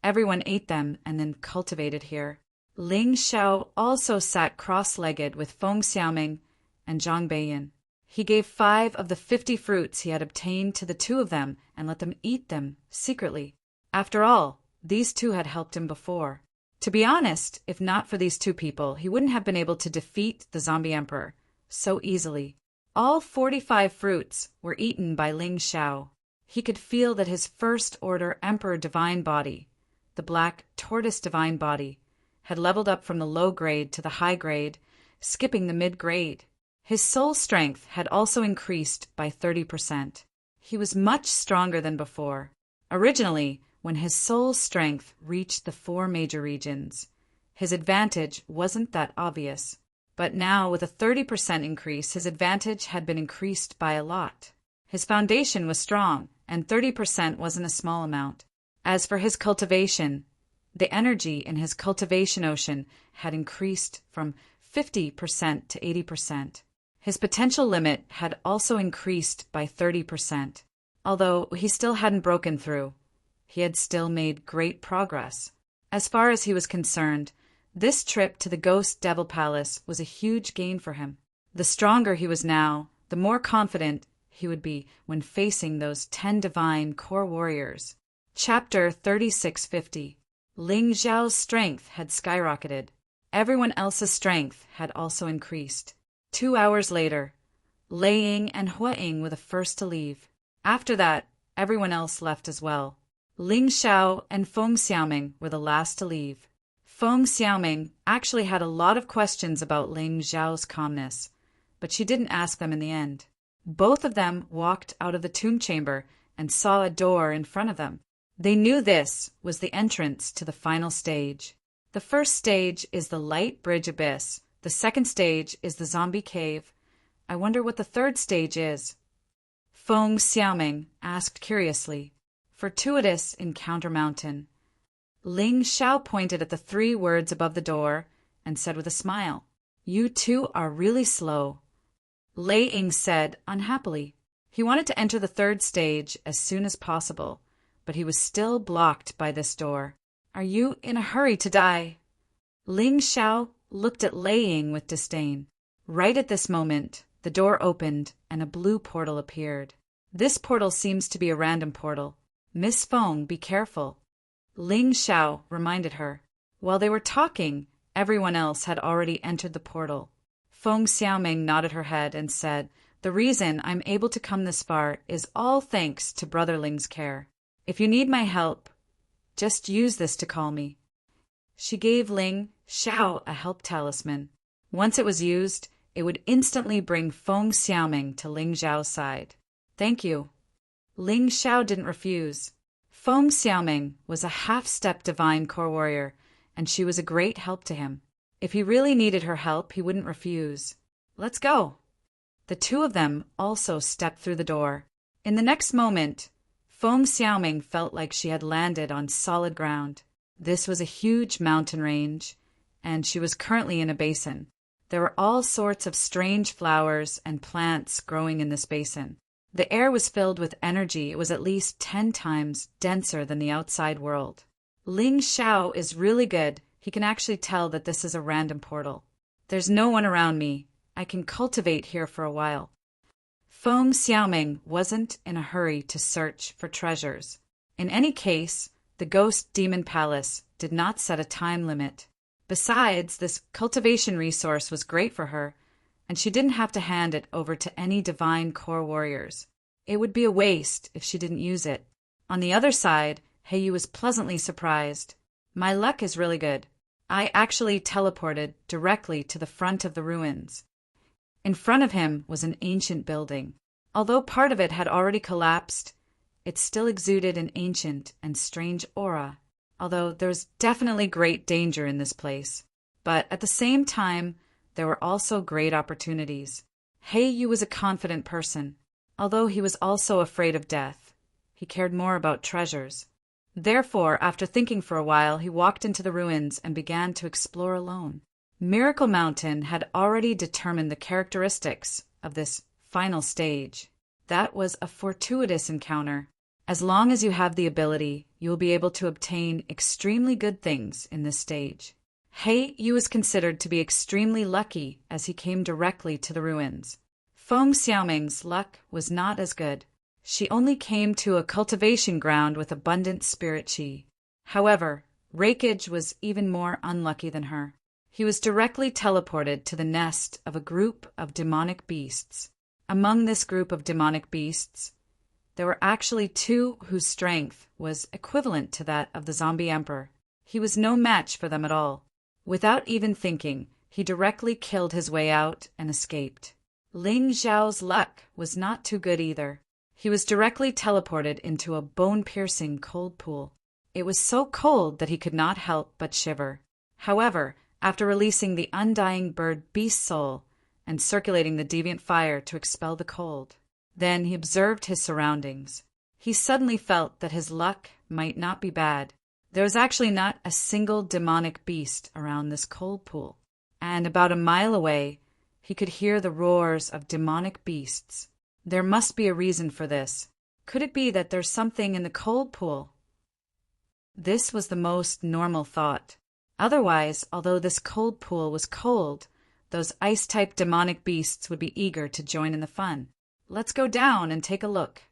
everyone ate them and then cultivated here. Ling Xiao also sat cross-legged with Feng Xiaoming and Zhang Beiyan. He gave 5 of the 50 fruits he had obtained to the 2 of them and let them eat them secretly. After all, these 2 had helped him before. To be honest, if not for these 2 people, he wouldn't have been able to defeat the zombie emperor so easily. All 45 fruits were eaten by Ling Xiao. He could feel that his first-order emperor divine body, the black tortoise divine body, had leveled up from the low grade to the high grade, skipping the mid-grade. His soul strength had also increased by 30%. He was much stronger than before. Originally, when his soul strength reached the 4 major regions, his advantage wasn't that obvious. But now, with a 30% increase, his advantage had been increased by a lot. His foundation was strong, and 30% wasn't a small amount. As for his cultivation, the energy in his cultivation ocean had increased from 50% to 80%. His potential limit had also increased by 30%. Although he still hadn't broken through, he had still made great progress. As far as he was concerned, this trip to the Ghost Devil Palace was a huge gain for him. The stronger he was now, the more confident he would be when facing those 10 divine core warriors. Chapter 3650. Ling Xiao's strength had skyrocketed. Everyone else's strength had also increased. 2 hours later, Lei Ying and Hua Ying were the first to leave. After that, everyone else left as well. Ling Xiao and Feng Xiaoming were the last to leave. Feng Xiaoming actually had a lot of questions about Ling Xiao's calmness, but she didn't ask them in the end. Both of them walked out of the tomb chamber and saw a door in front of them. They knew this was the entrance to the final stage. The first stage is the Light Bridge Abyss. The second stage is the Zombie Cave. I wonder what the third stage is. Feng Xiaoming asked curiously. Fortuitous Encounter Mountain. Ling Xiao pointed at the 3 words above the door and said with a smile, You 2 are really slow. Lei Ying said unhappily. He wanted to enter the third stage as soon as possible, but he was still blocked by this door. Are you in a hurry to die? Ling Xiao looked at Lei Ying with disdain. Right at this moment, the door opened and a blue portal appeared. This portal seems to be a random portal. Miss Feng, be careful, Ling Xiao reminded her. While they were talking, everyone else had already entered the portal. Feng Xiaoming nodded her head and said, "The reason I'm able to come this far is all thanks to Brother Ling's care. If you need my help, just use this to call me." She gave Ling Xiao a help talisman. Once it was used, it would instantly bring Feng Xiaoming to Ling Xiao's side. "Thank you." Ling Xiao didn't refuse. Feng Xiaoming was a half-step divine core warrior, and she was a great help to him. If he really needed her help, he wouldn't refuse. "Let's go." The two of them also stepped through the door. In the next moment, Feng Xiaoming felt like she had landed on solid ground. This was a huge mountain range, and she was currently in a basin. There were all sorts of strange flowers and plants growing in this basin. The air was filled with energy. It was at least 10 times denser than the outside world. Ling Xiao is really good. He can actually tell that this is a random portal. There's no one around me. I can cultivate here for a while. Feng Xiaoming wasn't in a hurry to search for treasures. In any case, the Ghost Demon Palace did not set a time limit. Besides, this cultivation resource was great for her, and she didn't have to hand it over to any divine core warriors. It would be a waste if she didn't use it. On the other side, Heiyu was pleasantly surprised. "My luck is really good. I actually teleported directly to the front of the ruins." In front of him was an ancient building. Although part of it had already collapsed, it still exuded an ancient and strange aura. Although there was definitely great danger in this place. But at the same time, there were also great opportunities. Heiyu was a confident person. Although he was also afraid of death, he cared more about treasures. Therefore, after thinking for a while, he walked into the ruins and began to explore alone. Miracle Mountain had already determined the characteristics of this final stage. That was a fortuitous encounter. As long as you have the ability, you will be able to obtain extremely good things in this stage. Heiyu was considered to be extremely lucky as he came directly to the ruins. Feng Xiaoming's luck was not as good. She only came to a cultivation ground with abundant spirit qi. However, Raikage was even more unlucky than her. He was directly teleported to the nest of a group of demonic beasts. Among this group of demonic beasts, there were actually 2 whose strength was equivalent to that of the zombie emperor. He was no match for them at all. Without even thinking, he directly killed his way out and escaped. Ling Xiao's luck was not too good either. He was directly teleported into a bone-piercing cold pool. It was so cold that he could not help but shiver. However, after releasing the undying bird beast soul and circulating the deviant fire to expel the cold, then he observed his surroundings. He suddenly felt that his luck might not be bad. There was actually not a single demonic beast around this cold pool, and about a mile away, he could hear the roars of demonic beasts. There must be a reason for this. Could it be that there's something in the cold pool? This was the most normal thought. Otherwise, although this cold pool was cold, those ice-type demonic beasts would be eager to join in the fun. Let's go down and take a look.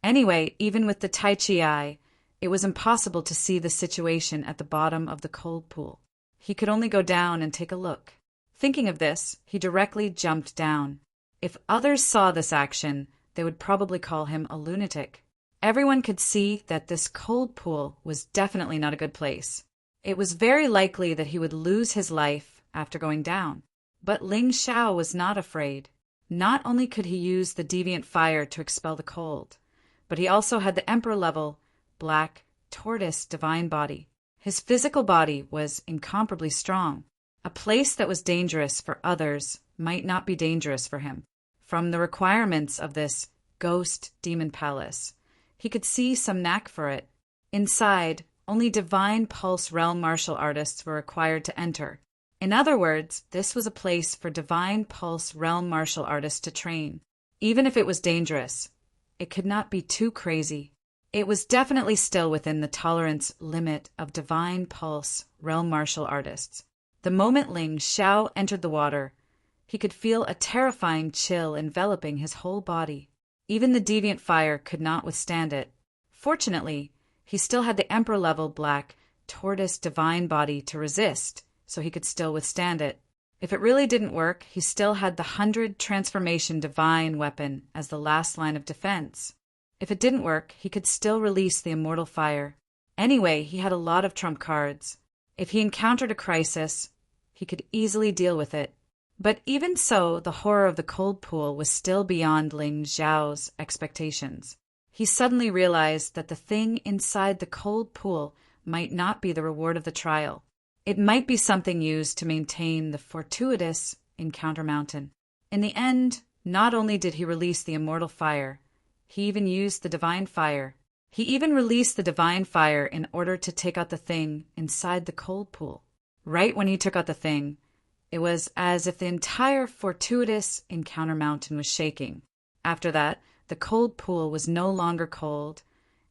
Anyway, even with the Tai Chi eye, it was impossible to see the situation at the bottom of the cold pool. He could only go down and take a look. Thinking of this, he directly jumped down. If others saw this action, they would probably call him a lunatic. Everyone could see that this cold pool was definitely not a good place. It was very likely that he would lose his life after going down. But Ling Xiao was not afraid. Not only could he use the deviant fire to expel the cold, but he also had the emperor-level, black, tortoise divine body. His physical body was incomparably strong. A place that was dangerous for others might not be dangerous for him. From the requirements of this ghost demon palace, he could see some knack for it. Inside, only divine pulse realm martial artists were required to enter. In other words, this was a place for divine pulse realm martial artists to train. Even if it was dangerous, it could not be too crazy. It was definitely still within the tolerance limit of divine pulse realm martial artists. The moment Ling Xiao entered the water, he could feel a terrifying chill enveloping his whole body. Even the deviant fire could not withstand it. Fortunately, he still had the emperor-level black tortoise divine body to resist, so he could still withstand it. If it really didn't work, he still had the 100 transformation divine weapon as the last line of defense. If it didn't work, he could still release the immortal fire. Anyway, he had a lot of trump cards. If he encountered a crisis, he could easily deal with it. But even so, the horror of the cold pool was still beyond Ling Xiao's expectations. He suddenly realized that the thing inside the cold pool might not be the reward of the trial. It might be something used to maintain the fortuitous encounter mountain. In the end, not only did he release the immortal fire, he even used the divine fire. He even released the divine fire in order to take out the thing inside the cold pool. Right when he took out the thing, it was as if the entire fortuitous encounter mountain was shaking. After that, the cold pool was no longer cold,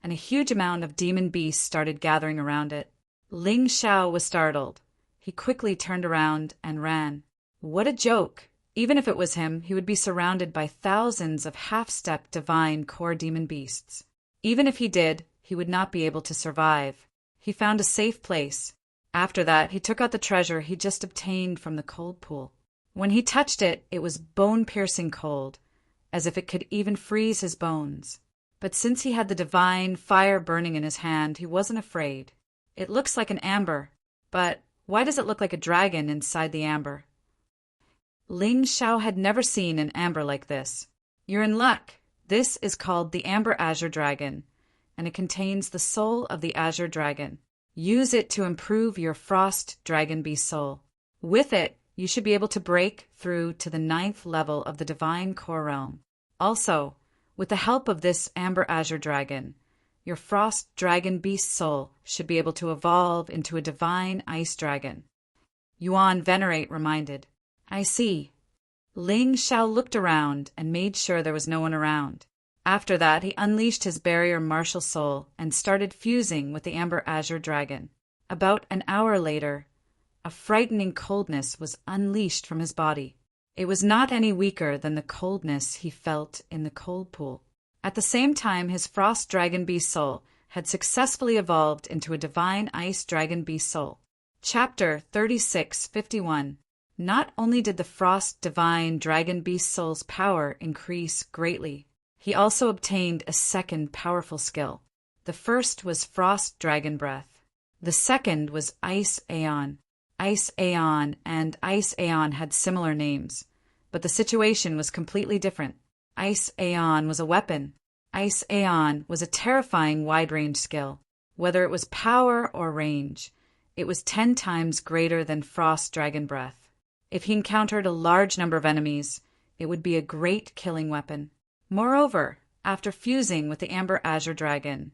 and a huge amount of demon beasts started gathering around it. Ling Xiao was startled. He quickly turned around and ran. What a joke! Even if it was him, he would be surrounded by thousands of half-step divine core demon beasts. Even if he did, he would not be able to survive. He found a safe place. After that, he took out the treasure he just obtained from the cold pool. When he touched it, it was bone-piercing cold, as if it could even freeze his bones. But since he had the divine fire burning in his hand, he wasn't afraid. It looks like an amber, but why does it look like a dragon inside the amber? Ling Xiao had never seen an amber like this. You're in luck. This is called the Amber Azure Dragon, and it contains the soul of the Azure Dragon. Use it to improve your Frost Dragon Beast soul. With it, you should be able to break through to the 9th level of the Divine Core Realm. Also, with the help of this Amber Azure Dragon, your Frost Dragon Beast soul should be able to evolve into a Divine Ice Dragon. Yuan Venerate reminded. I see. Ling Xiao looked around and made sure there was no one around. After that, he unleashed his barrier martial soul and started fusing with the Amber Azure Dragon. About an hour later, a frightening coldness was unleashed from his body. It was not any weaker than the coldness he felt in the cold pool. At the same time, his Frost Dragon Beast soul had successfully evolved into a Divine Ice Dragon Beast soul. Chapter 3651. Not only did the Frost Divine Dragon Beast soul's power increase greatly, he also obtained a second powerful skill. The first was Frost Dragon Breath. The second was Ice Aeon. Ice Aeon and Ice Aeon had similar names, but the situation was completely different. Ice Aeon was a weapon. Ice Aeon was a terrifying wide-range skill. Whether it was power or range, it was 10 times greater than Frost Dragon Breath. If he encountered a large number of enemies, it would be a great killing weapon. Moreover, after fusing with the Amber Azure Dragon,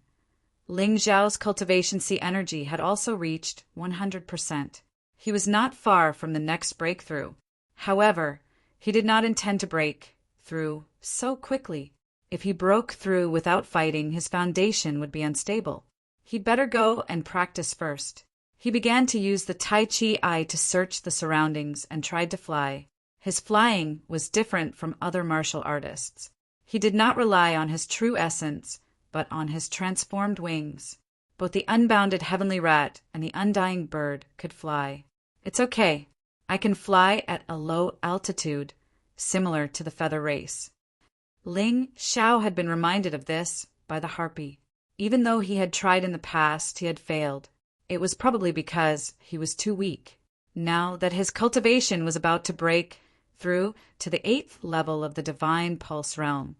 Ling Xiao's cultivation C energy had also reached 100%. He was not far from the next breakthrough. However, he did not intend to break through so quickly. If he broke through without fighting, his foundation would be unstable. He'd better go and practice first. He began to use the Tai Chi eye to search the surroundings and tried to fly. His flying was different from other martial artists. He did not rely on his true essence, but on his transformed wings. Both the unbounded heavenly rat and the undying bird could fly. It's okay. I can fly at a low altitude, similar to the feather race. Ling Xiao had been reminded of this by the harpy. Even though he had tried in the past, he had failed. It was probably because he was too weak. Now that his cultivation was about to break through to the 8th level of the Divine Pulse Realm,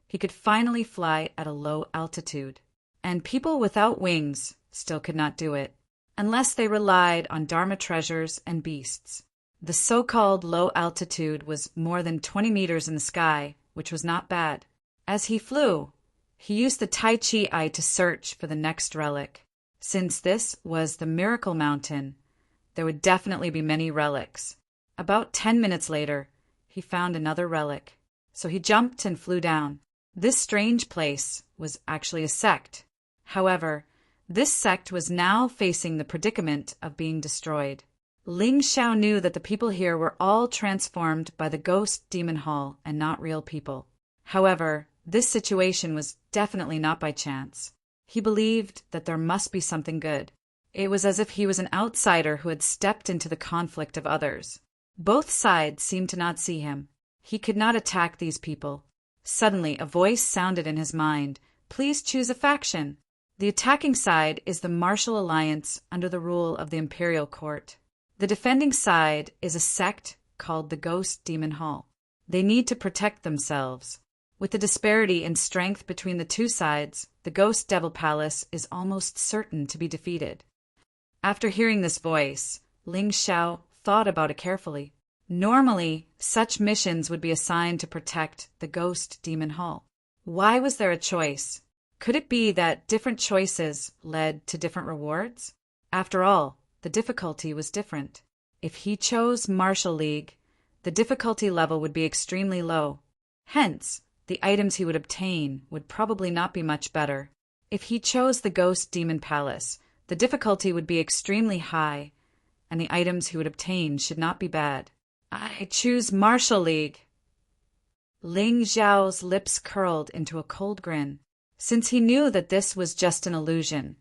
he could finally fly at a low altitude. And people without wings still could not do it, unless they relied on Dharma treasures and beasts. The so-called low altitude was more than 20 meters in the sky, which was not bad. As he flew, he used the Tai Chi eye to search for the next relic. Since this was the Miracle Mountain, there would definitely be many relics. About 10 minutes later, he found another relic, so he jumped and flew down. This strange place was actually a sect. However, this sect was now facing the predicament of being destroyed. Ling Xiao knew that the people here were all transformed by the ghost demon hall and not real people. However, this situation was definitely not by chance. He believed that there must be something good. It was as if he was an outsider who had stepped into the conflict of others. Both sides seemed to not see him. He could not attack these people. Suddenly, a voice sounded in his mind. Please choose a faction. The attacking side is the martial alliance under the rule of the imperial court. The defending side is a sect called the Ghost Demon Hall. They need to protect themselves. With the disparity in strength between the two sides, the Ghost Devil Palace is almost certain to be defeated. After hearing this voice, Ling Xiao thought about it carefully. Normally, such missions would be assigned to protect the Ghost Demon Hall. Why was there a choice? Could it be that different choices led to different rewards? After all, the difficulty was different. If he chose Martial League, the difficulty level would be extremely low. Hence, the items he would obtain would probably not be much better. If he chose the Ghost Demon Palace, the difficulty would be extremely high, and the items he would obtain should not be bad. I choose Martial League. Ling Xiao's lips curled into a cold grin. Since he knew that this was just an illusion,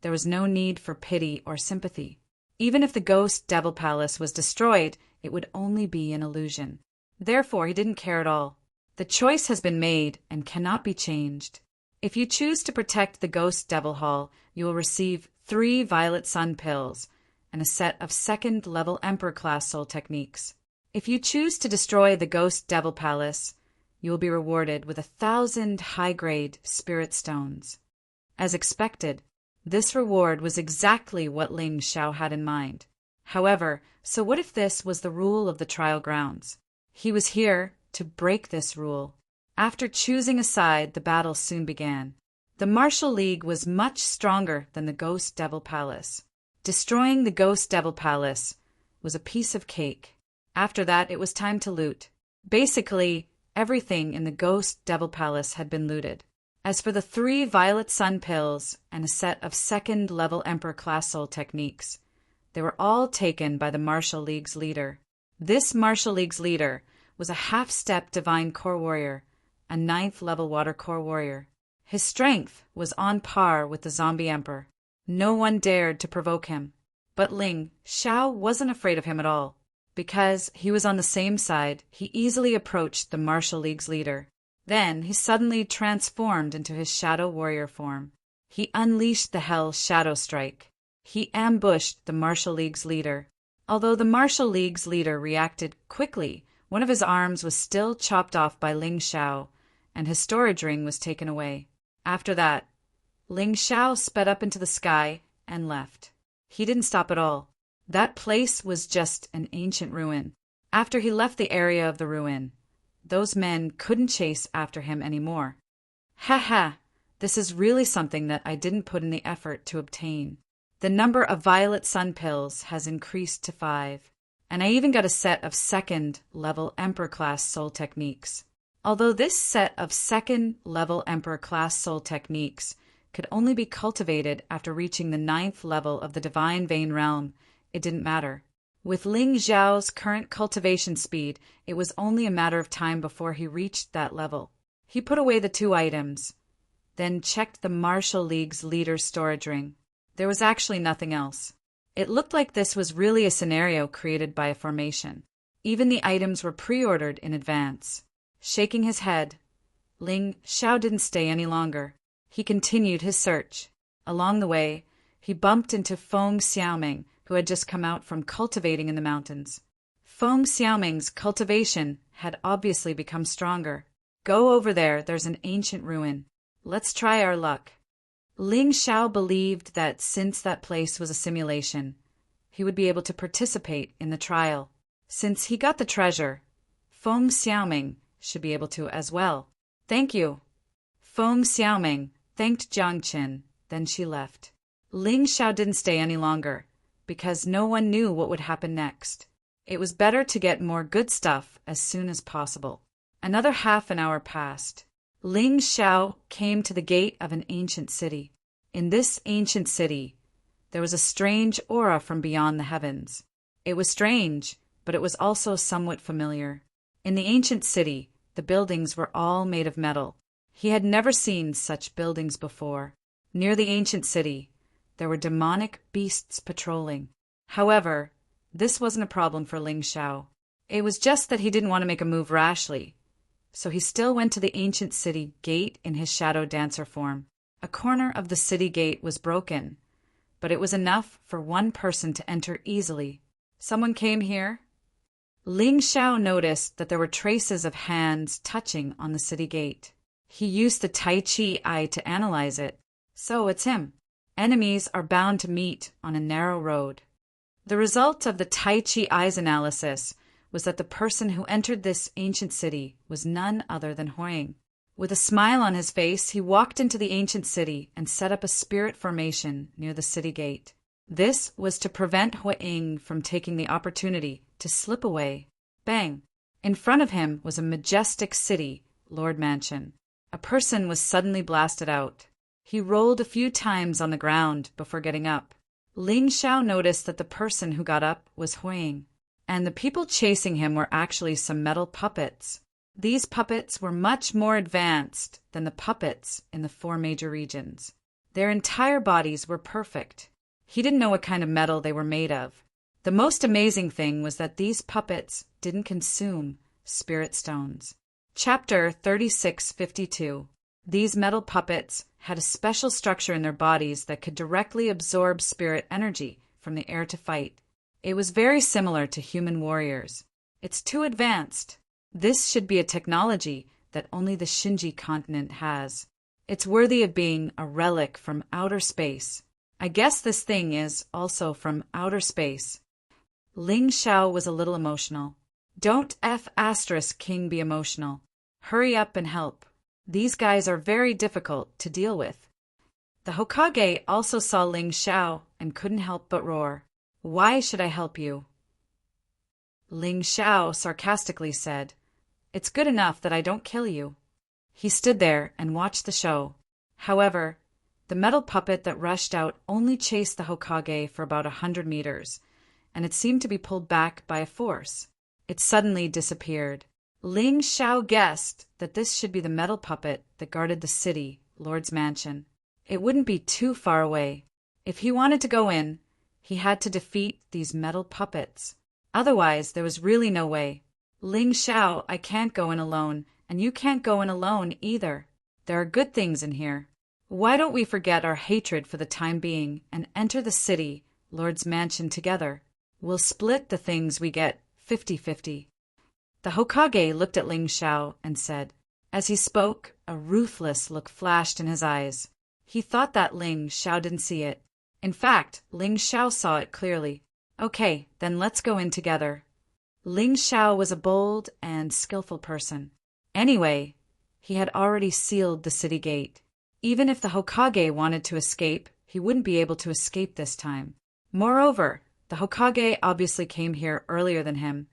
there was no need for pity or sympathy. Even if the Ghost Devil Palace was destroyed, it would only be an illusion. Therefore, he didn't care at all. The choice has been made and cannot be changed. If you choose to protect the Ghost Devil Hall, you will receive 3 Violet Sun Pills and a set of 2nd level Emperor class soul techniques. If you choose to destroy the Ghost Devil Palace, you will be rewarded with 1,000 high-grade Spirit Stones. As expected, this reward was exactly what Ling Xiao had in mind. However, so what if this was the rule of the trial grounds? He was here to break this rule. After choosing a side, the battle soon began. The Martial League was much stronger than the Ghost Devil Palace. Destroying the Ghost Devil Palace was a piece of cake. After that, it was time to loot. Basically, everything in the Ghost Devil Palace had been looted. As for the 3 Violet Sun Pills and a set of 2nd level Emperor class soul techniques, they were all taken by the Martial League's leader. This Martial League's leader was a half-step Divine Core Warrior, a 9th level Water Core Warrior. His strength was on par with the Zombie Emperor. No one dared to provoke him. But Ling Xiao wasn't afraid of him at all. Because he was on the same side, he easily approached the Martial League's leader. Then he suddenly transformed into his Shadow Warrior form. He unleashed the Hell Shadow Strike. He ambushed the Martial League's leader. Although the Martial League's leader reacted quickly, one of his arms was still chopped off by Ling Xiao, and his storage ring was taken away. After that, Ling Xiao sped up into the sky and left. He didn't stop at all. That place was just an ancient ruin. After he left the area of the ruin, those men couldn't chase after him anymore. Ha ha! This is really something that I didn't put in the effort to obtain. The number of Violet Sun Pills has increased to 5, and I even got a set of 2nd level Emperor class soul techniques. Although this set of 2nd level Emperor class soul techniques could only be cultivated after reaching the 9th level of the Divine Vein Realm, it didn't matter. With Ling Xiao's current cultivation speed, it was only a matter of time before he reached that level. He put away the 2 items, then checked the Martial League's leader's storage ring. There was actually nothing else. It looked like this was really a scenario created by a formation. Even the items were pre-ordered in advance. Shaking his head, Ling Xiao didn't stay any longer. He continued his search. Along the way, he bumped into Feng Xiaoming, who had just come out from cultivating in the mountains. Feng Xiaoming's cultivation had obviously become stronger. Go over there, there's an ancient ruin. Let's try our luck. Ling Xiao believed that since that place was a simulation, he would be able to participate in the trial. Since he got the treasure, Feng Xiaoming should be able to as well. Thank you. Feng Xiaoming thanked Jiang Qin, then she left. Ling Xiao didn't stay any longer, because no one knew what would happen next. It was better to get more good stuff as soon as possible. Another half an hour passed. Ling Xiao came to the gate of an ancient city. In this ancient city, there was a strange aura from beyond the heavens. It was strange, but it was also somewhat familiar. In the ancient city, the buildings were all made of metal. He had never seen such buildings before. Near the ancient city, there were demonic beasts patrolling. However, this wasn't a problem for Ling Xiao. It was just that he didn't want to make a move rashly. So he still went to the ancient city gate in his shadow dancer form. A corner of the city gate was broken, but it was enough for one person to enter easily. Someone came here? Ling Xiao noticed that there were traces of hands touching on the city gate. He used the Tai Chi eye to analyze it. So it's him. Enemies are bound to meet on a narrow road. The result of the Tai Chi eye's analysis was that the person who entered this ancient city was none other than Huang. With a smile on his face, he walked into the ancient city and set up a spirit formation near the city gate. This was to prevent Huang from taking the opportunity to slip away. Bang! In front of him was a majestic city, Lord Mansion. A person was suddenly blasted out. He rolled a few times on the ground before getting up. Ling Xiao noticed that the person who got up was Huang, and the people chasing him were actually some metal puppets. These puppets were much more advanced than the puppets in the 4 major regions. Their entire bodies were perfect. He didn't know what kind of metal they were made of. The most amazing thing was that these puppets didn't consume spirit stones. Chapter 3652. These metal puppets had a special structure in their bodies that could directly absorb spirit energy from the air to fight. It was very similar to human warriors. It's too advanced. This should be a technology that only the Shinji continent has. It's worthy of being a relic from outer space. I guess this thing is also from outer space. Ling Xiao was a little emotional. Don't King be emotional. Hurry up and help. These guys are very difficult to deal with. The Hokage also saw Ling Xiao and couldn't help but roar. Why should I help you? Ling Xiao sarcastically said, It's good enough that I don't kill you. He stood there and watched the show. However, the metal puppet that rushed out only chased the Hokage for about 100 meters, and it seemed to be pulled back by a force. It suddenly disappeared. Ling Xiao guessed that this should be the metal puppet that guarded the city, Lord's Mansion. It wouldn't be too far away. If he wanted to go in, he had to defeat these metal puppets. Otherwise, there was really no way. Ling Xiao, I can't go in alone, and you can't go in alone either. There are good things in here. Why don't we forget our hatred for the time being and enter the city, Lord's Mansion together? We'll split the things we get 50-50. The Hokage looked at Ling Xiao and said. As he spoke, a ruthless look flashed in his eyes. He thought that Ling Xiao didn't see it. In fact, Ling Xiao saw it clearly. Okay, then let's go in together. Ling Xiao was a bold and skillful person. Anyway, he had already sealed the city gate. Even if the Hokage wanted to escape, he wouldn't be able to escape this time. Moreover, the Hokage obviously came here earlier than him,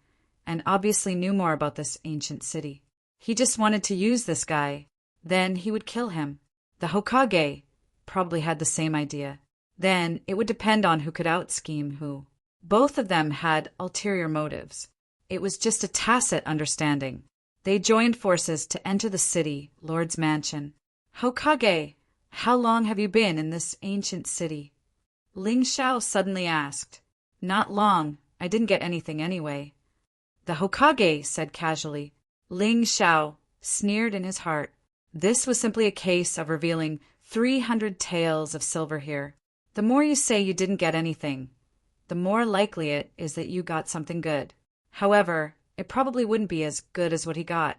and obviously knew more about this ancient city. He just wanted to use this guy. Then he would kill him. The Hokage probably had the same idea. Then it would depend on who could out-scheme who. Both of them had ulterior motives. It was just a tacit understanding. They joined forces to enter the city, Lord's Mansion. Hokage, how long have you been in this ancient city? Ling Xiao suddenly asked. Not long. I didn't get anything anyway. The Hokage said casually. Ling Xiao sneered in his heart. This was simply a case of revealing 300 taels of silver here. The more you say you didn't get anything, the more likely it is that you got something good. However, it probably wouldn't be as good as what he got.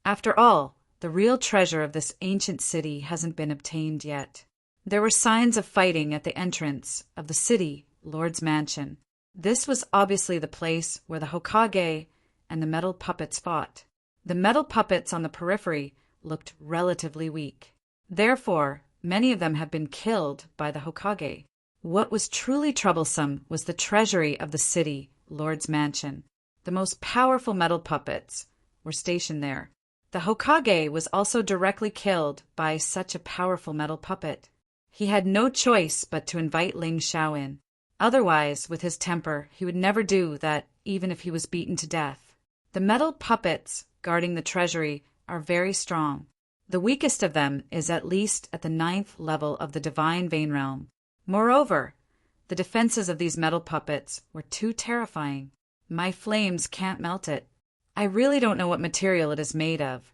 After all, the real treasure of this ancient city hasn't been obtained yet. There were signs of fighting at the entrance of the city, Lord's Mansion. This was obviously the place where the Hokage and the metal puppets fought. The metal puppets on the periphery looked relatively weak. Therefore, many of them have been killed by the Hokage. What was truly troublesome was the treasury of the city, Lord's Mansion. The most powerful metal puppets were stationed there. The Hokage was also directly killed by such a powerful metal puppet. He had no choice but to invite Ling Xiao in. Otherwise, with his temper, he would never do that even if he was beaten to death. The metal puppets guarding the treasury are very strong. The weakest of them is at least at the 9th level of the divine vein realm. Moreover, the defenses of these metal puppets were too terrifying. My flames can't melt it. I really don't know what material it is made of.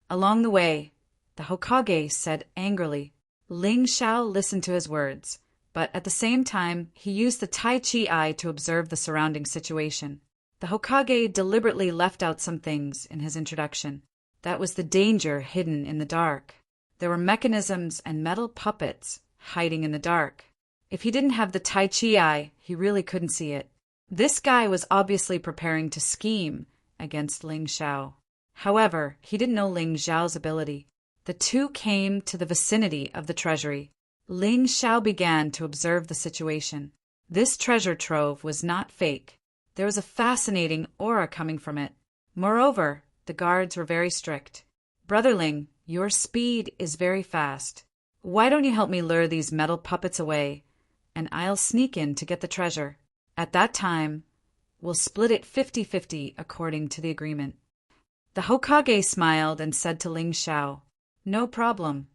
Along the way, the Hokage said angrily. Ling Xiao listened to his words, but at the same time, he used the Tai Chi eye to observe the surrounding situation. The Hokage deliberately left out some things in his introduction. That was the danger hidden in the dark. There were mechanisms and metal puppets hiding in the dark. If he didn't have the Tai Chi eye, he really couldn't see it. This guy was obviously preparing to scheme against Ling Xiao. However, he didn't know Ling Xiao's ability. The two came to the vicinity of the treasury. Ling Xiao began to observe the situation. This treasure trove was not fake. There was a fascinating aura coming from it. Moreover, the guards were very strict. Brother Ling, your speed is very fast. Why don't you help me lure these metal puppets away, and I'll sneak in to get the treasure. At that time, we'll split it 50-50 according to the agreement. The Hokage smiled and said to Ling Xiao, No problem.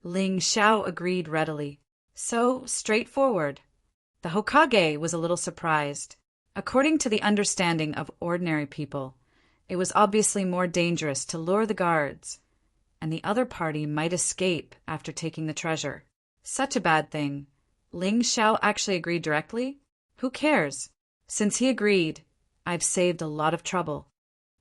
Ling Xiao agreed readily. So straightforward. The Hokage was a little surprised. According to the understanding of ordinary people, it was obviously more dangerous to lure the guards, and the other party might escape after taking the treasure. Such a bad thing. Ling Xiao actually agreed directly? Who cares? Since he agreed, I've saved a lot of trouble.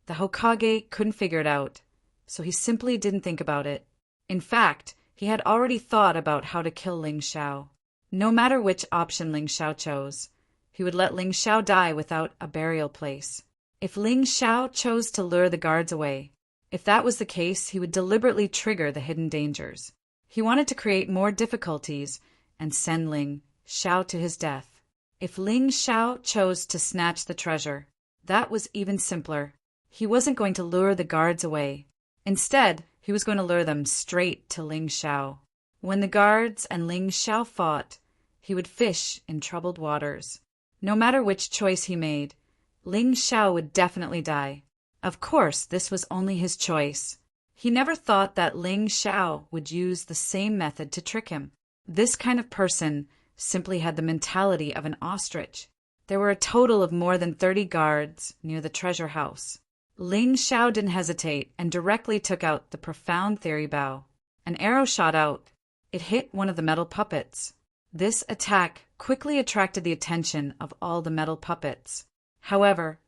The Hokage couldn't figure it out, so he simply didn't think about it. In fact, he had already thought about how to kill Ling Xiao. No matter which option Ling Xiao chose, he would let Ling Xiao die without a burial place. If Ling Xiao chose to lure the guards away, if that was the case, he would deliberately trigger the hidden dangers. He wanted to create more difficulties and send Ling Xiao to his death. If Ling Xiao chose to snatch the treasure, that was even simpler. He wasn't going to lure the guards away. Instead, he was going to lure them straight to Ling Xiao. When the guards and Ling Xiao fought, he would fish in troubled waters. No matter which choice he made, Ling Xiao would definitely die. Of course, this was only his choice. He never thought that Ling Xiao would use the same method to trick him. This kind of person simply had the mentality of an ostrich. There were a total of more than 30 guards near the treasure house. Ling Xiao didn't hesitate and directly took out the profound theory bow. An arrow shot out. It hit one of the metal puppets. This attack quickly attracted the attention of all the metal puppets. However,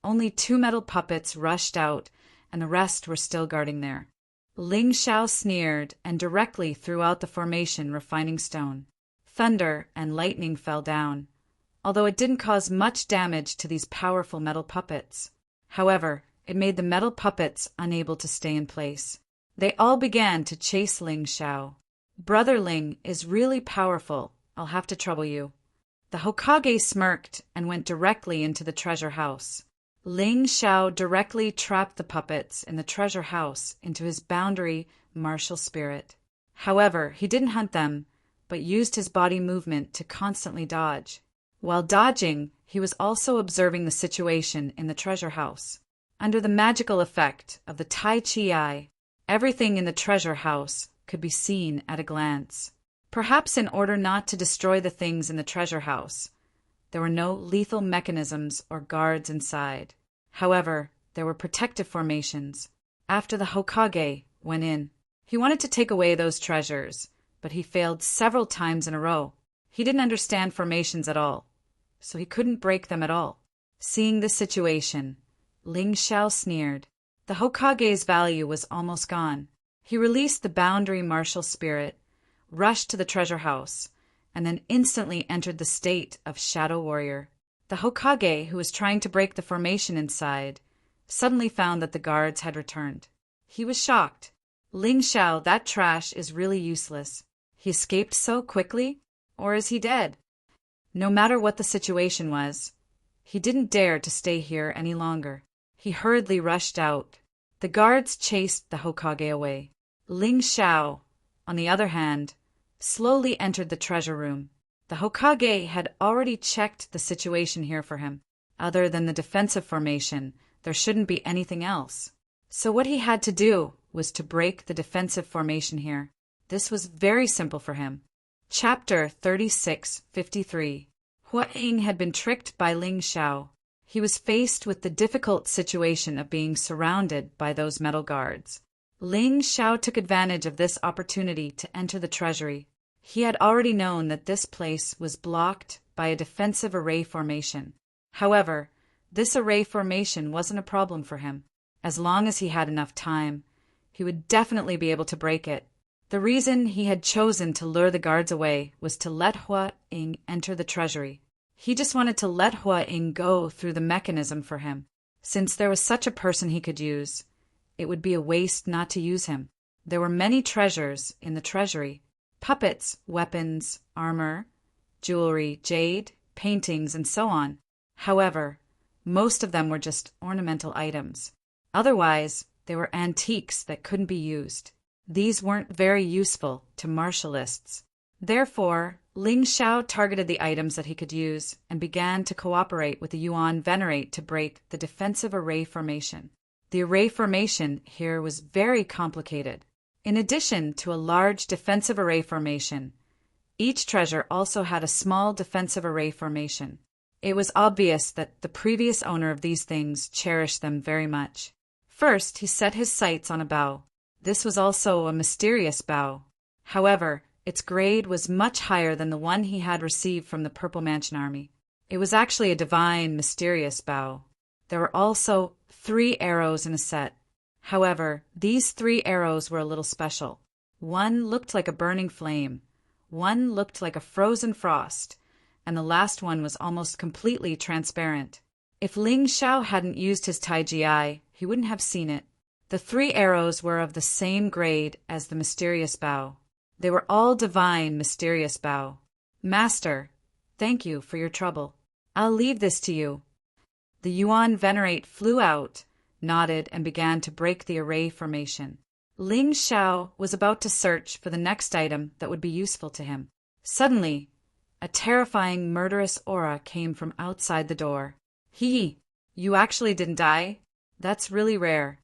only 2 metal puppets rushed out, and the rest were still guarding there. Ling Xiao sneered and directly threw out the formation refining stone. Thunder and lightning fell down, although it didn't cause much damage to these powerful metal puppets. However, it made the metal puppets unable to stay in place. They all began to chase Ling Xiao. Brother Ling is really powerful. I'll have to trouble you. The Hokage smirked and went directly into the treasure house. Ling Xiao directly trapped the puppets in the treasure house into his boundary martial spirit. However, he didn't hunt them, but used his body movement to constantly dodge. While dodging, he was also observing the situation in the treasure house. Under the magical effect of the Tai Chi eye, everything in the treasure house could be seen at a glance. Perhaps in order not to destroy the things in the treasure house, there were no lethal mechanisms or guards inside. However, there were protective formations. After the Hokage went in, he wanted to take away those treasures, but he failed several times in a row. He didn't understand formations at all, so he couldn't break them at all. Seeing this situation, Ling Xiao sneered. The Hokage's value was almost gone. He released the boundary martial spirit, rushed to the treasure house, and then instantly entered the state of Shadow Warrior. The Hokage, who was trying to break the formation inside, suddenly found that the guards had returned. He was shocked. Ling Xiao, that trash is really useless. He escaped so quickly, or is he dead? No matter what the situation was, he didn't dare to stay here any longer. He hurriedly rushed out. The guards chased the Hokage away. Ling Xiao, on the other hand, slowly entered the treasure room. The Hokage had already checked the situation here for him. Other than the defensive formation, there shouldn't be anything else. So what he had to do was to break the defensive formation here. This was very simple for him. Chapter 36:53. Hua Ying had been tricked by Ling Xiao. He was faced with the difficult situation of being surrounded by those metal guards. Ling Xiao took advantage of this opportunity to enter the treasury. He had already known that this place was blocked by a defensive array formation. However, this array formation wasn't a problem for him. As long as he had enough time, he would definitely be able to break it. The reason he had chosen to lure the guards away was to let Hua Ying enter the treasury. He just wanted to let Hua Ying go through the mechanism for him. Since there was such a person he could use, it would be a waste not to use him. There were many treasures in the treasury: puppets, weapons, armor, jewelry, jade, paintings, and so on. However, most of them were just ornamental items. Otherwise, they were antiques that couldn't be used. These weren't very useful to martialists. Therefore, Ling Xiao targeted the items that he could use and began to cooperate with the Yuan Venerate to break the defensive array formation. The array formation here was very complicated. In addition to a large defensive array formation, each treasure also had a small defensive array formation. It was obvious that the previous owner of these things cherished them very much. First, he set his sights on a bow. This was also a mysterious bow. However, its grade was much higher than the one he had received from the Purple Mansion Army. It was actually a divine, mysterious bow. There were also 3 arrows in a set. However, these 3 arrows were a little special. One looked like a burning flame, one looked like a frozen frost, and the last one was almost completely transparent. If Ling Xiao hadn't used his Taiji eye, he wouldn't have seen it. The 3 arrows were of the same grade as the mysterious bow. They were all divine, mysterious bow. Master, thank you for your trouble. I'll leave this to you. The Yuan Venerate flew out, nodded, and began to break the array formation. Ling Xiao was about to search for the next item that would be useful to him. Suddenly, a terrifying, murderous aura came from outside the door. You actually didn't die? That's really rare.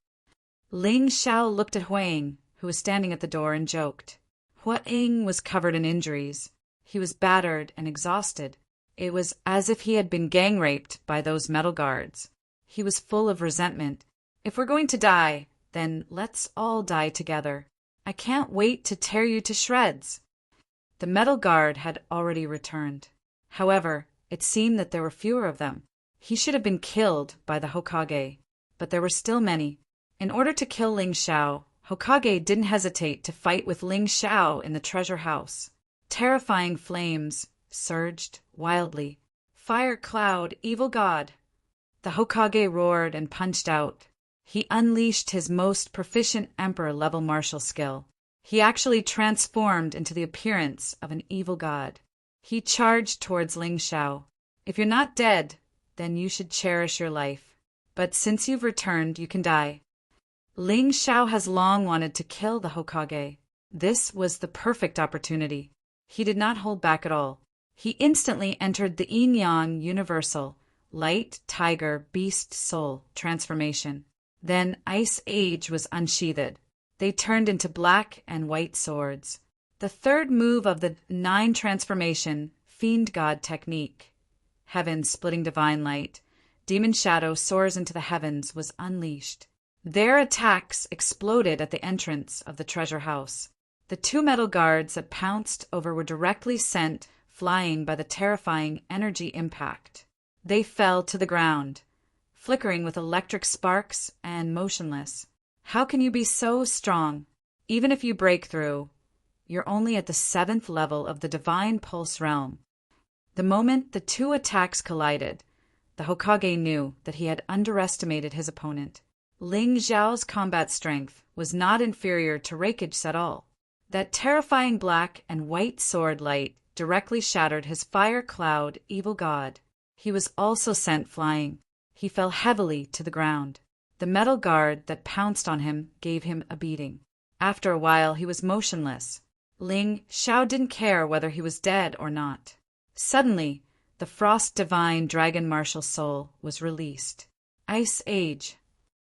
Ling Xiao looked at Hua Ying, who was standing at the door, and joked. Hua Ying was covered in injuries. He was battered and exhausted. It was as if he had been gang-raped by those metal guards. He was full of resentment. If we're going to die, then let's all die together. I can't wait to tear you to shreds. The metal guard had already returned. However, it seemed that there were fewer of them. He should have been killed by the Hokage, but there were still many. In order to kill Ling Xiao, Hokage didn't hesitate to fight with Ling Xiao in the treasure house. Terrifying flames surged wildly. Fire cloud, evil god! The Hokage roared and punched out. He unleashed his most proficient emperor-level martial skill. He actually transformed into the appearance of an evil god. He charged towards Ling Xiao. If you're not dead, then you should cherish your life. But since you've returned, you can die. Ling Xiao has long wanted to kill the Hokage. This was the perfect opportunity. He did not hold back at all. He instantly entered the Yin-Yang Universal, Light, Tiger, Beast, Soul transformation. Then Ice Age was unsheathed. They turned into black and white swords. The third move of the 9 transformation, Fiend God technique, Heaven splitting divine light, Demon Shadow soars into the heavens, was unleashed. Their attacks exploded at the entrance of the treasure house. The 2 metal guards that pounced over were directly sent flying by the terrifying energy impact. They fell to the ground, flickering with electric sparks and motionless. How can you be so strong? Even if you break through, you're only at the 7th level of the Divine Pulse realm. The moment the 2 attacks collided, the Hokage knew that he had underestimated his opponent. Ling Xiao's combat strength was not inferior to Raikage at all. That terrifying black and white sword light directly shattered his fire cloud evil god. He was also sent flying. He fell heavily to the ground. The metal guard that pounced on him gave him a beating. After a while, he was motionless. Ling Xiao didn't care whether he was dead or not. Suddenly, the Frost Divine Dragon Martial Soul was released. Ice Age.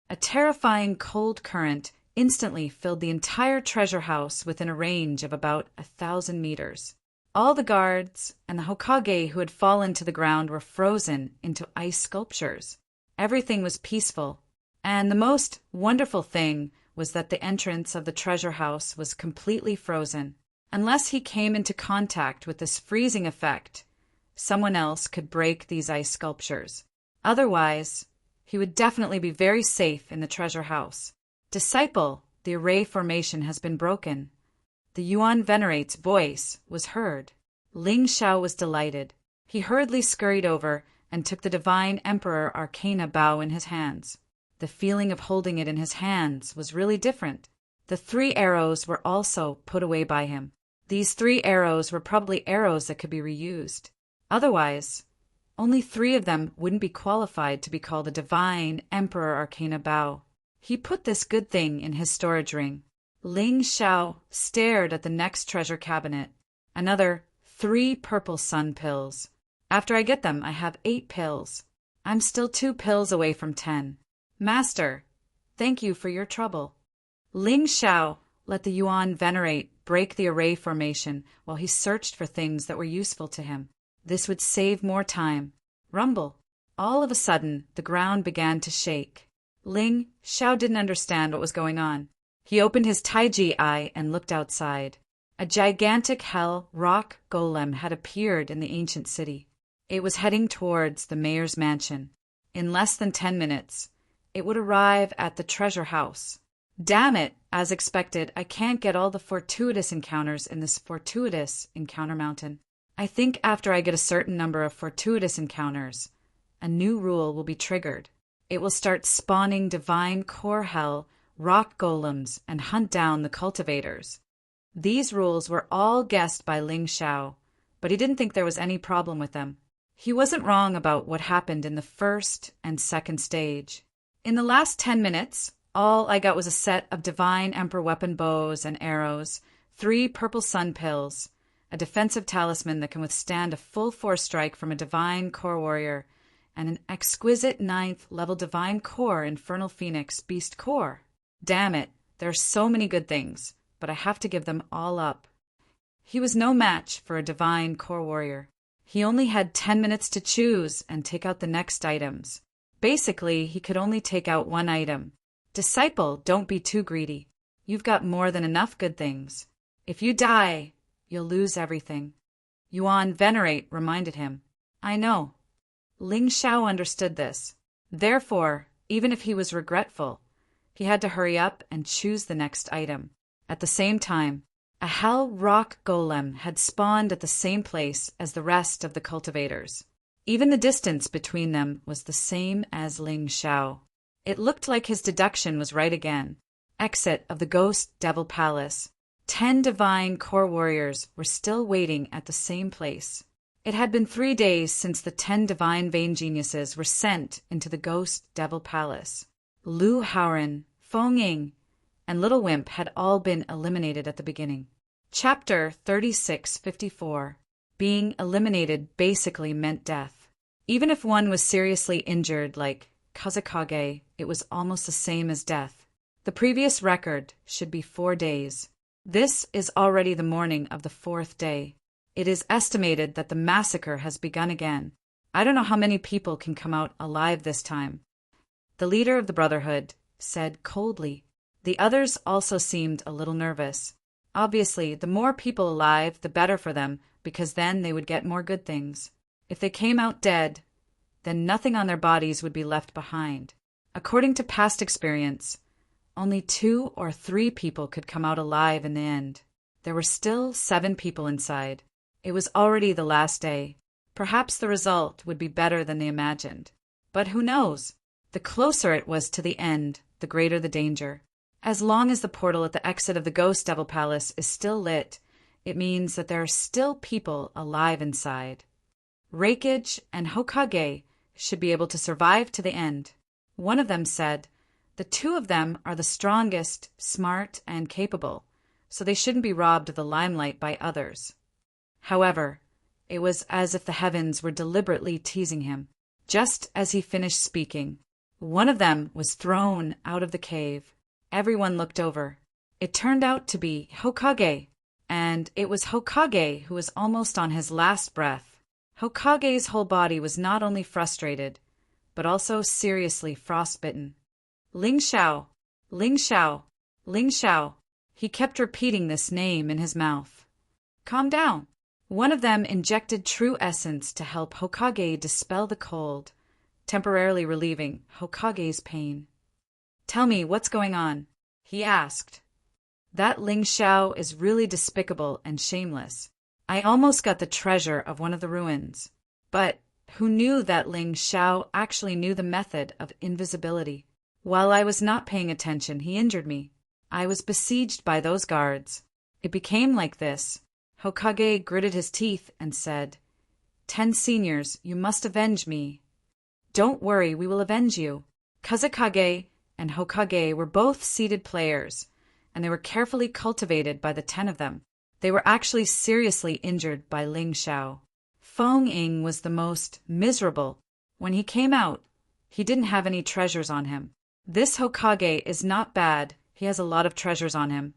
A terrifying cold current instantly filled the entire treasure house within a range of about 1,000 meters. All the guards and the Hokage who had fallen to the ground were frozen into ice sculptures. Everything was peaceful, and the most wonderful thing was that the entrance of the treasure house was completely frozen. Unless he came into contact with this freezing effect, someone else could break these ice sculptures. Otherwise, he would definitely be very safe in the treasure house. Disciple, the array formation has been broken. The Yuan Venerate's voice was heard. Ling Xiao was delighted. He hurriedly scurried over and took the Divine Emperor Arcana bow in his hands. The feeling of holding it in his hands was really different. The 3 arrows were also put away by him. These 3 arrows were probably arrows that could be reused. Otherwise, only 3 of them wouldn't be qualified to be called a Divine Emperor Arcana bow. He put this good thing in his storage ring. Ling Xiao stared at the next treasure cabinet. Another 3 purple sun pills. After I get them, I have 8 pills. I'm still 2 pills away from 10. Master, thank you for your trouble. Ling Xiao let the Yuan Venerate break the array formation while he searched for things that were useful to him. This would save more time. Rumble. All of a sudden, the ground began to shake. Ling Xiao didn't understand what was going on. He opened his Taiji eye and looked outside. A gigantic hell rock golem had appeared in the ancient city. It was heading towards the mayor's mansion. In less than 10 minutes, it would arrive at the treasure house. Damn it, as expected, I can't get all the fortuitous encounters in this fortuitous encounter mountain. I think after I get a certain number of fortuitous encounters, a new rule will be triggered. It will start spawning divine core hell, rock golems, and hunt down the cultivators. These rules were all guessed by Ling Xiao, but he didn't think there was any problem with them. He wasn't wrong about what happened in the first and second stage. In the last 10 minutes, all I got was a set of Divine Emperor weapon bows and arrows, 3 purple sun pills, a defensive talisman that can withstand a full force strike from a Divine Core Warrior, and an exquisite 9th level Divine Core Infernal Phoenix Beast Core. Damn it, there are so many good things, but I have to give them all up. He was no match for a Divine Core Warrior. He only had 10 minutes to choose and take out the next items. Basically, he could only take out 1 item. Disciple, don't be too greedy. You've got more than enough good things. If you die, you'll lose everything. Yuan Venerate reminded him. I know. Ling Xiao understood this. Therefore, even if he was regretful, he had to hurry up and choose the next item. At the same time, a hell rock golem had spawned at the same place as the rest of the cultivators. Even the distance between them was the same as Ling Xiao. It looked like his deduction was right again. Exit of the Ghost Devil Palace. 10 Divine Core Warriors were still waiting at the same place. It had been 3 days since the 10 Divine Vein Geniuses were sent into the Ghost Devil Palace. Lu Haoren, Feng Ying, and Little Wimp had all been eliminated at the beginning. Chapter 3654. Being eliminated basically meant death. Even if one was seriously injured like Kazekage, it was almost the same as death. The previous record should be 4 days. This is already the morning of the 4th day. It is estimated that the massacre has begun again. I don't know how many people can come out alive this time. The leader of the Brotherhood said coldly. The others also seemed a little nervous. Obviously, the more people alive, the better for them, because then they would get more good things. If they came out dead, then nothing on their bodies would be left behind. According to past experience, only 2 or 3 people could come out alive in the end. There were still 7 people inside. It was already the last day. Perhaps the result would be better than they imagined. But who knows? The closer it was to the end, the greater the danger. As long as the portal at the exit of the Ghost Devil Palace is still lit, it means that there are still people alive inside. Reikage and Hokage should be able to survive to the end. One of them said, the 2 of them are the strongest, smart, and capable, so they shouldn't be robbed of the limelight by others. However, It was as if the heavens were deliberately teasing him. Just as he finished speaking, one of them was thrown out of the cave. Everyone looked over. It turned out to be Hokage, and it was Hokage who was almost on his last breath. Hokage's whole body was not only frustrated, but also seriously frostbitten. Ling Xiao, Ling Xiao, Ling Xiao. He kept repeating this name in his mouth. Calm down. One of them injected true essence to help Hokage dispel the cold, temporarily relieving Hokage's pain. Tell me what's going on, he asked. That Ling Xiao is really despicable and shameless. I almost got the treasure of one of the ruins. But who knew that Ling Xiao actually knew the method of invisibility? While I was not paying attention, he injured me. I was besieged by those guards. It became like this. Hokage gritted his teeth and said, 10 seniors, you must avenge me. Don't worry, we will avenge you. Kazekage and Hokage were both seated players, and they were carefully cultivated by the 10 of them. They were actually seriously injured by Ling Xiao. Feng Ying was the most miserable. When he came out, he didn't have any treasures on him. This Hokage is not bad, he has a lot of treasures on him,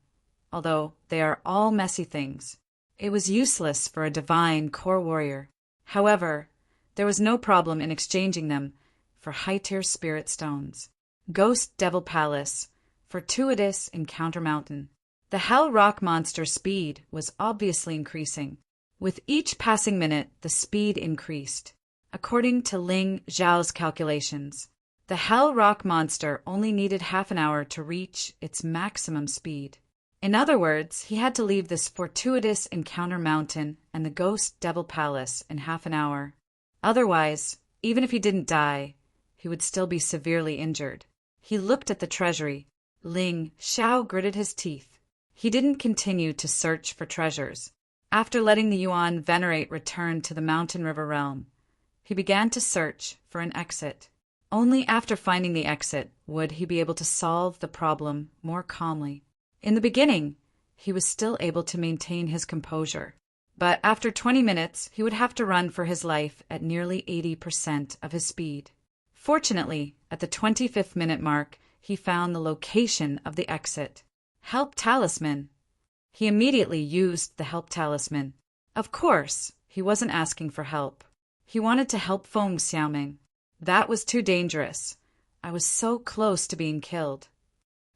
although they are all messy things. It was useless for a divine core warrior. However, there was no problem in exchanging them for high-tier spirit stones. Ghost Devil Palace, Fortuitous Encounter Mountain. The Hell Rock monster's speed was obviously increasing. With each passing minute, the speed increased. According to Ling Xiao's calculations, the Hell Rock monster only needed half an hour to reach its maximum speed. In other words, he had to leave this Fortuitous Encounter Mountain and the Ghost Devil Palace in half an hour. Otherwise, even if he didn't die, he would still be severely injured. He looked at the treasury. Ling Xiao gritted his teeth. He didn't continue to search for treasures. After letting the Yuan Venerate return to the Mountain River realm, he began to search for an exit. Only after finding the exit would he be able to solve the problem more calmly. In the beginning, he was still able to maintain his composure, but after 20 minutes, he would have to run for his life at nearly 80% of his speed. Fortunately, at the 25th minute mark, he found the location of the exit. Help Talisman. He immediately used the Help Talisman. Of course, he wasn't asking for help. He wanted to help Feng Xiaoming. That was too dangerous. I was so close to being killed.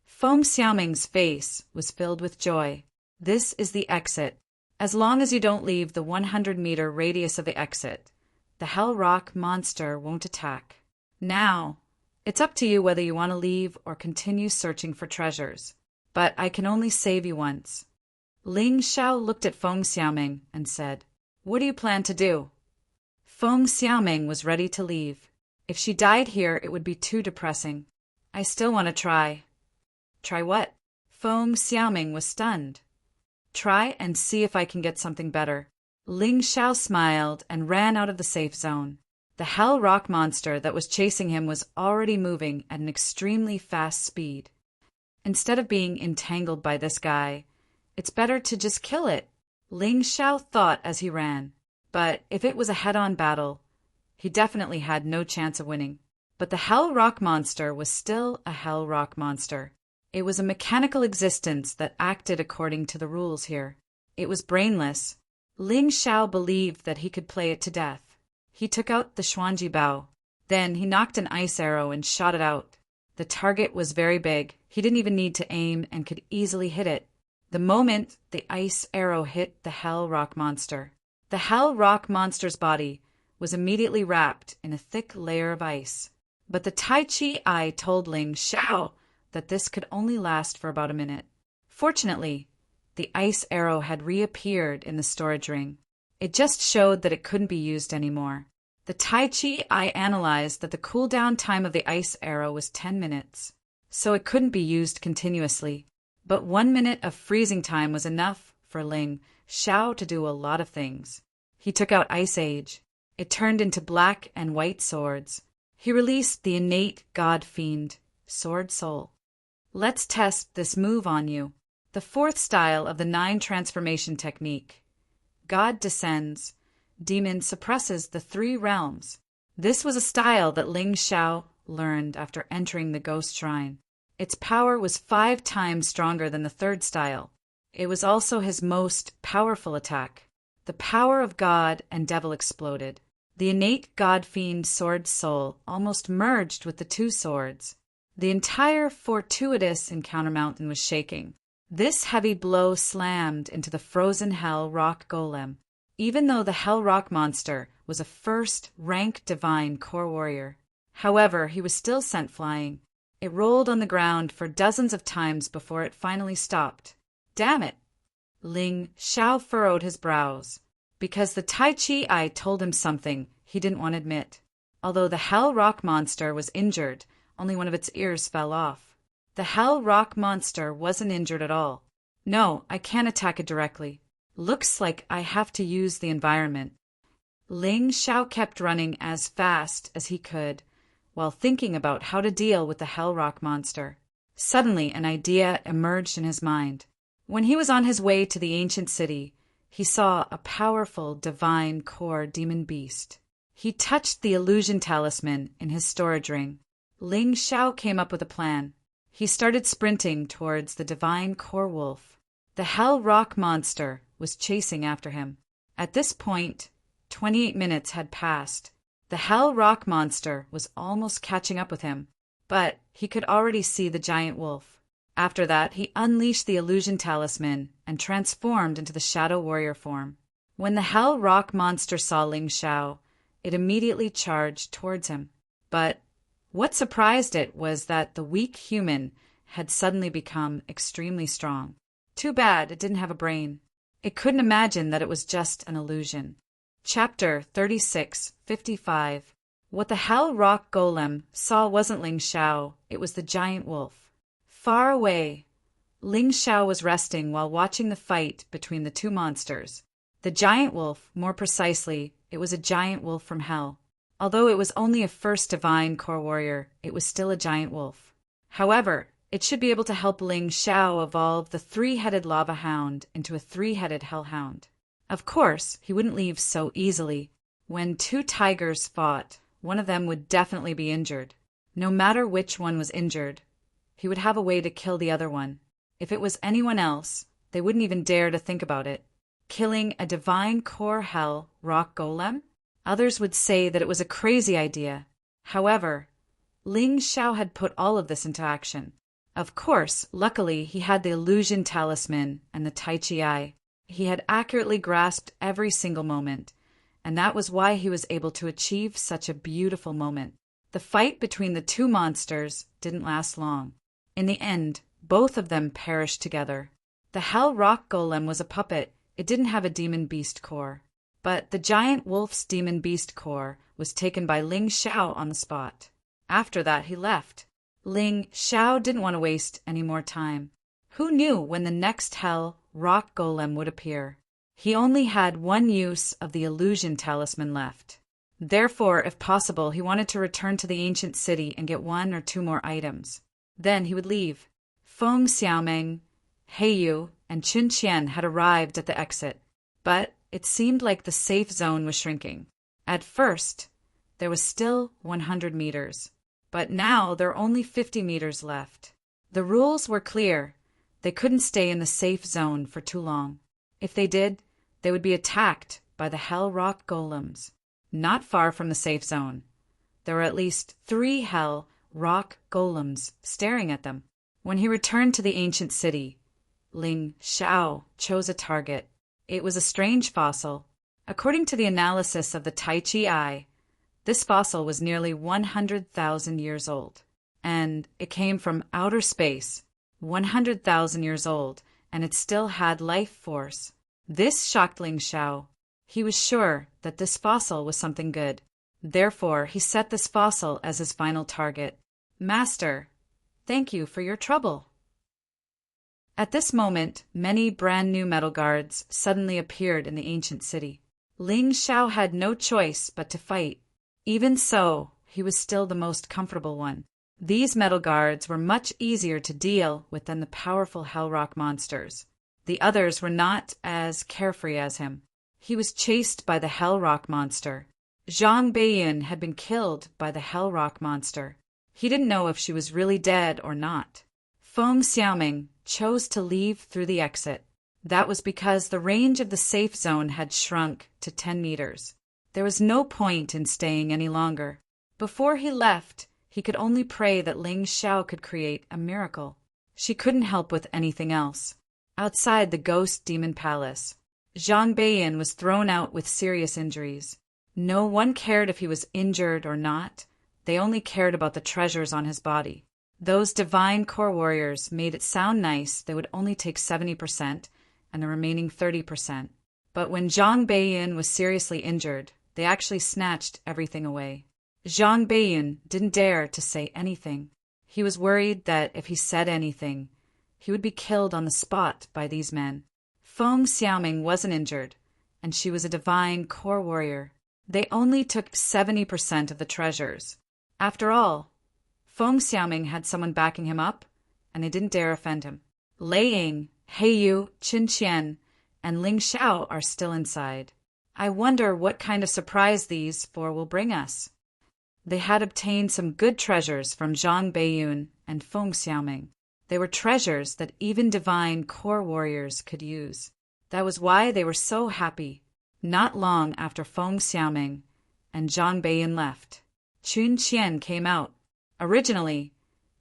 Feng Xiaoming's face was filled with joy. This is the exit. As long as you don't leave the 100-meter radius of the exit, the Hell Rock monster won't attack. Now, it's up to you whether you want to leave or continue searching for treasures. But I can only save you once. Ling Xiao looked at Feng Xiaoming and said, What do you plan to do? Feng Xiaoming was ready to leave. If she died here, it would be too depressing. I still want to try. Try what? Feng Xiaoming was stunned. Try and see if I can get something better. Ling Xiao smiled and ran out of the safe zone. The Hell Rock monster that was chasing him was already moving at an extremely fast speed. Instead of being entangled by this guy, it's better to just kill it, Ling Xiao thought as he ran. But if it was a head-on battle, he definitely had no chance of winning. But the Hell Rock monster was still a Hell Rock monster. It was a mechanical existence that acted according to the rules here. It was brainless. Ling Xiao believed that he could play it to death. He took out the Xuanji Bao. Then he knocked an ice arrow and shot it out. The target was very big. He didn't even need to aim and could easily hit it. The moment the ice arrow hit the Hell Rock monster, the Hell Rock monster's body was immediately wrapped in a thick layer of ice. But the Tai Chi eye told Ling Xiao that this could only last for about a minute. Fortunately, the ice arrow had reappeared in the storage ring. It just showed that it couldn't be used anymore. The Tai Chi eye analyzed that the cooldown time of the ice arrow was 10 minutes, so it couldn't be used continuously. But 1 minute of freezing time was enough for Ling Xiao to do a lot of things. He took out Ice Age. It turned into black and white swords. He released the innate God Fiend, Sword Soul. Let's test this move on you. The fourth style of the 9 transformation technique. God descends. demon suppresses the three realms. This was a style that Ling Xiao learned after entering the ghost shrine. Its power was 5 times stronger than the third style. It was also his most powerful attack. The power of God and devil exploded. The innate god-fiend sword soul almost merged with the two swords. The entire fortuitous encounter mountain was shaking. This heavy blow slammed into the frozen hell rock golem. Even though the hell rock monster was a first-rank divine core warrior. However, he was still sent flying. It rolled on the ground for dozens of times before it finally stopped. Damn it! Ling Xiao furrowed his brows. Because the Tai Chi Eye told him something he didn't want to admit. Although the Hell Rock monster was injured, only one of its ears fell off. The Hell Rock monster wasn't injured at all. No, I can't attack it directly. Looks like I have to use the environment. Ling Xiao kept running as fast as he could, while thinking about how to deal with the Hell Rock monster. Suddenly, an idea emerged in his mind. When he was on his way to the ancient city, he saw a powerful divine core demon beast. He touched the illusion talisman in his storage ring. Ling Xiao came up with a plan. He started sprinting towards the divine core wolf. The Hell Rock monster was chasing after him. At this point, 28 minutes had passed. The Hell Rock monster was almost catching up with him, but he could already see the giant wolf. After that, he unleashed the illusion talisman and transformed into the shadow warrior form. When the Hell Rock monster saw Ling Xiao, it immediately charged towards him. But what surprised it was that the weak human had suddenly become extremely strong. Too bad it didn't have a brain. It couldn't imagine that it was just an illusion. Chapter 36:55. What the Hell Rock golem saw wasn't Ling Xiao, it was the giant wolf. Far away, Ling Xiao was resting while watching the fight between the two monsters. The giant wolf, more precisely, it was a giant wolf from hell. Although it was only a first divine core warrior, it was still a giant wolf. However, it should be able to help Ling Xiao evolve the 3-headed lava hound into a 3-headed hellhound. Of course, he wouldn't leave so easily. When 2 tigers fought, one of them would definitely be injured. No matter which one was injured, he would have a way to kill the other one. If it was anyone else, they wouldn't even dare to think about it. Killing a divine core hell rock golem? Others would say that it was a crazy idea. However, Ling Xiao had put all of this into action. Of course, luckily, he had the illusion talisman and the Tai Chi Eye. He had accurately grasped every single moment, and that was why he was able to achieve such a beautiful moment. The fight between the two monsters didn't last long. In the end, both of them perished together. The Hell Rock golem was a puppet. It didn't have a demon beast core. But the giant wolf's demon beast core was taken by Ling Xiao on the spot. After that, he left. Ling Xiao didn't want to waste any more time. Who knew when the next Hell Rock golem would appear? He only had one use of the illusion talisman left. Therefore, if possible, he wanted to return to the ancient city and get 1 or 2 more items. Then he would leave. Feng Xiaomeng, Heiyu, and Qin Qian had arrived at the exit, but it seemed like the safe zone was shrinking. At first, there was still 100 meters, but now there are only 50 meters left. The rules were clear. They couldn't stay in the safe zone for too long. If they did, they would be attacked by the Hell Rock golems. Not far from the safe zone, there were at least 3 Hell Rock golems staring at them. When he returned to the ancient city, Ling Xiao chose a target. It was a strange fossil. According to the analysis of the Tai Chi Eye, this fossil was nearly 100,000 years old. And it came from outer space, 100,000 years old, and it still had life force. This shocked Ling Xiao. He was sure that this fossil was something good. Therefore, he set this fossil as his final target. Master, thank you for your trouble. At this moment, many brand new metal guards suddenly appeared in the ancient city. Ling Xiao had no choice but to fight. Even so, he was still the most comfortable one. These metal guards were much easier to deal with than the powerful Hell Rock monsters. The others were not as carefree as him. He was chased by the Hell Rock monster. Zhang Beiyin had been killed by the Hell Rock monster. He didn't know if she was really dead or not. Feng Xiaoming chose to leave through the exit. That was because the range of the safe zone had shrunk to 10 meters. There was no point in staying any longer. Before he left, he could only pray that Ling Xiao could create a miracle. She couldn't help with anything else. Outside the ghost demon palace, Zhang Beiyin was thrown out with serious injuries. No one cared if he was injured or not. They only cared about the treasures on his body. Those divine core warriors made it sound nice they would only take 70% and the remaining 30%. But when Zhang Beiyin was seriously injured, they actually snatched everything away. Zhang Beiyin didn't dare to say anything. He was worried that if he said anything, he would be killed on the spot by these men. Feng Xiaoming wasn't injured, and she was a divine core warrior. They only took 70% of the treasures. After all, Feng Xiaoming had someone backing him up, and they didn't dare offend him. Lei Ying, He Yu, Qin Qian, and Ling Xiao are still inside. I wonder what kind of surprise these four will bring us. They had obtained some good treasures from Zhang Beiyin and Feng Xiaoming. They were treasures that even divine core warriors could use. That was why they were so happy. Not long after Feng Xiaoming and Zhang Beiyin left, Qin Qian came out. Originally,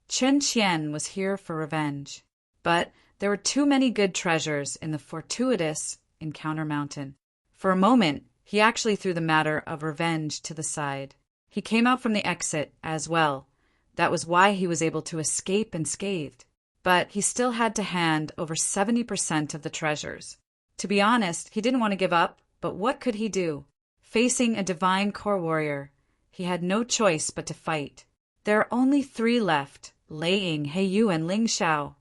Qin Qian was here for revenge, but there were too many good treasures in the fortuitous Encounter Mountain. For a moment, he actually threw the matter of revenge to the side. He came out from the exit as well. That was why he was able to escape unscathed. But he still had to hand over 70% of the treasures. To be honest, he didn't want to give up, but what could he do? Facing a divine core warrior, he had no choice but to fight. There are only 3 left, Lei Ying, He Yu, and Ling Xiao.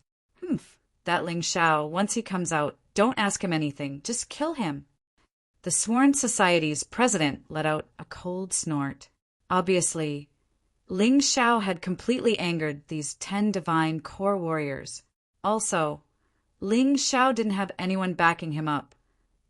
That Ling Xiao, once he comes out, don't ask him anything, just kill him. The Sworn Society's president let out a cold snort. Obviously, Ling Xiao had completely angered these 10 divine core warriors. Also, Ling Xiao didn't have anyone backing him up.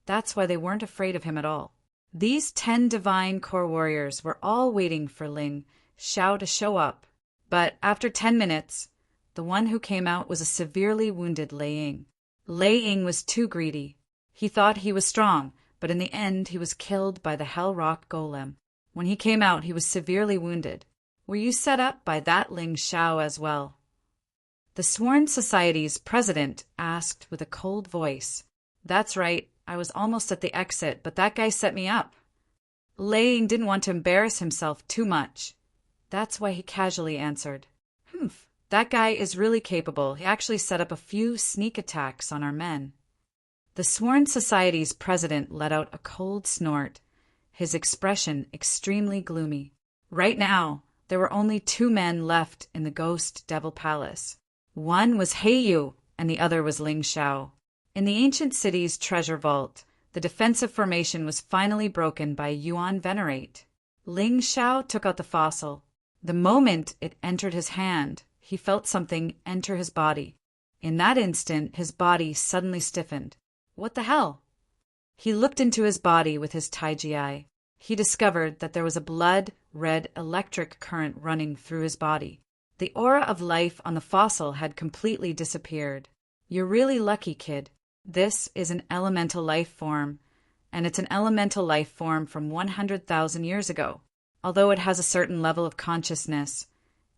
That's why they weren't afraid of him at all. These 10 divine core warriors were all waiting for Ling Xiao to show up. But after 10 minutes, the one who came out was a severely wounded Lei Ying. Lei Ying was too greedy. He thought he was strong, but in the end he was killed by the Hell Rock Golem. When he came out, he was severely wounded. Were you set up by that Ling Xiao as well? The Sworn Society's president asked with a cold voice. That's right, I was almost at the exit, but that guy set me up. Lei Ying didn't want to embarrass himself too much. That's why he casually answered. That guy is really capable. He actually set up a few sneak attacks on our men. The Sworn Society's president let out a cold snort, his expression extremely gloomy. Right now, there were only 2 men left in the Ghost Devil Palace. One was He Yu, and the other was Ling Xiao. In the ancient city's treasure vault, the defensive formation was finally broken by Yuan Venerate. Ling Xiao took out the fossil. The moment it entered his hand, he felt something enter his body. In that instant, his body suddenly stiffened. What the hell? He looked into his body with his Taiji eye. He discovered that there was a blood-red electric current running through his body. The aura of life on the fossil had completely disappeared. You're really lucky, kid. This is an elemental life form, and it's an elemental life form from 100,000 years ago. Although it has a certain level of consciousness,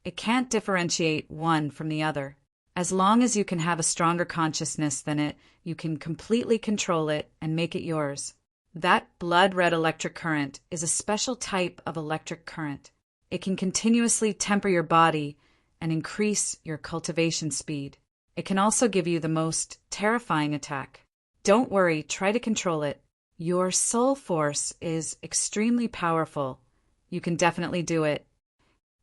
it can't differentiate one from the other. As long as you can have a stronger consciousness than it, you can completely control it and make it yours. That blood-red electric current is a special type of electric current. It can continuously temper your body and increase your cultivation speed. It can also give you the most terrifying attack. Don't worry, try to control it. Your soul force is extremely powerful. You can definitely do it.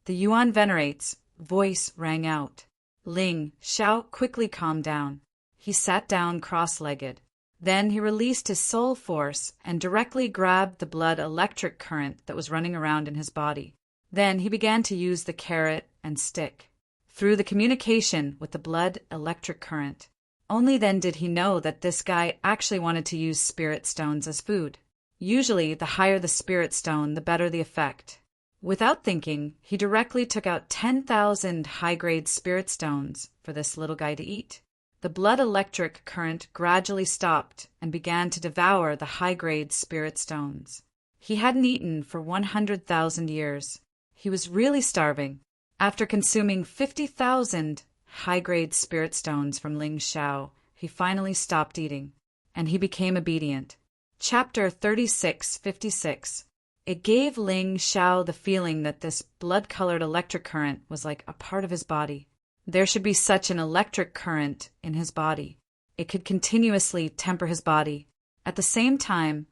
The Yuan Venerate's voice rang out. Ling Xiao quickly calmed down. He sat down cross-legged. Then he released his soul force and directly grabbed the blood electric current that was running around in his body. Then he began to use the carrot and stick. Through the communication with the blood electric current, Only then did he know that this guy actually wanted to use spirit stones as food. Usually, the higher the spirit stone, the better the effect. Without thinking, he directly took out 10,000 high-grade spirit stones for this little guy to eat. The blood electric current gradually stopped and began to devour the high-grade spirit stones. He hadn't eaten for 100,000 years. He was really starving. After consuming 50,000 high-grade spirit stones from Ling Xiao, he finally stopped eating, and he became obedient. Chapter 36:56. It gave Ling Xiao the feeling that this blood-colored electric current was like a part of his body. There should be such an electric current in his body. It could continuously temper his body. At the same time,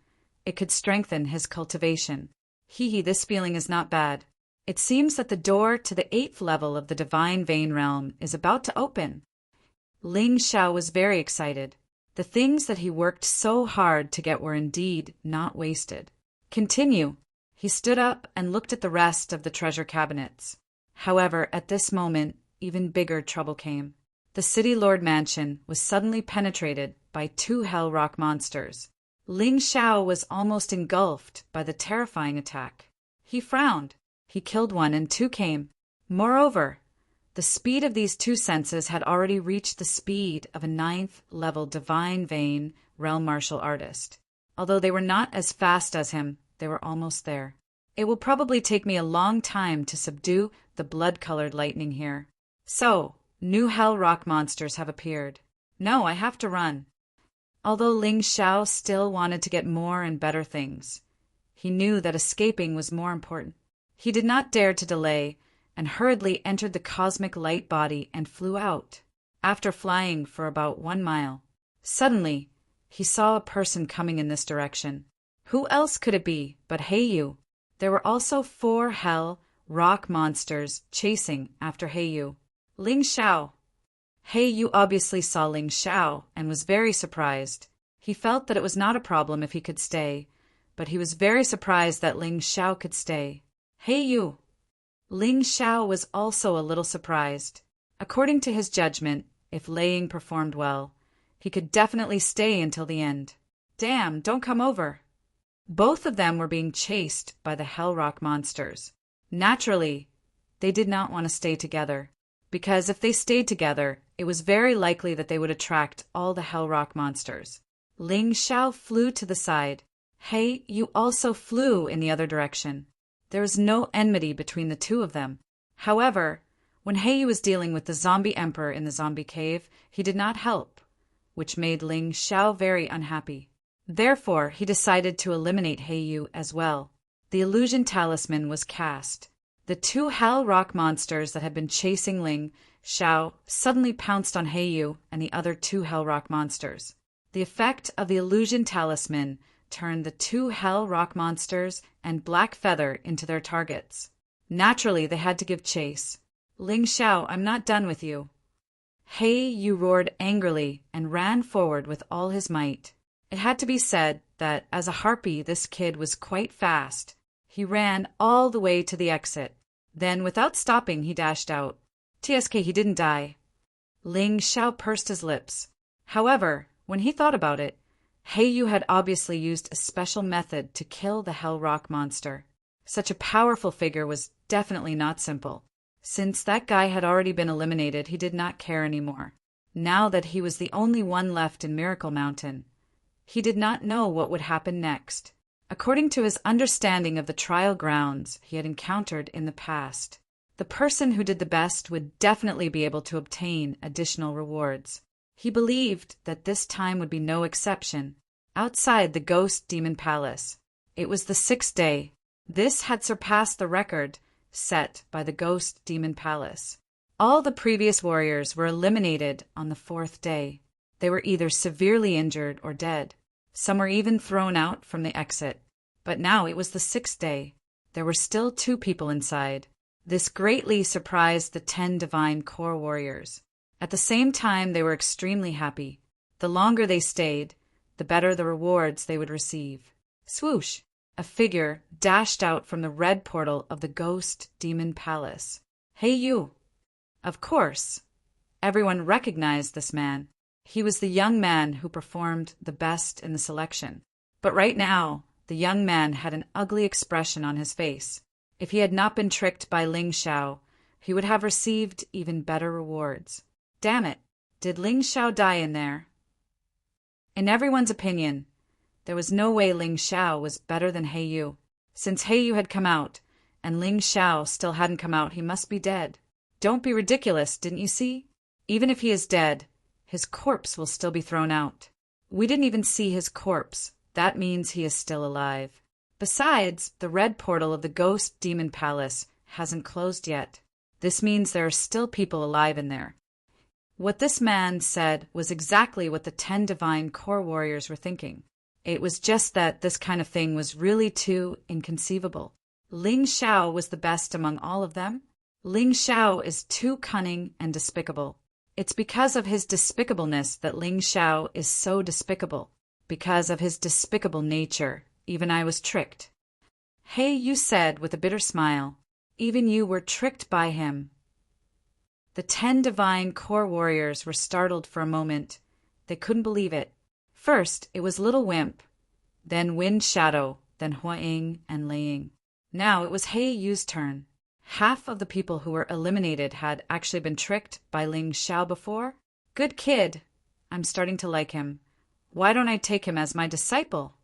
it could strengthen his cultivation. This feeling is not bad. It seems that the door to the 8th level of the divine vein realm is about to open. Ling Xiao was very excited. The things that he worked so hard to get were indeed not wasted. Continue. He stood up and looked at the rest of the treasure cabinets. However, at this moment, even bigger trouble came. The City Lord Mansion was suddenly penetrated by 2 hell rock monsters. Ling Xiao was almost engulfed by the terrifying attack. He frowned. He killed one and 2 came. Moreover, the speed of these 2 senses had already reached the speed of a 9th level divine vein realm martial artist. Although they were not as fast as him, they were almost there. It will probably take me a long time to subdue the blood-colored lightning here. So, new hell rock monsters have appeared. No, I have to run. Although Ling Xiao still wanted to get more and better things, he knew that escaping was more important. He did not dare to delay, and hurriedly entered the cosmic light body and flew out. After flying for about 1 mile, suddenly, he saw a person coming in this direction. Who else could it be but Heiyu? There were also 4 hell rock monsters chasing after Heiyu. Ling Xiao. Heiyu obviously saw Ling Xiao and was very surprised. He felt that it was not a problem if he could stay, but he was very surprised that Ling Xiao could stay. Heiyu. Ling Xiao was also a little surprised. According to his judgment, if Ling performed well, he could definitely stay until the end. Damn, don't come over. Both of them were being chased by the hell rock monsters. Naturally, they did not want to stay together, because if they stayed together, it was very likely that they would attract all the hell rock monsters. Ling Xiao flew to the side. Hey, you also flew in the other direction. There was no enmity between the 2 of them. However, when Heiyu was dealing with the zombie emperor in the zombie cave, he did not help, which made Ling Xiao very unhappy. Therefore, he decided to eliminate Heiyu as well. The illusion talisman was cast. The 2 hell rock monsters that had been chasing Ling Xiao suddenly pounced on Heiyu and the other 2 hell rock monsters. The effect of the illusion talisman turned the 2 hell rock monsters and Black Feather into their targets. Naturally, they had to give chase. Ling Xiao, I'm not done with you. Heiyu roared angrily and ran forward with all his might. It had to be said that, as a harpy, this kid was quite fast. He ran all the way to the exit. Then, without stopping, he dashed out. TSK, he didn't die. Ling Xiao pursed his lips. However, when he thought about it, Heiyu had obviously used a special method to kill the hell rock monster. Such a powerful figure was definitely not simple. Since that guy had already been eliminated, he did not care anymore. Now that he was the only one left in Miracle Mountain, he did not know what would happen next. According to his understanding of the trial grounds he had encountered in the past, the person who did the best would definitely be able to obtain additional rewards. He believed that this time would be no exception. Outside the Ghost Demon Palace, it was the 6th day. This had surpassed the record set by the Ghost Demon Palace. All the previous warriors were eliminated on the 4th day. They were either severely injured or dead. Some were even thrown out from the exit. But now it was the 6th day. There were still 2 people inside. This greatly surprised the 10 divine core warriors. At the same time, they were extremely happy. The longer they stayed, the better the rewards they would receive. Swoosh! A figure dashed out from the red portal of the Ghost Demon Palace. Heiyu! Of course. Everyone recognized this man. He was the young man who performed the best in the selection. But right now, the young man had an ugly expression on his face. If he had not been tricked by Ling Xiao, he would have received even better rewards. Damn it, did Ling Xiao die in there? In everyone's opinion, there was no way Ling Xiao was better than He Yu. Since He Yu had come out, and Ling Xiao still hadn't come out, he must be dead. Don't be ridiculous, didn't you see? Even if he is dead, his corpse will still be thrown out. We didn't even see his corpse. That means he is still alive. Besides, the red portal of the Ghost Demon Palace hasn't closed yet. This means there are still people alive in there. What this man said was exactly what the 10 divine core warriors were thinking. It was just that this kind of thing was really too inconceivable. Ling Xiao was the best among all of them. Ling Xiao is too cunning and despicable. It's because of his despicableness that Ling Xiao is so despicable. Because of his despicable nature, even I was tricked. Hey, you said with a bitter smile, even you were tricked by him. The 10 divine core warriors were startled for a moment. They couldn't believe it. First, it was Little Wimp, then Wind Shadow, then Hua Ying and Lei Ying. Now it was He Yu's turn. Half of the people who were eliminated had actually been tricked by Ling Xiao before. Good kid. I'm starting to like him. Why don't I take him as my disciple?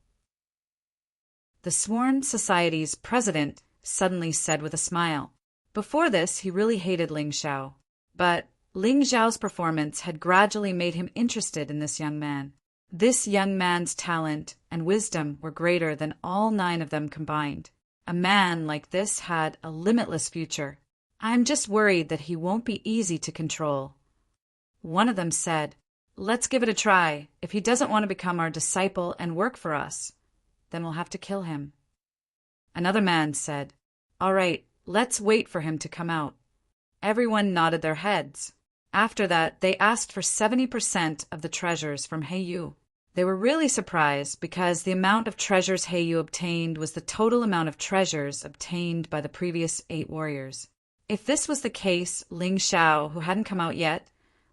The Sworn Society's president suddenly said with a smile. Before this, he really hated Ling Xiao. But Ling Xiao's performance had gradually made him interested in this young man. This young man's talent and wisdom were greater than all 9 of them combined. A man like this had a limitless future. I'm just worried that he won't be easy to control. One of them said, let's give it a try. If he doesn't want to become our disciple and work for us, then we'll have to kill him. Another man said, all right, let's wait for him to come out. Everyone nodded their heads. After that, they asked for 70% of the treasures from He Yu. They were really surprised because the amount of treasures He Yu obtained was the total amount of treasures obtained by the previous 8 warriors. If this was the case, Ling Xiao, who hadn't come out yet,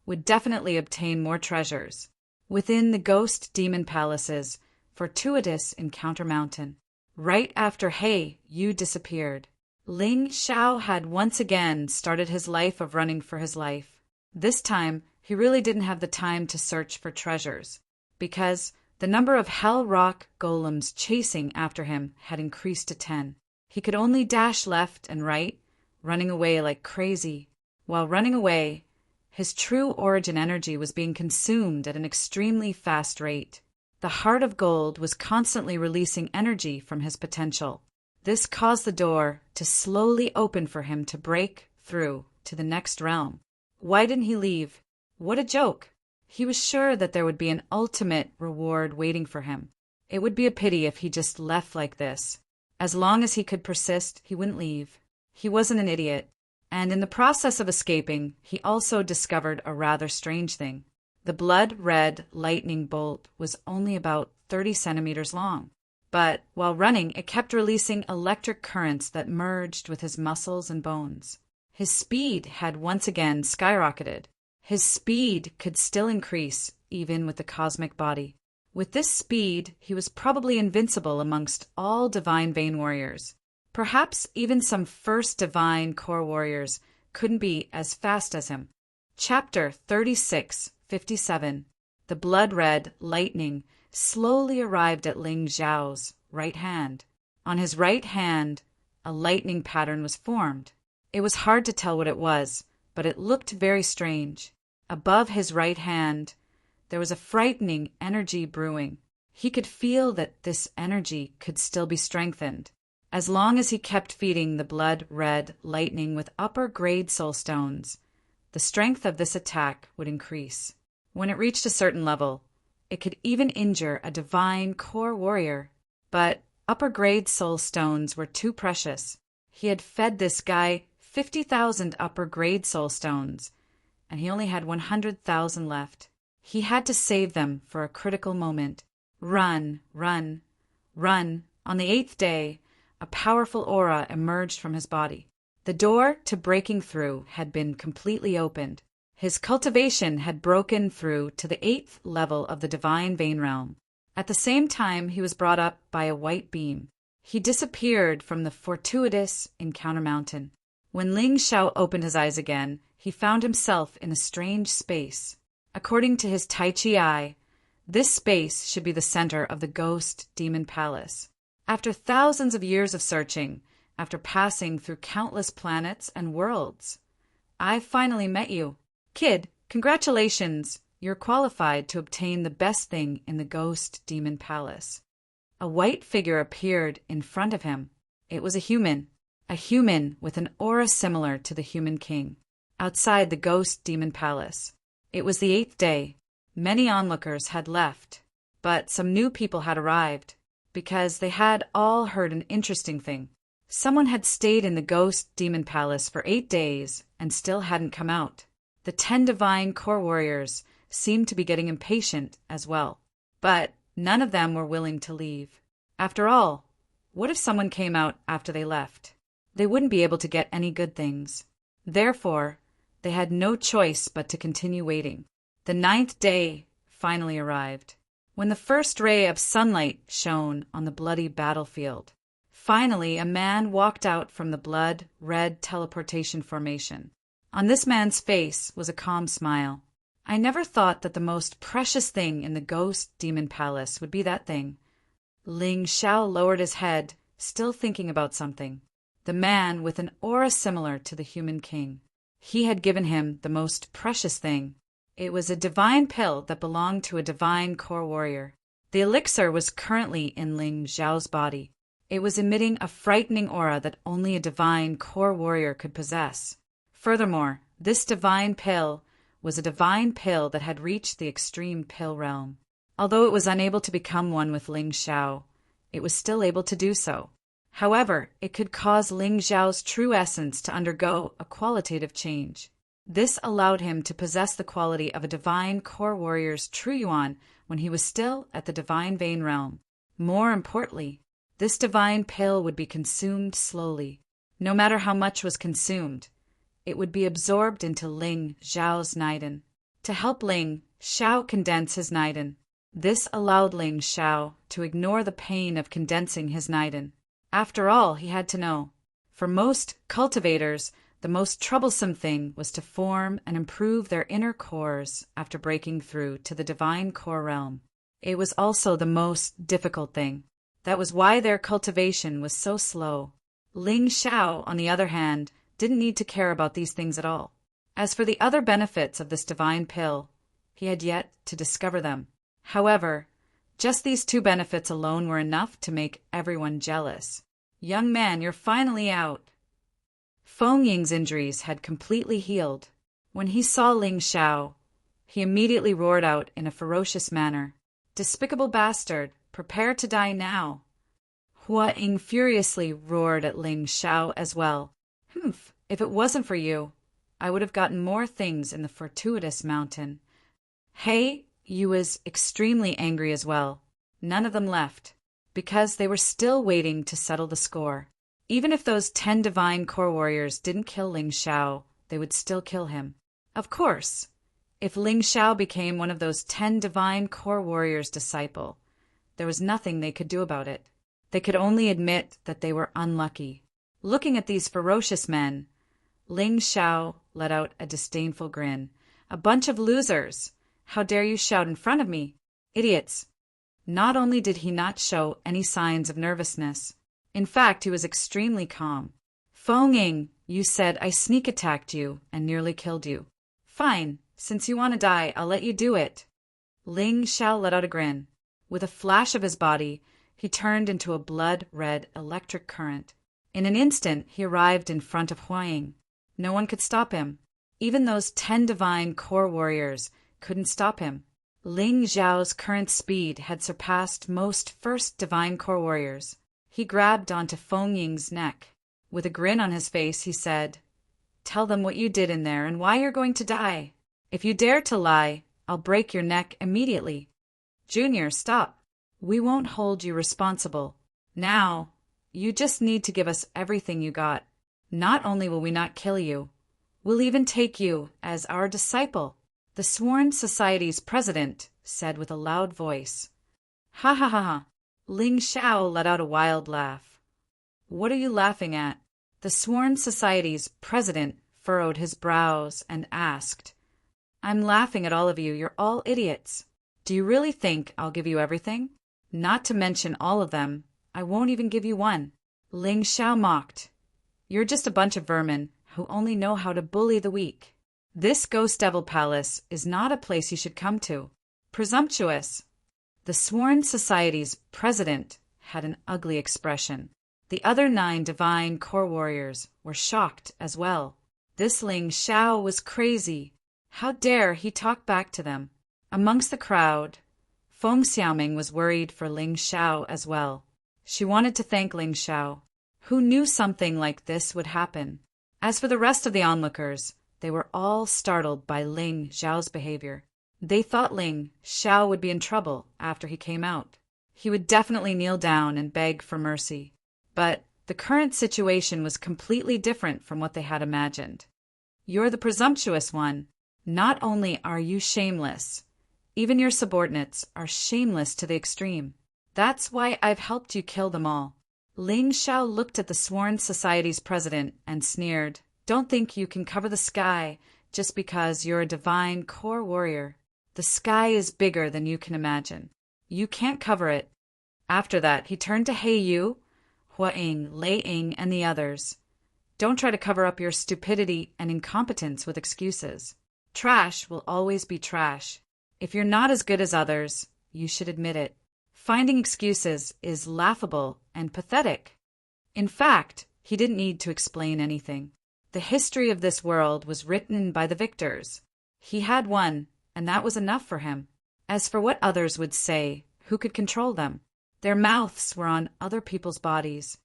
would definitely obtain more treasures. Within the Ghost Demon Palace's fortuitous encounter mountain, right after He Yu disappeared, Ling Xiao had once again started his life of running for his life. This time, he really didn't have the time to search for treasures, because the number of Hell Rock golems chasing after him had increased to 10. He could only dash left and right, running away like crazy. While running away, his true origin energy was being consumed at an extremely fast rate. The Heart of Gold was constantly releasing energy from his potential. This caused the door to slowly open for him to break through to the next realm. Why didn't he leave? What a joke! He was sure that there would be an ultimate reward waiting for him. It would be a pity if he just left like this. As long as he could persist, he wouldn't leave. He wasn't an idiot. And in the process of escaping, he also discovered a rather strange thing. The blood-red lightning bolt was only about 30 centimeters long. But while running, it kept releasing electric currents that merged with his muscles and bones. His speed had once again skyrocketed. His speed could still increase, even with the cosmic body. With this speed, he was probably invincible amongst all divine vein warriors. Perhaps even some first divine core warriors couldn't be as fast as him. Chapter 36:57. The blood-red lightning slowly arrived at Ling Xiao's right hand. On his right hand, a lightning pattern was formed. It was hard to tell what it was, but it looked very strange. Above his right hand, there was a frightening energy brewing. He could feel that this energy could still be strengthened. As long as he kept feeding the blood-red lightning with upper-grade soul stones, the strength of this attack would increase. When it reached a certain level, it could even injure a divine core warrior. But upper-grade soul stones were too precious. He had fed this guy 50,000 upper-grade soul stones, and he only had 100,000 left. He had to save them for a critical moment. Run, run, run. On the 8th day, a powerful aura emerged from his body. The door to breaking through had been completely opened. His cultivation had broken through to the 8th level of the divine vein realm. At the same time, he was brought up by a white beam. He disappeared from the fortuitous Encounter Mountain. When Ling Xiao opened his eyes again, he found himself in a strange space. According to his Tai Chi eye, this space should be the center of the Ghost Demon Palace. After thousands of years of searching, after passing through countless planets and worlds, I finally met you. Kid, congratulations! You're qualified to obtain the best thing in the Ghost Demon Palace. A white figure appeared in front of him. It was a human with an aura similar to the Human King, outside the Ghost Demon Palace. It was the 8th day. Many onlookers had left, but some new people had arrived, because they had all heard an interesting thing. Someone had stayed in the Ghost Demon Palace for 8 days and still hadn't come out. The 10 divine core warriors seemed to be getting impatient as well, but none of them were willing to leave. After all, what if someone came out after they left? They wouldn't be able to get any good things. Therefore, they had no choice but to continue waiting. The 9th day finally arrived, when the first ray of sunlight shone on the bloody battlefield. Finally, a man walked out from the blood-red teleportation formation. On this man's face was a calm smile. I never thought that the most precious thing in the Ghost Demon Palace would be that thing. Ling Xiao lowered his head, still thinking about something. The man with an aura similar to the Human King. He had given him the most precious thing. It was a divine pill that belonged to a divine core warrior. The elixir was currently in Ling Xiao's body. It was emitting a frightening aura that only a divine core warrior could possess. Furthermore, this divine pill was a divine pill that had reached the extreme pill realm. Although it was unable to become one with Ling Xiao, it was still able to do so. However, it could cause Ling Xiao's true essence to undergo a qualitative change. This allowed him to possess the quality of a divine core warrior's true yuan when he was still at the divine vein realm. More importantly, this divine pill would be consumed slowly. No matter how much was consumed, it would be absorbed into Ling Xiao's Naiden. To help Ling Xiao condense his Naiden, this allowed Ling Xiao to ignore the pain of condensing his Naiden. After all, he had to know, for most cultivators, the most troublesome thing was to form and improve their inner cores after breaking through to the divine core realm. It was also the most difficult thing. That was why their cultivation was so slow. Ling Xiao, on the other hand, didn't need to care about these things at all. As for the other benefits of this divine pill, he had yet to discover them. However, just these 2 benefits alone were enough to make everyone jealous. Young man, you're finally out. Feng Ying's injuries had completely healed. When he saw Ling Xiao, he immediately roared out in a ferocious manner, "Despicable bastard, prepare to die now." Hua Ying furiously roared at Ling Xiao as well. "Humph, if it wasn't for you, I would have gotten more things in the fortuitous mountain." He was extremely angry as well. None of them left, because they were still waiting to settle the score. Even if those 10 divine core warriors didn't kill Ling Xiao, they would still kill him. Of course, if Ling Xiao became one of those 10 divine core warriors' disciple, there was nothing they could do about it. They could only admit that they were unlucky. Looking at these ferocious men, Ling Xiao let out a disdainful grin. "A bunch of losers! How dare you shout in front of me? Idiots!" Not only did he not show any signs of nervousness, in fact, he was extremely calm. "Feng Ying, you said I sneak attacked you and nearly killed you. Fine, since you want to die, I'll let you do it." Ling Xiao let out a grin. With a flash of his body, he turned into a blood-red electric current. In an instant, he arrived in front of Hua Ying. No one could stop him. Even those 10 divine core warriors couldn't stop him. Ling Xiao's current speed had surpassed most first divine core warriors. He grabbed onto Feng Ying's neck. With a grin on his face, he said, "Tell them what you did in there and why you're going to die. If you dare to lie, I'll break your neck immediately." "Junior, stop. We won't hold you responsible. Now, you just need to give us everything you got. Not only will we not kill you, We'll even take you as our disciple, the Sworn Society's president said with a loud voice. Ha ha ha ha. Ling Xiao let out a wild laugh. What are you laughing at? The Sworn Society's president furrowed his brows and asked. I'm laughing at all of you. You're all idiots. Do you really think I'll give you everything? Not to mention all of them. I won't even give you one. Ling Xiao mocked. You're just a bunch of vermin who only know how to bully the weak. This Ghost Devil Palace is not a place you should come to. Presumptuous. The Sworn Society's president had an ugly expression. The other 9 divine core warriors were shocked as well. This Ling Xiao was crazy. How dare he talk back to them? Amongst the crowd, Feng Xiaoming was worried for Ling Xiao as well. She wanted to thank Ling Xiao, who knew something like this would happen. As for the rest of the onlookers, they were all startled by Ling Xiao's behavior. They thought Ling Xiao would be in trouble after he came out. He would definitely kneel down and beg for mercy. But the current situation was completely different from what they had imagined. You're the presumptuous one. Not only are you shameless, even your subordinates are shameless to the extreme. That's why I've helped you kill them all. Ling Xiao looked at the Sworn Society's president and sneered. Don't think you can cover the sky just because you're a divine core warrior. The sky is bigger than you can imagine. You can't cover it. After that, he turned to He Yu, Hua Ying, Lei Ying, and the others. Don't try to cover up your stupidity and incompetence with excuses. Trash will always be trash. If you're not as good as others, you should admit it. Finding excuses is laughable and pathetic. In fact, he didn't need to explain anything. The history of this world was written by the victors. He had won, and that was enough for him. As for what others would say, who could control them? Their mouths were on other people's bodies.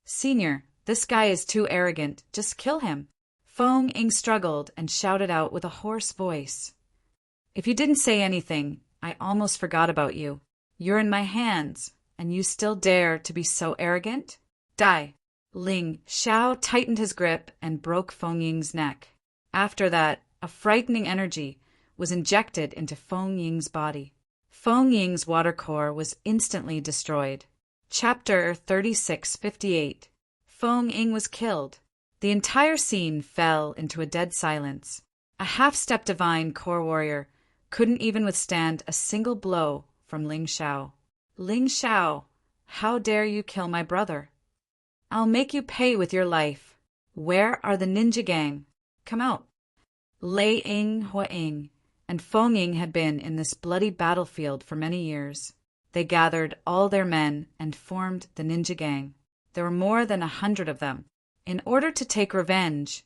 Senior, this guy is too arrogant. Just kill him. Feng Ying struggled and shouted out with a hoarse voice. If you didn't say anything, I almost forgot about you. You're in my hands, and you still dare to be so arrogant? Die. Ling Xiao tightened his grip and broke Feng Ying's neck. After that, a frightening energy was injected into Feng Ying's body. Feng Ying's water core was instantly destroyed. Chapter 3658. Feng Ying was killed. The entire scene fell into a dead silence. A half-step divine core warrior couldn't even withstand a single blow from Ling Xiao. Ling Xiao, how dare you kill my brother? I'll make you pay with your life. Where are the ninja gang? Come out. Lei Ying, Hua Ying, and Feng Ying had been in this bloody battlefield for many years. They gathered all their men and formed the ninja gang. There were more than 100 of them. In order to take revenge,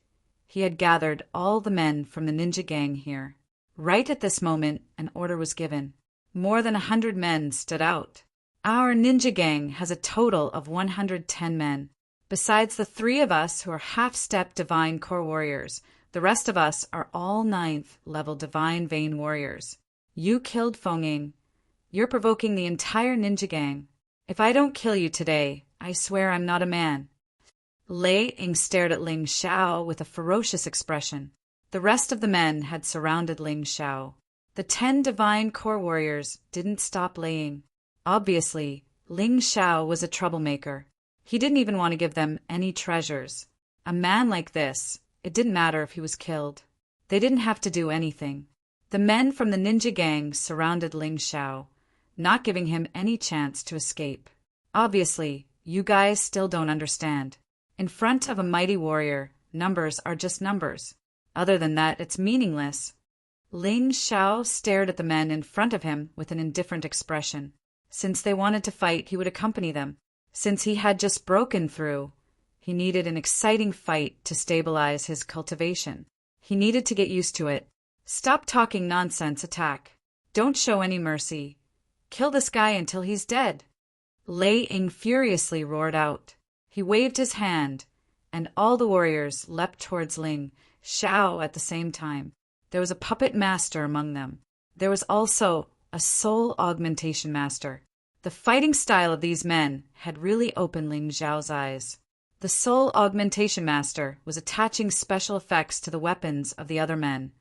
he had gathered all the men from the ninja gang here. Right at this moment, an order was given. More than 100 men stood out. Our ninja gang has a total of 110 men. Besides the 3 of us who are half-step divine core warriors, the rest of us are all 9th level divine vein warriors. You killed Feng Ying. You're provoking the entire ninja gang. If I don't kill you today, I swear I'm not a man. Lei Ying stared at Ling Xiao with a ferocious expression. The rest of the men had surrounded Ling Xiao. The 10 divine core warriors didn't stop Lei Ying. Obviously, Ling Xiao was a troublemaker. He didn't even want to give them any treasures. A man like this, it didn't matter if he was killed. They didn't have to do anything. The men from the ninja gang surrounded Ling Xiao, not giving him any chance to escape. Obviously, you guys still don't understand. In front of a mighty warrior, numbers are just numbers. Other than that, it's meaningless. Ling Xiao stared at the men in front of him with an indifferent expression. Since they wanted to fight, he would accompany them. Since he had just broken through, he needed an exciting fight to stabilize his cultivation. He needed to get used to it. Stop talking nonsense, attack. Don't show any mercy. Kill this guy until he's dead. Lei Ying furiously roared out. He waved his hand, and all the warriors leapt towards Ling Xiao at the same time. There was a puppet master among them. There was also a soul augmentation master. The fighting style of these men had really opened Ling Xiao's eyes. The Soul Augmentation Master was attaching special effects to the weapons of the other men,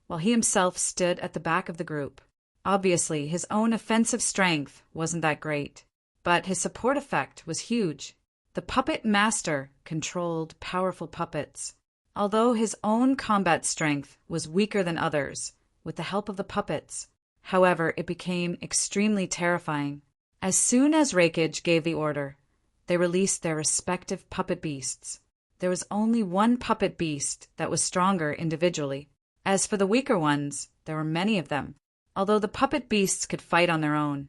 while he himself stood at the back of the group. Obviously, his own offensive strength wasn't that great, but his support effect was huge. The Puppet Master controlled powerful puppets. Although his own combat strength was weaker than others, with the help of the puppets, however, it became extremely terrifying. As soon as Rakage gave the order, they released their respective puppet beasts. There was only one puppet beast that was stronger individually. As for the weaker ones, there were many of them. Although the puppet beasts could fight on their own,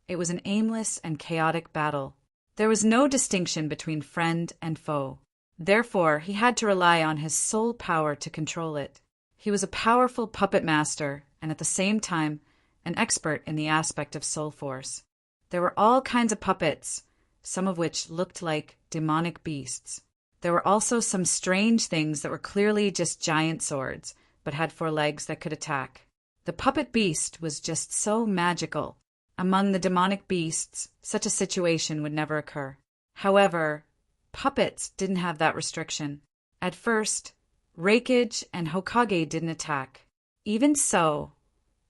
it was an aimless and chaotic battle. There was no distinction between friend and foe. Therefore, he had to rely on his soul power to control it. He was a powerful puppet master and at the same time an expert in the aspect of soul force. There were all kinds of puppets, some of which looked like demonic beasts. There were also some strange things that were clearly just giant swords, but had 4 legs that could attack. The puppet beast was just so magical. Among the demonic beasts, such a situation would never occur. However, puppets didn't have that restriction. At first, Rakage and Hokage didn't attack. Even so,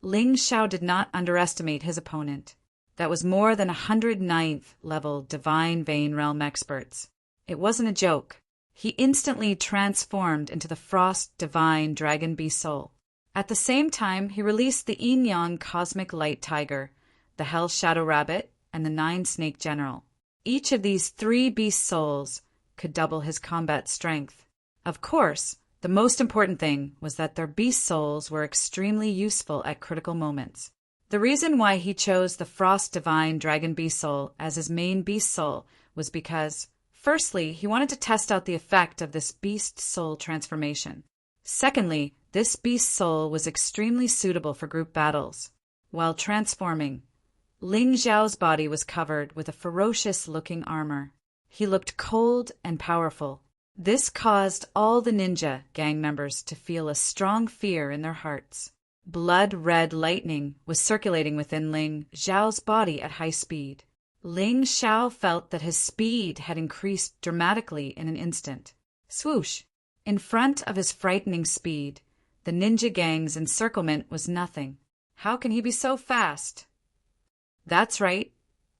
Ling Xiao did not underestimate his opponent. That was more than 109th level Divine Vein Realm experts. It wasn't a joke. He instantly transformed into the Frost Divine Dragon Beast Soul. At the same time, he released the Yin Yang Cosmic Light Tiger, the Hell Shadow Rabbit, and the 9 Snake General. Each of these 3 beast souls could double his combat strength. Of course, the most important thing was that their beast souls were extremely useful at critical moments. The reason why he chose the Frost Divine Dragon Beast Soul as his main beast soul was because, firstly, he wanted to test out the effect of this beast soul transformation. Secondly, this beast soul was extremely suitable for group battles. While transforming, Ling Xiao's body was covered with a ferocious-looking armor. He looked cold and powerful. This caused all the ninja gang members to feel a strong fear in their hearts. Blood-red lightning was circulating within Ling Xiao's body at high speed. Ling Xiao felt that his speed had increased dramatically in an instant. Swoosh! In front of his frightening speed, the ninja gang's encirclement was nothing. How can he be so fast? That's right.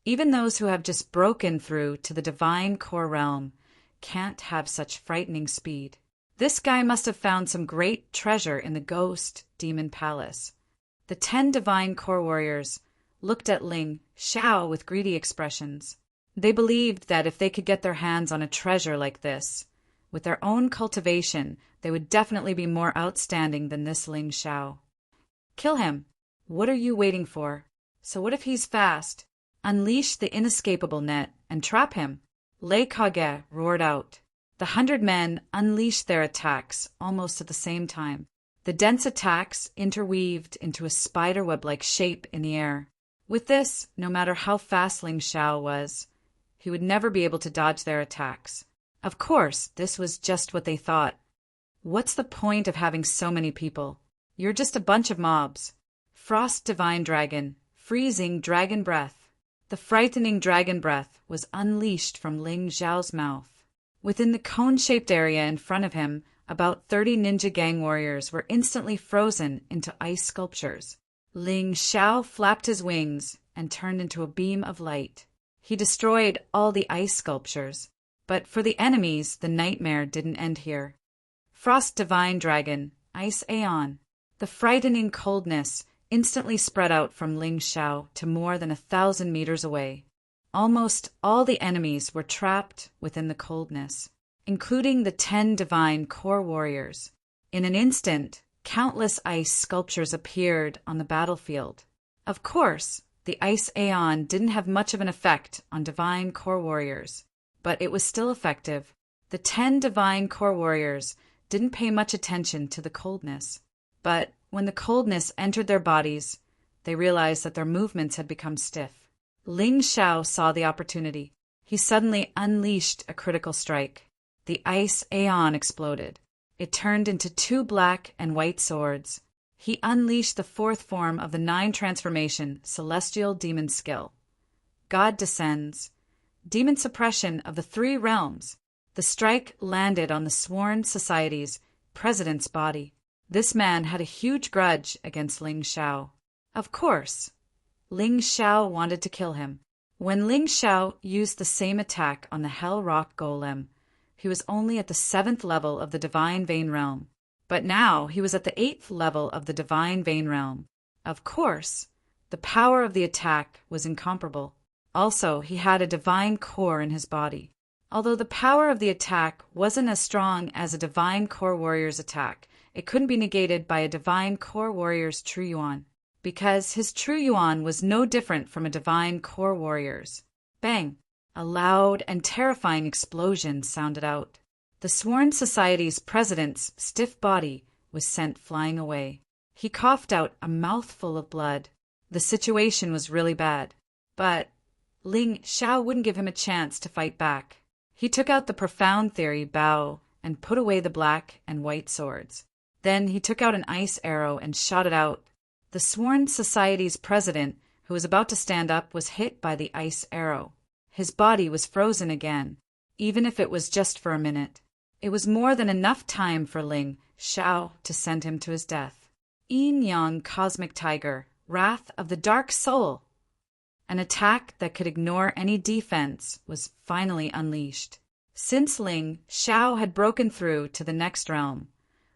Even those who have just broken through to the divine core realm can't have such frightening speed. This guy must have found some great treasure in the ghost demon palace. The 10 divine core warriors looked at Ling Xiao with greedy expressions. They believed that if they could get their hands on a treasure like this, with their own cultivation, they would definitely be more outstanding than this Ling Xiao. Kill him. What are you waiting for? So what if he's fast? Unleash the inescapable net and trap him. Lei Kage roared out. The 100 men unleashed their attacks almost at the same time. The dense attacks interweaved into a spiderweb-like shape in the air. With this, no matter how fast Ling Xiao was, he would never be able to dodge their attacks. Of course, this was just what they thought. What's the point of having so many people? You're just a bunch of mobs. Frost Divine Dragon, freezing dragon breath. The frightening dragon breath was unleashed from Ling Xiao's mouth. Within the cone-shaped area in front of him, about 30 ninja gang warriors were instantly frozen into ice sculptures. Ling Xiao flapped his wings and turned into a beam of light. He destroyed all the ice sculptures. But for the enemies, the nightmare didn't end here. Frost Divine Dragon, Ice Aeon. The frightening coldness instantly spread out from Ling Xiao to more than 1,000 meters away. Almost all the enemies were trapped within the coldness, including the 10 divine core warriors. In an instant, countless ice sculptures appeared on the battlefield. Of course, the Ice Aeon didn't have much of an effect on divine core warriors, but it was still effective. The 10 divine core warriors didn't pay much attention to the coldness, but when the coldness entered their bodies, they realized that their movements had become stiff. Ling Xiao saw the opportunity. He suddenly unleashed a critical strike. The Ice Aeon exploded. It turned into 2 black and white swords. He unleashed the 4th form of the 9 transformation Celestial Demon skill. God Descends. Demon suppression of the 3 realms. The strike landed on the sworn society's president's body. This man had a huge grudge against Ling Xiao. Of course, Ling Xiao wanted to kill him. When Ling Xiao used the same attack on the Hell Rock Golem, he was only at the 7th level of the Divine Vein Realm. But now he was at the 8th level of the Divine Vein Realm. Of course, the power of the attack was incomparable. Also, he had a divine core in his body. Although the power of the attack wasn't as strong as a Divine Core Warrior's attack, it couldn't be negated by a Divine Core Warrior's True Yuan, because his True Yuan was no different from a Divine Core Warrior's. Bang! A loud and terrifying explosion sounded out. The Sworn Society's president's stiff body was sent flying away. He coughed out a mouthful of blood. The situation was really bad. But Ling Xiao wouldn't give him a chance to fight back. He took out the profound theory bow and put away the black and white swords. Then he took out an ice arrow and shot it out. The Sworn Society's president, who was about to stand up, was hit by the ice arrow. His body was frozen again, even if it was just for a minute. It was more than enough time for Ling Xiao to send him to his death. Yin Yang Cosmic Tiger, Wrath of the Dark Soul. An attack that could ignore any defense was finally unleashed. Since Ling Xiao had broken through to the next realm,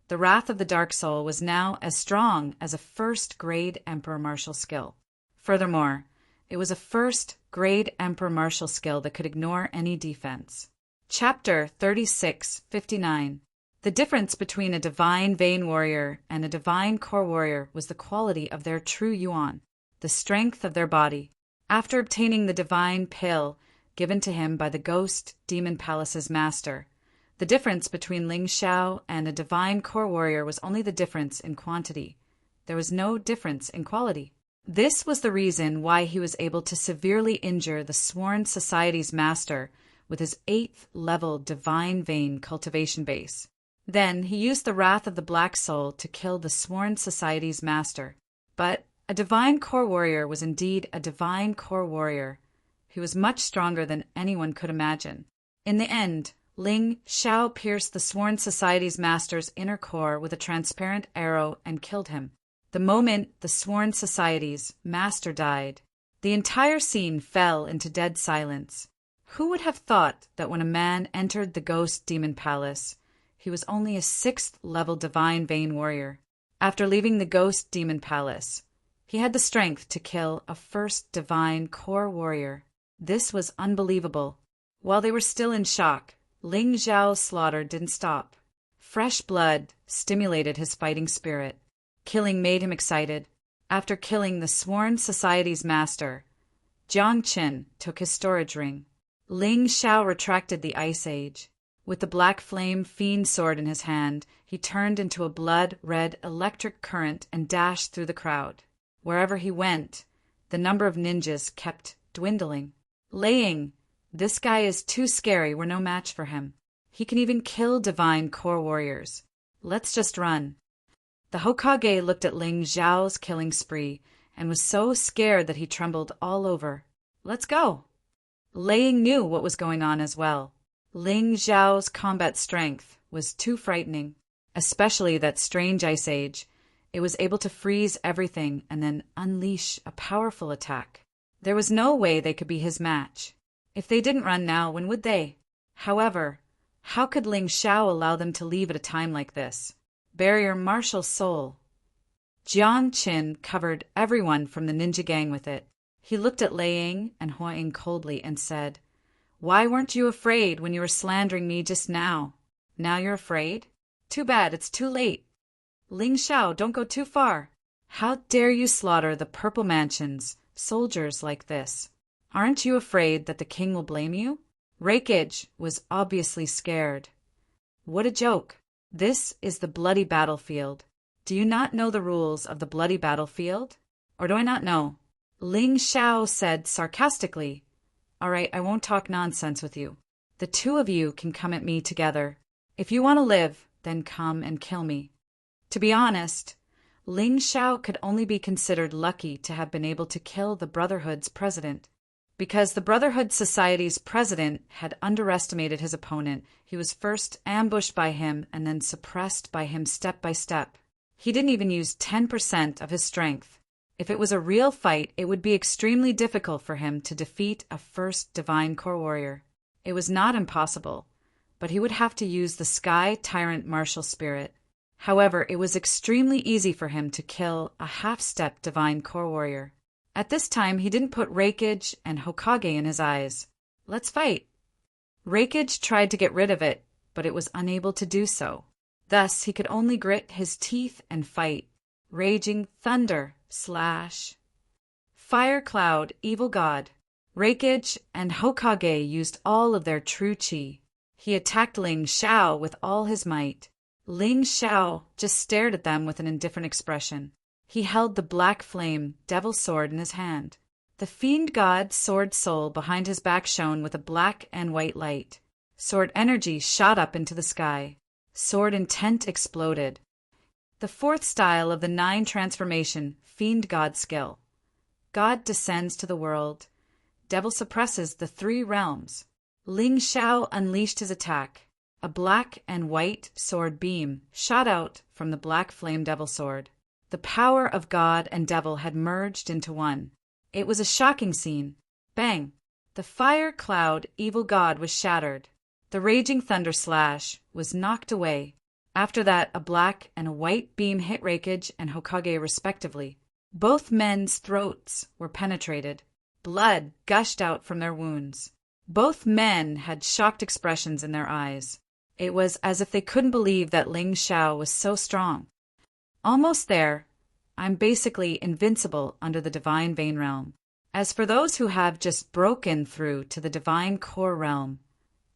the Wrath of the Dark Soul was now as strong as a first-grade Emperor Martial skill. Furthermore, it was a first-grade Emperor Martial skill that could ignore any defense. Chapter 36:59. The difference between a Divine Vein Warrior and a Divine Core Warrior was the quality of their True Yuan, the strength of their body. After obtaining the divine pill given to him by the Ghost Demon Palace's master, the difference between Ling Xiao and a Divine Core Warrior was only the difference in quantity. There was no difference in quality. This was the reason why he was able to severely injure the Sworn Society's master with his 8th level Divine Vein cultivation base. Then he used the Wrath of the Black Soul to kill the Sworn Society's master. But a Divine Core Warrior was indeed a Divine Core Warrior. He was much stronger than anyone could imagine. In the end, Ling Xiao pierced the Sworn Society's master's inner core with a transparent arrow and killed him. The moment the Sworn Society's master died, the entire scene fell into dead silence. Who would have thought that when a man entered the Ghost Demon Palace, he was only a 6th level Divine Vein Warrior? After leaving the Ghost Demon Palace, he had the strength to kill a first Divine Core Warrior. This was unbelievable. While they were still in shock, Ling Xiao's slaughter didn't stop. Fresh blood stimulated his fighting spirit. Killing made him excited. After killing the Sworn Society's master, Jiang Qin took his storage ring. Ling Xiao retracted the Ice Age. With the black flame fiend sword in his hand, he turned into a blood-red electric current and dashed through the crowd. Wherever he went, the number of ninjas kept dwindling. Laying, this guy is too scary, we're no match for him. He can even kill Divine Core Warriors. Let's just run. The Hokage looked at Ling Xiao's killing spree and was so scared that he trembled all over. Let's go. Laying knew what was going on as well. Ling Xiao's combat strength was too frightening, especially that strange Ice Age. It was able to freeze everything and then unleash a powerful attack. There was no way they could be his match. If they didn't run now, when would they? However, how could Ling Xiao allow them to leave at a time like this? Barrier Martial Soul. Jiang Qin covered everyone from the ninja gang with it. He looked at Lei Ying and Hua Ying coldly and said, "Why weren't you afraid when you were slandering me just now? Now you're afraid? Too bad, it's too late. Ling Xiao, don't go too far. How dare you slaughter the Purple Mansion's soldiers like this? Aren't you afraid that the king will blame you?" Raikage was obviously scared. What a joke. This is the bloody battlefield. Do you not know the rules of the bloody battlefield? Or do I not know? Ling Xiao said sarcastically, "All right, I won't talk nonsense with you. The two of you can come at me together. If you want to live, then come and kill me." To be honest, Ling Xiao could only be considered lucky to have been able to kill the Brotherhood's president. Because the Brotherhood Society's president had underestimated his opponent, he was first ambushed by him and then suppressed by him step by step. He didn't even use 10% of his strength. If it was a real fight, it would be extremely difficult for him to defeat a first Divine Core warrior. It was not impossible, but he would have to use the Sky Tyrant martial spirit. However, it was extremely easy for him to kill a half-step Divine Core warrior. At this time, he didn't put Reikage and Hokage in his eyes. Let's fight. Reikage tried to get rid of it, but it was unable to do so. Thus, he could only grit his teeth and fight. Raging Thunder / Fire Cloud, Evil God. Reikage and Hokage used all of their true chi. He attacked Ling Xiao with all his might. Ling Xiao just stared at them with an indifferent expression. He held the black flame devil sword in his hand. The fiend god sword soul behind his back shone with a black and white light. Sword energy shot up into the sky. Sword intent exploded. The fourth style of the 9 transformation, fiend god skill. God descends to the world. Devil suppresses the 3 realms. Ling Xiao unleashed his attack. A black and white sword beam shot out from the black flame devil sword. The power of God and devil had merged into one. It was a shocking scene. Bang! The fire cloud evil god was shattered. The raging thunder slash was knocked away. After that, a black and a white beam hit Reikage and Hokage respectively. Both men's throats were penetrated. Blood gushed out from their wounds. Both men had shocked expressions in their eyes. It was as if they couldn't believe that Ling Xiao was so strong. Almost there. I'm basically invincible under the Divine Vein Realm. As for those who have just broken through to the Divine Core Realm,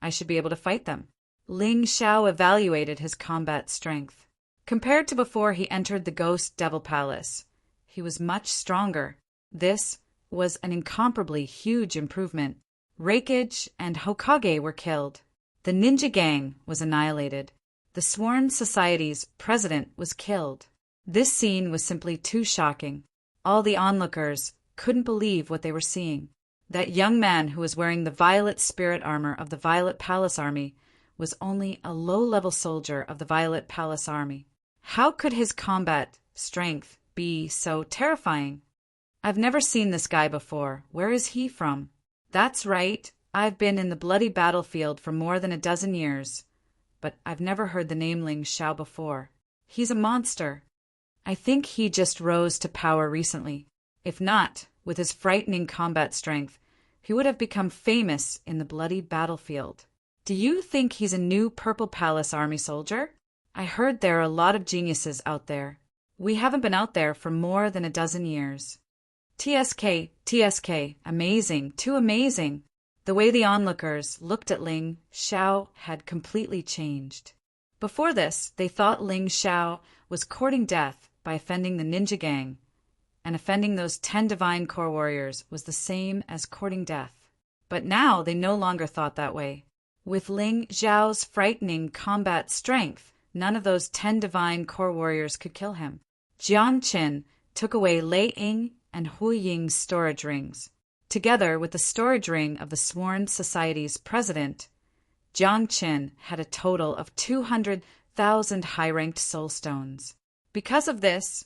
I should be able to fight them. Ling Xiao evaluated his combat strength. Compared to before he entered the Ghost Devil Palace, he was much stronger. This was an incomparably huge improvement. Reikage and Hokage were killed. The ninja gang was annihilated. The Sworn Society's president was killed. This scene was simply too shocking. All the onlookers couldn't believe what they were seeing. That young man who was wearing the violet spirit armor of the Violet Palace Army was only a low-level soldier of the Violet Palace Army. How could his combat strength be so terrifying? I've never seen this guy before. Where is he from? That's right. I've been in the bloody battlefield for more than a dozen years, but I've never heard the name Ling Xiao before. He's a monster. I think he just rose to power recently. If not, with his frightening combat strength, he would have become famous in the bloody battlefield. Do you think he's a new Purple Palace Army soldier? I heard there are a lot of geniuses out there. We haven't been out there for more than a dozen years. TSK, amazing, too amazing. The way the onlookers looked at Ling Xiao had completely changed. Before this, they thought Ling Xiao was courting death by offending the ninja gang, and offending those 10 Divine Core warriors was the same as courting death. But now they no longer thought that way. With Ling Xiao's frightening combat strength, none of those 10 Divine Core warriors could kill him. Jiang Qin took away Lei Ying and Hu Ying's storage rings. Together with the storage ring of the Sworn Society's president, Jiang Qin had a total of 200,000 high-ranked soul stones. Because of this,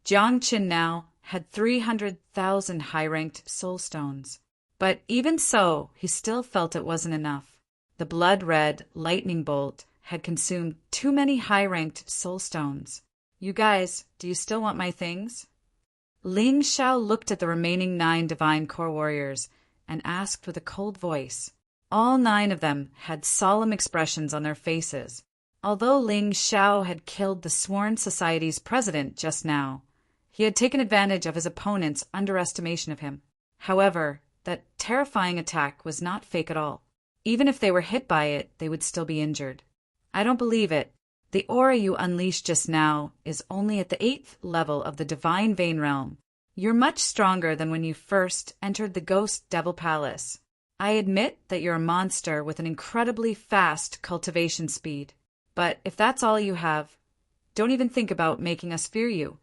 Jiang Qin now had 300,000 high-ranked soul stones. But even so, he still felt it wasn't enough. The blood-red lightning bolt had consumed too many high-ranked soul stones. You guys, do you still want my things? Ling Xiao looked at the remaining 9 Divine Core warriors and asked with a cold voice. All 9 of them had solemn expressions on their faces. Although Ling Xiao had killed the Sworn Society's president just now, he had taken advantage of his opponent's underestimation of him. However, that terrifying attack was not fake at all. Even if they were hit by it, they would still be injured. I don't believe it. The aura you unleashed just now is only at the 8th level of the Divine Vein Realm. You're much stronger than when you first entered the Ghost Devil Palace. I admit that you're a monster with an incredibly fast cultivation speed. But if that's all you have, don't even think about making us fear you.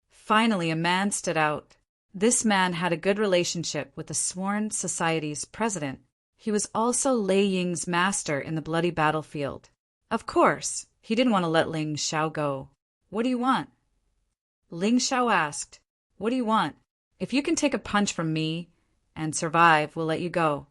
Finally, a man stood out. This man had a good relationship with the Sworn Society's president. He was also Lei Ying's master in the bloody battlefield. Of course, he didn't want to let Ling Xiao go. "What do you want?" Ling Xiao asked. "What do you want? If you can take a punch from me and survive, we'll let you go,"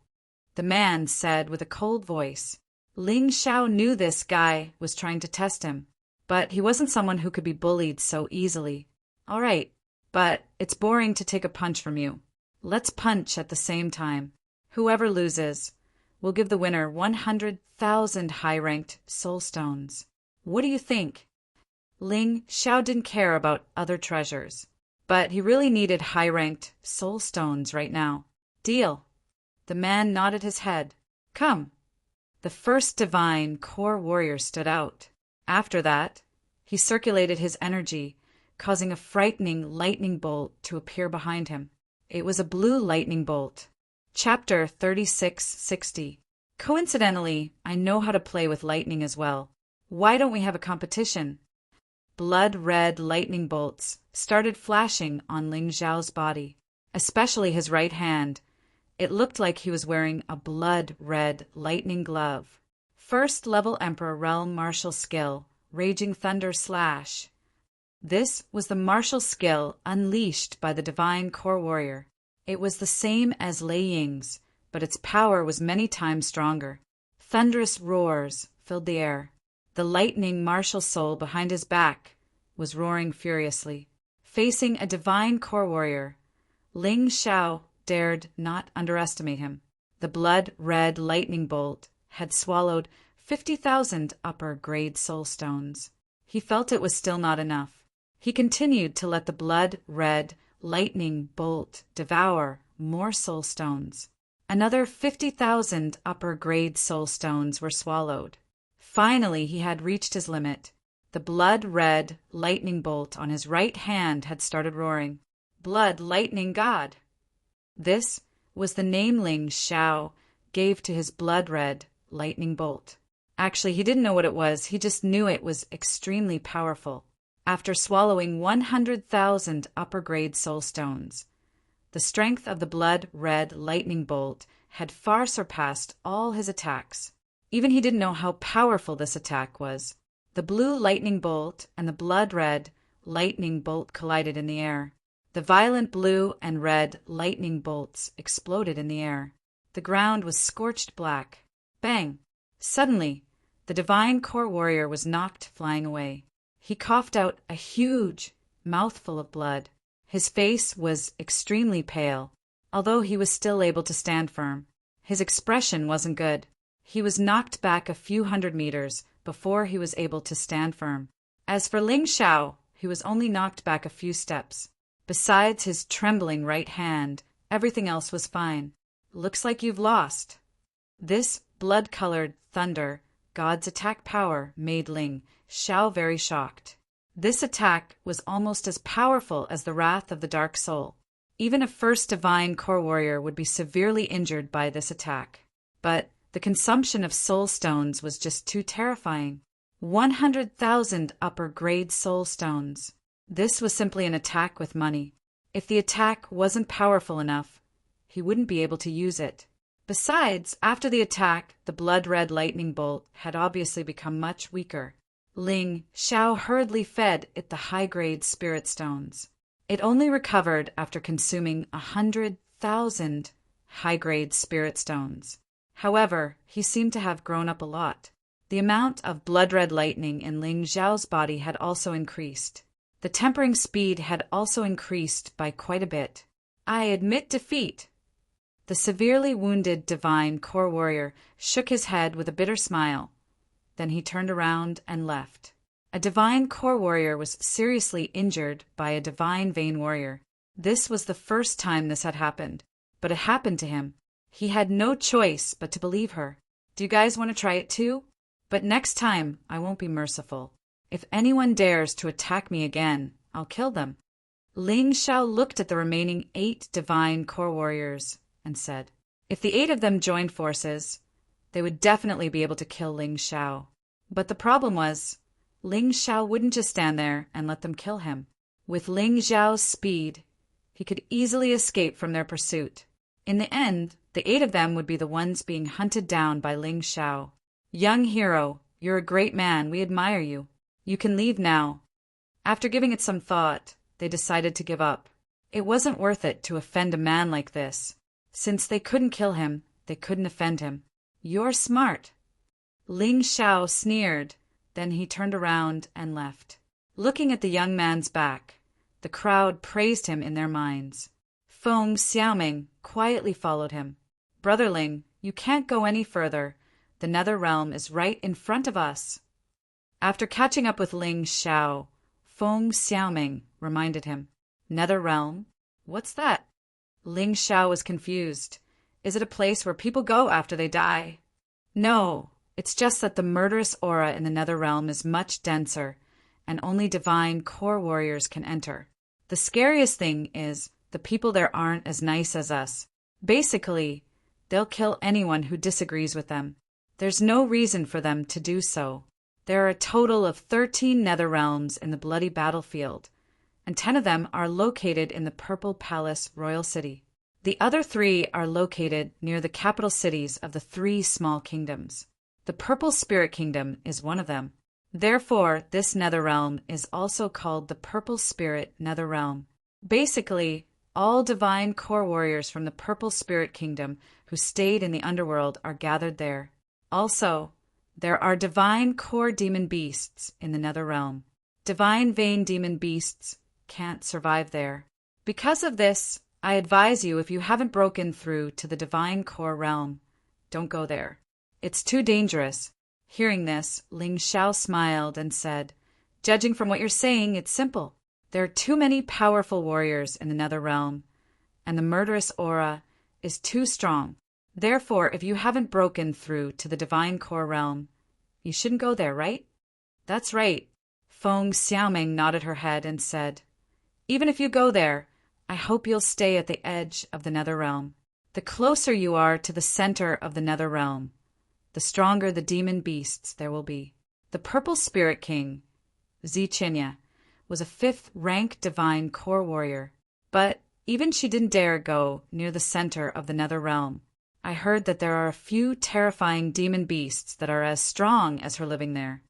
the man said with a cold voice. Ling Xiao knew this guy was trying to test him, but he wasn't someone who could be bullied so easily. "All right, but it's boring to take a punch from you. Let's punch at the same time. Whoever loses, we'll give the winner 100,000 high-ranked soul stones. What do you think?" Ling Xiao didn't care about other treasures, but he really needed high-ranked soul stones right now. "Deal." The man nodded his head. "Come." The first divine core warrior stood out. After that, he circulated his energy, causing a frightening lightning bolt to appear behind him. It was a blue lightning bolt. Chapter 3660. Coincidentally, I know how to play with lightning as well. Why don't we have a competition? Blood-red lightning bolts started flashing on Ling Xiao's body, especially his right hand. It looked like he was wearing a blood-red lightning glove. First level Emperor Realm martial skill, Raging Thunder Slash. This was the martial skill unleashed by the Divine Core Warrior. It was the same as Lei Ying's, but its power was many times stronger. Thunderous roars filled the air. The lightning martial soul behind his back was roaring furiously. Facing a Divine Core Warrior, Ling Xiao dared not underestimate him. The blood-red lightning bolt had swallowed 50,000 upper-grade soul stones. He felt it was still not enough. He continued to let the blood-red lightning bolt devour more soul stones. Another 50,000 upper-grade soul stones were swallowed. Finally, he had reached his limit. The blood-red lightning bolt on his right hand had started roaring. Blood Lightning God. This was the name Ling Xiao gave to his blood-red lightning bolt. Actually, he didn't know what it was, he just knew it was extremely powerful. After swallowing 100,000 upper-grade soul stones, the strength of the blood-red lightning bolt had far surpassed all his attacks. Even he didn't know how powerful this attack was. The blue lightning bolt and the blood-red lightning bolt collided in the air. The violent blue and red lightning bolts exploded in the air. The ground was scorched black. Bang! Suddenly, the Divine Core Warrior was knocked flying away. He coughed out a huge mouthful of blood. His face was extremely pale, although he was still able to stand firm. His expression wasn't good. He was knocked back a few hundred meters before he was able to stand firm. As for Ling Xiao, he was only knocked back a few steps. Besides his trembling right hand, everything else was fine. "Looks like you've lost." This blood-colored thunder, God's attack power, made Ling Xiao very shocked. This attack was almost as powerful as the wrath of the Dark Soul. Even a first Divine Core Warrior would be severely injured by this attack. But the consumption of soul stones was just too terrifying. 100,000 upper-grade soul stones. This was simply an attack with money. If the attack wasn't powerful enough, he wouldn't be able to use it. Besides, after the attack, the blood-red lightning bolt had obviously become much weaker. Ling Xiao hurriedly fed it the high-grade spirit stones. It only recovered after consuming 100,000 high-grade spirit stones. However, he seemed to have grown up a lot. The amount of blood-red lightning in Ling Xiao's body had also increased. The tempering speed had also increased by quite a bit. "I admit defeat." The severely wounded Divine Core Warrior shook his head with a bitter smile. Then he turned around and left. A Divine Core Warrior was seriously injured by a Divine Vein Warrior. This was the first time this had happened, but it happened to him. He had no choice but to believe her. Do you guys want to try it too? But next time, I won't be merciful. If anyone dares to attack me again, I'll kill them. Ling Xiao looked at the remaining 8 Divine Core Warriors and said, if the 8 of them joined forces, they would definitely be able to kill Ling Xiao. But the problem was, Ling Xiao wouldn't just stand there and let them kill him. With Ling Xiao's speed, he could easily escape from their pursuit. In the end, the 8 of them would be the ones being hunted down by Ling Xiao. Young hero, you're a great man, we admire you. You can leave now. After giving it some thought, they decided to give up. It wasn't worth it to offend a man like this. Since they couldn't kill him, they couldn't offend him. You're smart. Ling Xiao sneered, then he turned around and left. Looking at the young man's back, the crowd praised him in their minds. Feng Xiaoming quietly followed him. Brother Ling, you can't go any further. The Nether Realm is right in front of us. After catching up with Ling Xiao, Feng Xiaoming reminded him. Nether Realm? What's that? Ling Xiao was confused. Is it a place where people go after they die? No, it's just that the murderous aura in the Nether Realm is much denser, and only divine core warriors can enter. The scariest thing is, the people there aren't as nice as us. Basically, they'll kill anyone who disagrees with them. There's no reason for them to do so. There are a total of 13 Nether Realms in the bloody battlefield, and 10 of them are located in the Purple Palace Royal City. The other 3 are located near the capital cities of the 3 small kingdoms. The Purple Spirit Kingdom is one of them. Therefore, this Nether Realm is also called the Purple Spirit Nether Realm. Basically, all divine core warriors from the Purple Spirit Kingdom who stayed in the underworld are gathered there. Also, there are divine core demon beasts in the Nether Realm. Divine vein demon beasts can't survive there. Because of this, I advise you, if you haven't broken through to the divine core realm, don't go there. It's too dangerous. Hearing this, Ling Xiao smiled and said, Judging from what you're saying, it's simple. There are too many powerful warriors in the Nether Realm, and the murderous aura is too strong. Therefore, if you haven't broken through to the divine core realm, you shouldn't go there, right? That's right. Feng Xiaoming nodded her head and said, Even if you go there, I hope you'll stay at the edge of the Nether Realm. The closer you are to the center of the Nether Realm, the stronger the demon beasts there will be. The Purple Spirit King, Zichinya, was a 5th rank divine core warrior, but even she didn't dare go near the center of the Nether Realm. I heard that there are a few terrifying demon beasts that are as strong as her living there.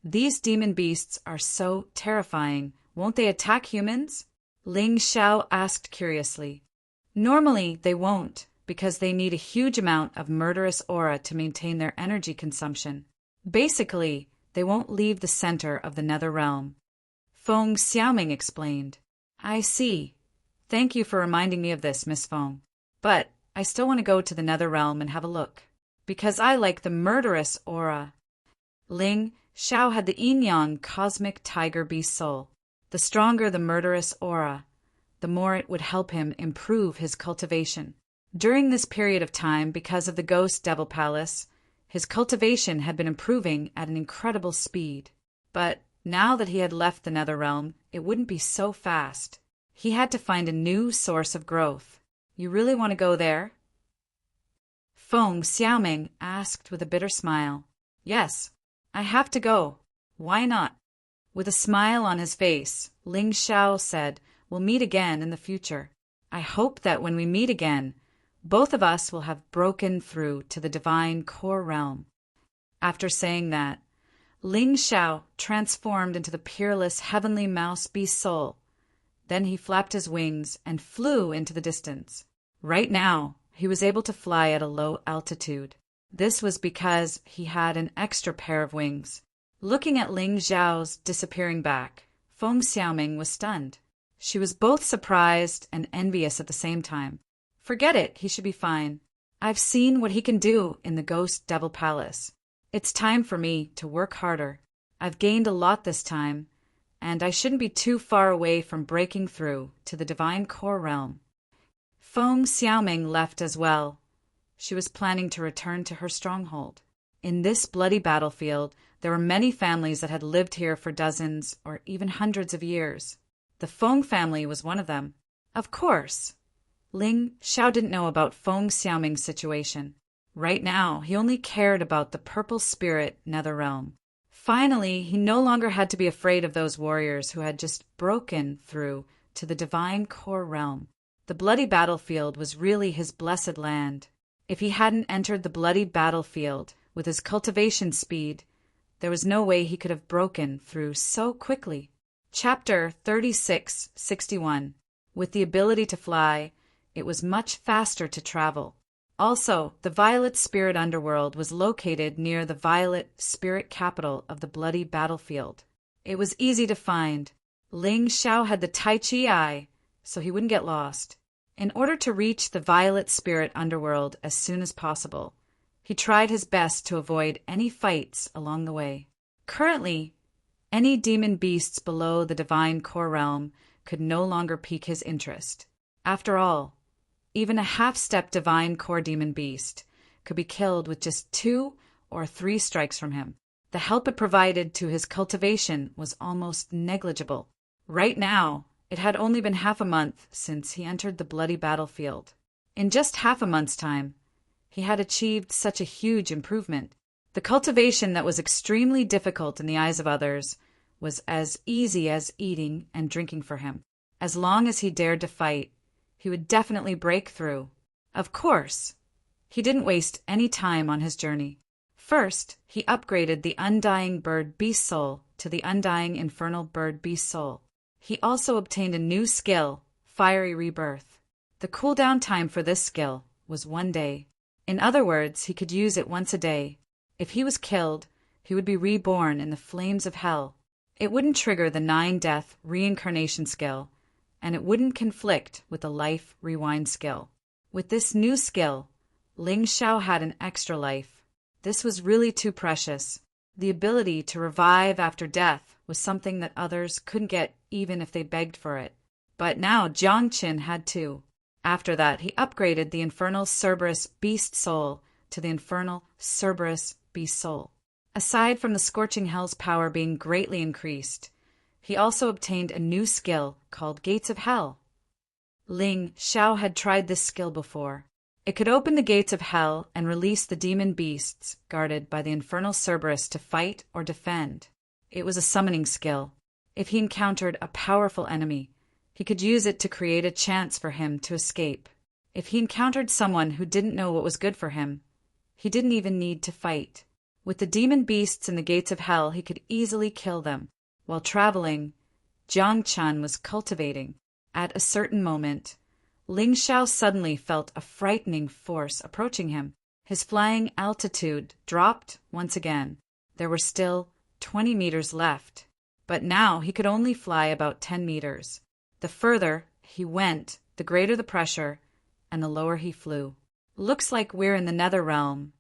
These demon beasts are so terrifying, won't they attack humans? Ling Xiao asked curiously. Normally, they won't, because they need a huge amount of murderous aura to maintain their energy consumption. Basically, they won't leave the center of the Nether Realm. Feng Xiaoming explained. I see. Thank you for reminding me of this, Miss Feng. But I still want to go to the Nether Realm and have a look, because I like the murderous aura. Ling Xiao had the yin-yang cosmic tiger beast soul. The stronger the murderous aura, the more it would help him improve his cultivation. During this period of time, because of the Ghost Devil Palace, his cultivation had been improving at an incredible speed. But now that he had left the Nether Realm, it wouldn't be so fast. He had to find a new source of growth. You really want to go there? Feng Xiaoming asked with a bitter smile. Yes, I have to go. Why not? With a smile on his face, Ling Xiao said, We'll meet again in the future. I hope that when we meet again, both of us will have broken through to the divine core realm. After saying that, Ling Xiao transformed into the peerless heavenly mouse beast soul. Then he flapped his wings and flew into the distance. Right now, he was able to fly at a low altitude. This was because he had an extra pair of wings. Looking at Ling Xiao's disappearing back, Feng Xiaoming was stunned. She was both surprised and envious at the same time. Forget it, he should be fine. I've seen what he can do in the Ghost Devil Palace. It's time for me to work harder. I've gained a lot this time, and I shouldn't be too far away from breaking through to the divine core realm. Feng Xiaoming left as well. She was planning to return to her stronghold. In this bloody battlefield, there were many families that had lived here for dozens or even hundreds of years. The Feng family was one of them. Of course, Ling Xiao didn't know about Feng Xiaoming's situation. Right now, he only cared about the Purple Spirit Nether Realm. Finally, he no longer had to be afraid of those warriors who had just broken through to the divine core realm. The bloody battlefield was really his blessed land. If he hadn't entered the bloody battlefield with his cultivation speed, there was no way he could have broken through so quickly. Chapter 3661. With the ability to fly, it was much faster to travel. Also, the Violet Spirit Underworld was located near the Violet Spirit capital of the bloody battlefield. It was easy to find. Ling Xiao had the Tai Chi eye, so he wouldn't get lost. In order to reach the Violet Spirit Underworld as soon as possible, he tried his best to avoid any fights along the way. Currently, any demon beasts below the divine core realm could no longer pique his interest. After all, even a half-step divine core demon beast could be killed with just 2 or 3 strikes from him. The help it provided to his cultivation was almost negligible. Right now, it had only been half a month since he entered the bloody battlefield. In just half a month's time, he had achieved such a huge improvement. The cultivation that was extremely difficult in the eyes of others was as easy as eating and drinking for him. As long as he dared to fight, he would definitely break through. Of course, he didn't waste any time on his journey. First, he upgraded the Undying Bird Beast Soul to the Undying Infernal Bird Beast Soul. He also obtained a new skill, Fiery Rebirth. The cooldown time for this skill was 1 day. In other words, he could use it once a day. If he was killed, he would be reborn in the flames of hell. It wouldn't trigger the 9-death reincarnation skill, and it wouldn't conflict with the life rewind skill. With this new skill, Ling Xiao had an extra life. This was really too precious. The ability to revive after death was something that others couldn't get even if they begged for it. But now Jiang Qin had too. After that, he upgraded the Infernal Cerberus Beast Soul to the Infernal Cerberus Beast Soul. Aside from the Scorching Hell's power being greatly increased, he also obtained a new skill called Gates of Hell. Ling Xiao had tried this skill before. It could open the gates of hell and release the demon beasts guarded by the Infernal Cerberus to fight or defend. It was a summoning skill. If he encountered a powerful enemy, he could use it to create a chance for him to escape. If he encountered someone who didn't know what was good for him, he didn't even need to fight. With the demon beasts in the gates of hell, he could easily kill them. While traveling, Jiang Chan was cultivating. At a certain moment, Ling Xiao suddenly felt a frightening force approaching him. His flying altitude dropped once again. There were still 20 meters left, but now he could only fly about 10 meters. The further he went, the greater the pressure, and the lower he flew. Looks like we're in the nether realm.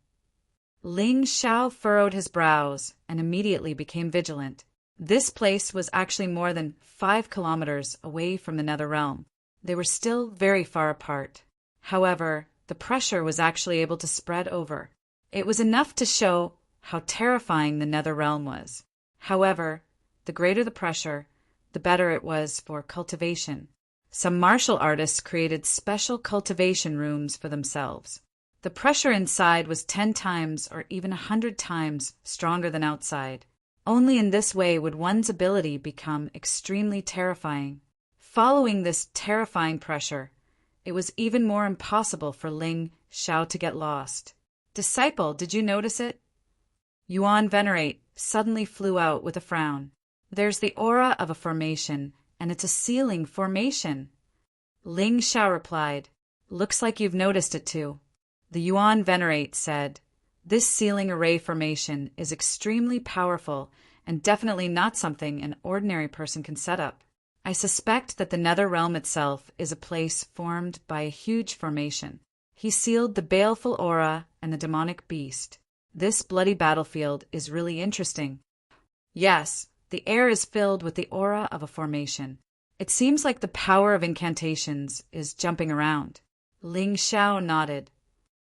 Ling Xiao furrowed his brows and immediately became vigilant. This place was actually more than 5 kilometers away from the nether realm. They were still very far apart. However, the pressure was actually able to spread over. It was enough to show how terrifying the nether realm was. However, the greater the pressure, the better it was for cultivation. Some martial artists created special cultivation rooms for themselves. The pressure inside was 10 times or even 100 times stronger than outside. Only in this way would one's ability become extremely terrifying. Following this terrifying pressure, it was even more impossible for Ling Xiao to get lost. Disciple, did you notice it? Yuan Venerate suddenly flew out with a frown. There's the aura of a formation, and it's a sealing formation. Ling Xiao replied, looks like you've noticed it too. The Yuan Venerate said, this sealing array formation is extremely powerful and definitely not something an ordinary person can set up. I suspect that the nether realm itself is a place formed by a huge formation. He sealed the baleful aura and the demonic beast. This bloody battlefield is really interesting. Yes, the air is filled with the aura of a formation. It seems like the power of incantations is jumping around. Ling Xiao nodded.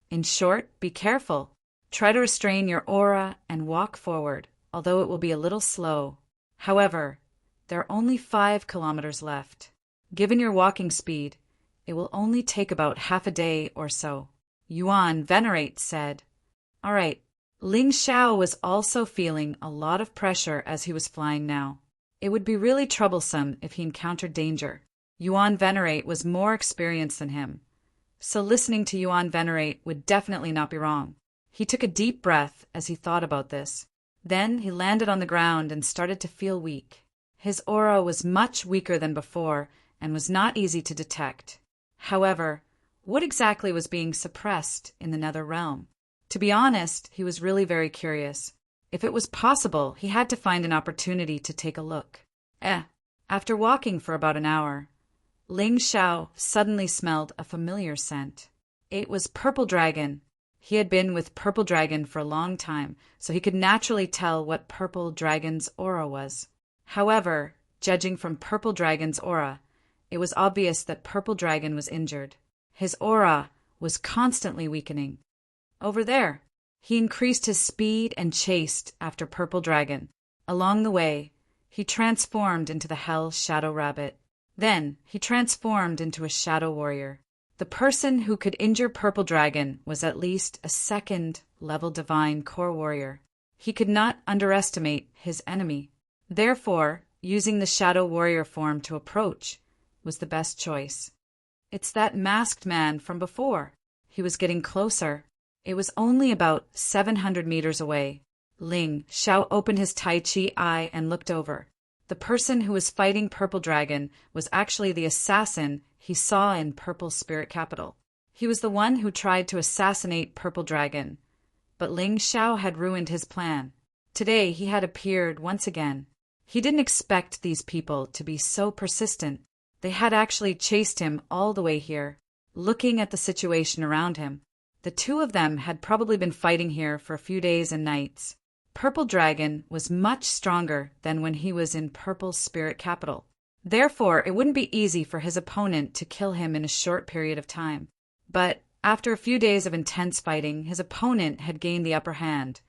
In short, be careful. Try to restrain your aura and walk forward, although it will be a little slow. However, there are only 5 kilometers left. Given your walking speed, it will only take about half a day or so. Yuan Venerate said. All right. Ling Xiao was also feeling a lot of pressure as he was flying now. It would be really troublesome if he encountered danger. Yuan Venerate was more experienced than him, so listening to Yuan Venerate would definitely not be wrong. He took a deep breath as he thought about this. Then he landed on the ground and started to feel weak. His aura was much weaker than before and was not easy to detect. However, what exactly was being suppressed in the nether realm? To be honest, he was really very curious. If it was possible, he had to find an opportunity to take a look. After walking for about an hour, Ling Xiao suddenly smelled a familiar scent. It was Purple Dragon. He had been with Purple Dragon for a long time, so he could naturally tell what Purple Dragon's aura was. However, judging from Purple Dragon's aura, it was obvious that Purple Dragon was injured. His aura was constantly weakening. Over there, he increased his speed and chased after Purple Dragon. Along the way, he transformed into the Hell Shadow Rabbit. Then, he transformed into a Shadow Warrior. The person who could injure Purple Dragon was at least a second-level Divine Core Warrior. He could not underestimate his enemy. Therefore, using the Shadow Warrior form to approach was the best choice. It's that masked man from before. He was getting closer. It was only about 700 meters away. Ling Xiao opened his Tai Chi eye and looked over. The person who was fighting Purple Dragon was actually the assassin he saw in Purple Spirit Capital. He was the one who tried to assassinate Purple Dragon, but Ling Xiao had ruined his plan. Today he had appeared once again. He didn't expect these people to be so persistent. They had actually chased him all the way here. Looking at the situation around him, the two of them had probably been fighting here for a few days and nights. Purple Dragon was much stronger than when he was in Purple Spirit Capital. Therefore, it wouldn't be easy for his opponent to kill him in a short period of time. But after a few days of intense fighting, his opponent had gained the upper hand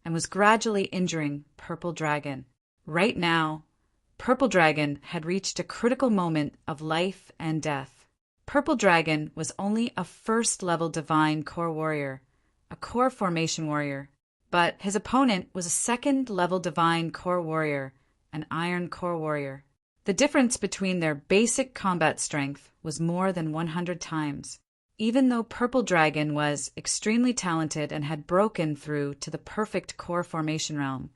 and was gradually injuring Purple Dragon. Right now, Purple Dragon had reached a critical moment of life and death. Purple Dragon was only a first-level Divine Core Warrior, a Core Formation Warrior, but his opponent was a second-level Divine Core Warrior, an Iron Core Warrior. The difference between their basic combat strength was more than 100 times. Even though Purple Dragon was extremely talented and had broken through to the perfect Core Formation realm,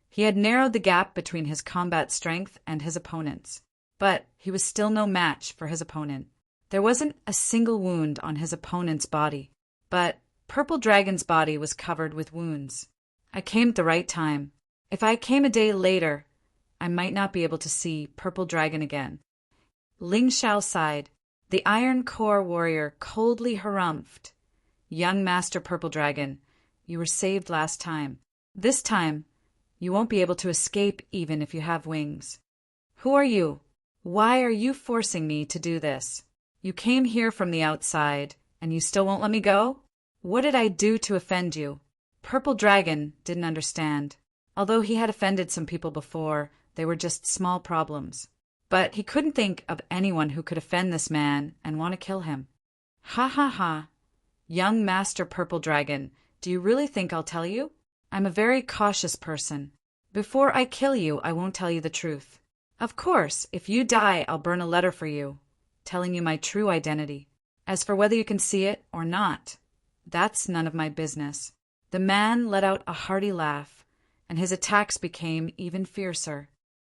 he had narrowed the gap between his combat strength and his opponent's. But he was still no match for his opponent. There wasn't a single wound on his opponent's body, but Purple Dragon's body was covered with wounds. I came at the right time. If I came a day later, I might not be able to see Purple Dragon again. Ling Xiao sighed. The Iron Core Warrior coldly harumphed. Young Master Purple Dragon, you were saved last time. This time, you won't be able to escape even if you have wings. Who are you? Why are you forcing me to do this? You came here from the outside, and you still won't let me go? What did I do to offend you? Purple Dragon didn't understand. Although he had offended some people before, they were just small problems. But he couldn't think of anyone who could offend this man and want to kill him. Ha ha ha. Young Master Purple Dragon, do you really think I'll tell you? I'm a very cautious person. Before I kill you, I won't tell you the truth. Of course, if you die, I'll burn a letter for you, telling you my true identity. As for whether you can see it or not, that's none of my business. The man let out a hearty laugh, and his attacks became even fiercer.